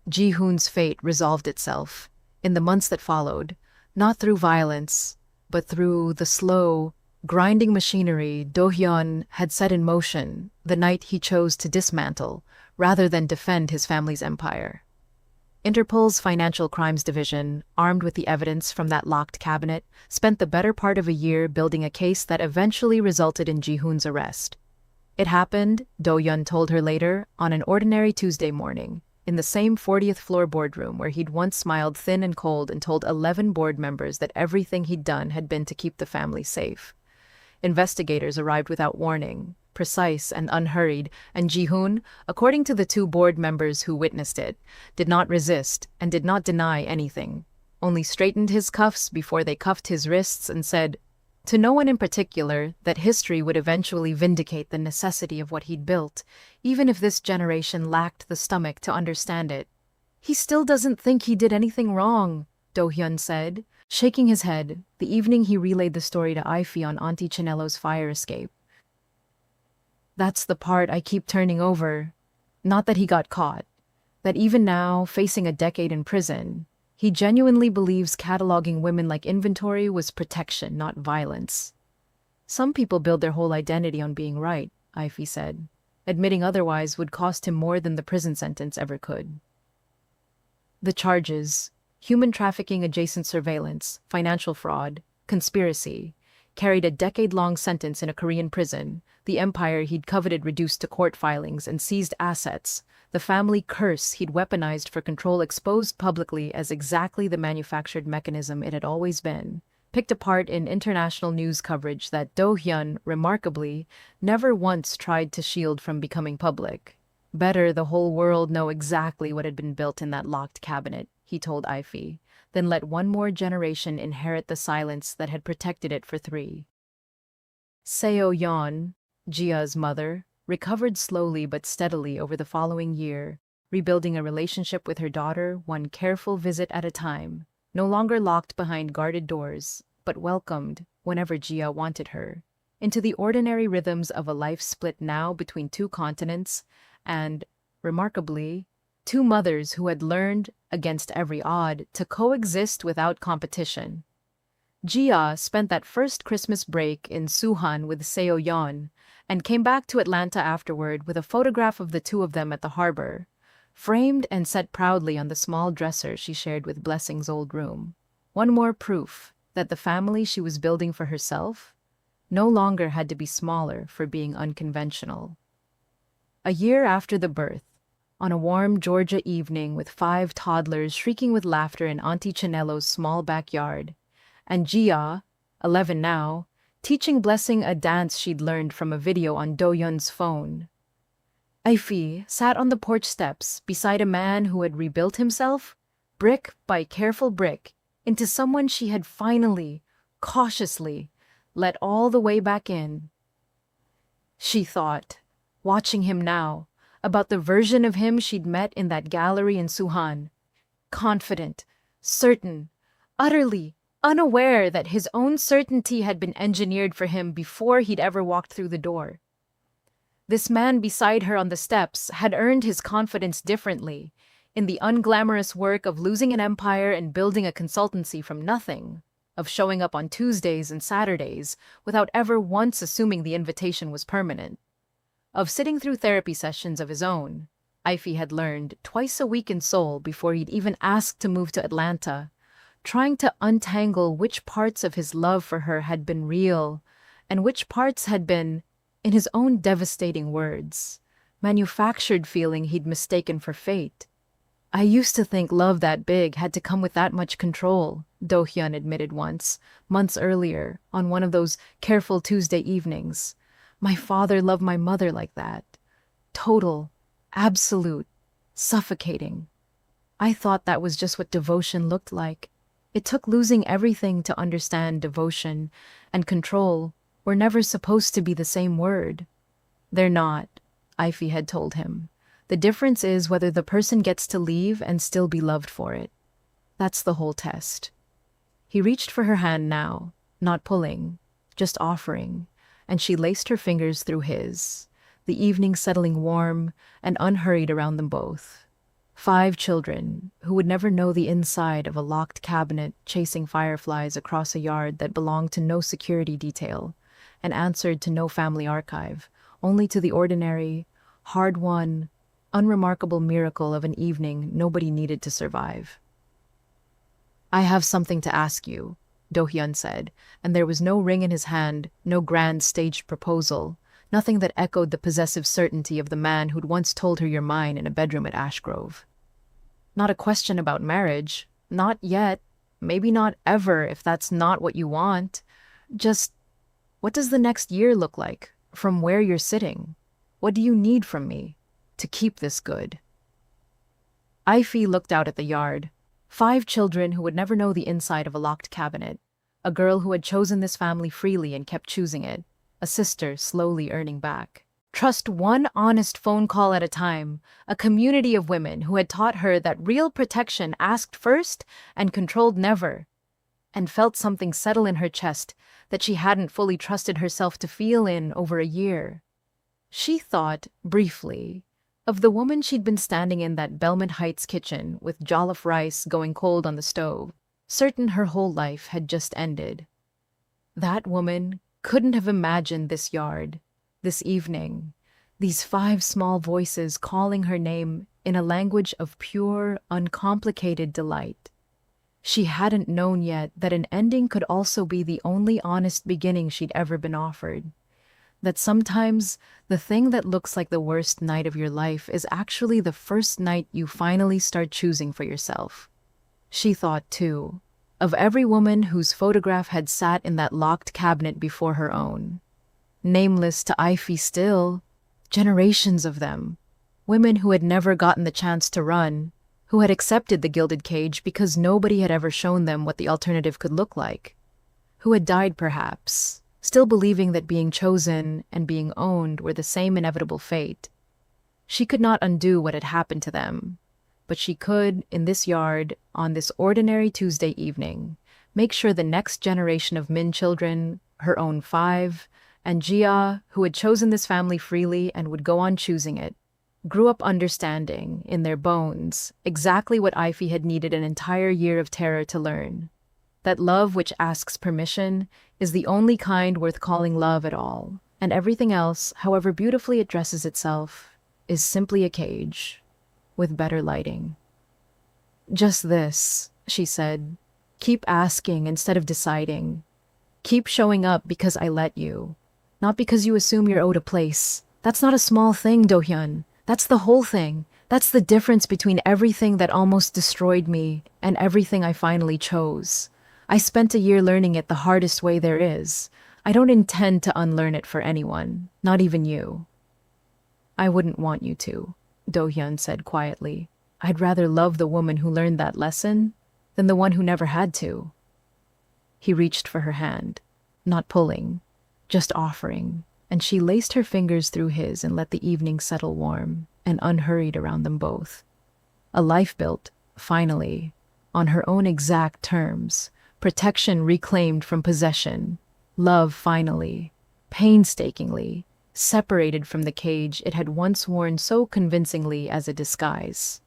Ji-hoon's fate resolved itself, in the months that followed, not through violence, but through the slow, grinding machinery Do-hyun had set in motion the night he chose to dismantle, rather than defend his family's empire. Interpol's Financial Crimes Division, armed with the evidence from that locked cabinet, spent the better part of a year building a case that eventually resulted in Ji-hoon's arrest. It happened, Do-hyun told her later, on an ordinary Tuesday morning, in the same 40th floor boardroom where he'd once smiled thin and cold and told 11 board members that everything he'd done had been to keep the family safe. Investigators arrived without warning, precise and unhurried, and Ji-hoon, according to the two board members who witnessed it, did not resist and did not deny anything, only straightened his cuffs before they cuffed his wrists and said, to no one in particular, that history would eventually vindicate the necessity of what he'd built, even if this generation lacked the stomach to understand it. He still doesn't think he did anything wrong, Do-hyun said, shaking his head, the evening he relayed the story to Ify on Auntie Chinello's fire escape. That's the part I keep turning over. Not that he got caught. That even now, facing a decade in prison, he genuinely believes cataloging women like inventory was protection, not violence. Some people build their whole identity on being right, Ify said. Admitting otherwise would cost him more than the prison sentence ever could. The charges: human trafficking adjacent surveillance, financial fraud, conspiracy, carried a decade-long sentence in a Korean prison, the empire he'd coveted reduced to court filings and seized assets, the family curse he'd weaponized for control exposed publicly as exactly the manufactured mechanism it had always been, picked apart in international news coverage that Do-hyun, remarkably, never once tried to shield from becoming public. Better the whole world know exactly what had been built in that locked cabinet, he told Ify, than let one more generation inherit the silence that had protected it for 3. Seo-yeon, Jia's mother, recovered slowly but steadily over the following year, rebuilding a relationship with her daughter one careful visit at a time, no longer locked behind guarded doors, but welcomed, whenever Jia wanted her, into the ordinary rhythms of a life split now between 2 continents and, remarkably, 2 mothers who had learned, against every odd, to coexist without competition. Jia spent that first Christmas break in Suhan with Seo-yeon and came back to Atlanta afterward with a photograph of the 2 of them at the harbor, framed and set proudly on the small dresser she shared with Blessing's old room. One more proof that the family she was building for herself no longer had to be smaller for being unconventional. A year after the birth, on a warm Georgia evening with 5 toddlers shrieking with laughter in Auntie Chinello's small backyard, and Jia, 11 now, teaching Blessing a dance she'd learned from a video on Do-hyun's phone, Ify sat on the porch steps beside a man who had rebuilt himself, brick by careful brick, into someone she had finally, cautiously, let all the way back in. She thought, watching him now, about the version of him she'd met in that gallery in Suhan, confident, certain, utterly unaware that his own certainty had been engineered for him before he'd ever walked through the door. This man beside her on the steps had earned his confidence differently, in the unglamorous work of losing an empire and building a consultancy from nothing, of showing up on Tuesdays and Saturdays without ever once assuming the invitation was permanent, of sitting through therapy sessions of his own. Ify had learned twice a week in Seoul before he'd even asked to move to Atlanta, trying to untangle which parts of his love for her had been real and which parts had been, in his own devastating words, manufactured feeling he'd mistaken for fate. I used to think love that big had to come with that much control, Do-hyun admitted once, months earlier, on one of those careful Tuesday evenings. My father loved my mother like that. Total, absolute, suffocating. I thought that was just what devotion looked like. It took losing everything to understand devotion, and control were never supposed to be the same word. They're not, Ify had told him. The difference is whether the person gets to leave and still be loved for it. That's the whole test. He reached for her hand now, not pulling, just offering, and she laced her fingers through his, the evening settling warm and unhurried around them both. 5 children who would never know the inside of a locked cabinet chasing fireflies across a yard that belonged to no security detail and answered to no family archive, only to the ordinary, hard-won, unremarkable miracle of an evening nobody needed to survive. I have something to ask you, Do-hyun said, and there was no ring in his hand, no grand staged proposal, nothing that echoed the possessive certainty of the man who'd once told her you're mine in a bedroom at Ashgrove. Not a question about marriage. Not yet. Maybe not ever if that's not what you want. Just, what does the next year look like from where you're sitting? What do you need from me to keep this good? Ife looked out at the yard. 5 children who would never know the inside of a locked cabinet. A girl who had chosen this family freely and kept choosing it. A sister slowly earning back. Trust one honest phone call at a time. A community of women who had taught her that real protection asked first and controlled never. And felt something settle in her chest that she hadn't fully trusted herself to feel in over a year. She thought, briefly, of the woman she'd been standing in that Belmont Heights kitchen with jollof rice going cold on the stove, certain her whole life had just ended. That woman couldn't have imagined this yard, this evening, these 5 small voices calling her name in a language of pure, uncomplicated delight. She hadn't known yet that an ending could also be the only honest beginning she'd ever been offered. That sometimes the thing that looks like the worst night of your life is actually the first night you finally start choosing for yourself. She thought, too, of every woman whose photograph had sat in that locked cabinet before her own. Nameless to Ife still, generations of them. Women who had never gotten the chance to run, who had accepted the gilded cage because nobody had ever shown them what the alternative could look like. Who had died, perhaps, still believing that being chosen and being owned were the same inevitable fate. She could not undo what had happened to them, but she could, in this yard, on this ordinary Tuesday evening, make sure the next generation of Min children, her own 5, and Jia, who had chosen this family freely and would go on choosing it, grew up understanding, in their bones, exactly what Ife had needed an entire year of terror to learn. That love which asks permission is the only kind worth calling love at all, and everything else, however beautifully it dresses itself, is simply a cage, with better lighting. Just this, she said. Keep asking instead of deciding. Keep showing up because I let you, not because you assume you're owed a place. That's not a small thing, Do-hyun. That's the whole thing. That's the difference between everything that almost destroyed me and everything I finally chose. I spent a year learning it the hardest way there is. I don't intend to unlearn it for anyone, not even you. I wouldn't want you to, Do-hyun said quietly. I'd rather love the woman who learned that lesson than the one who never had to. He reached for her hand, not pulling, just offering, and she laced her fingers through his and let the evening settle warm and unhurried around them both. A life built, finally, on her own exact terms, protection reclaimed from possession, love finally, painstakingly, separated from the cage it had once worn so convincingly as a disguise.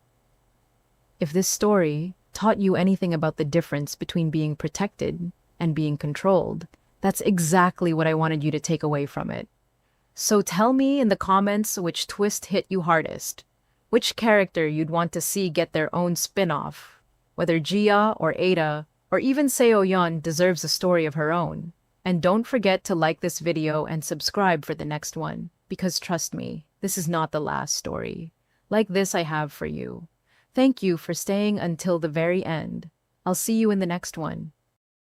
If this story taught you anything about the difference between being protected and being controlled, that's exactly what I wanted you to take away from it. So tell me in the comments which twist hit you hardest, which character you'd want to see get their own spin-off, whether Jia or Ada or even Seo-yeon deserves a story of her own. And don't forget to like this video and subscribe for the next one, because trust me, this is not the last story. Like this I have for you. Thank you for staying until the very end. I'll see you in the next one.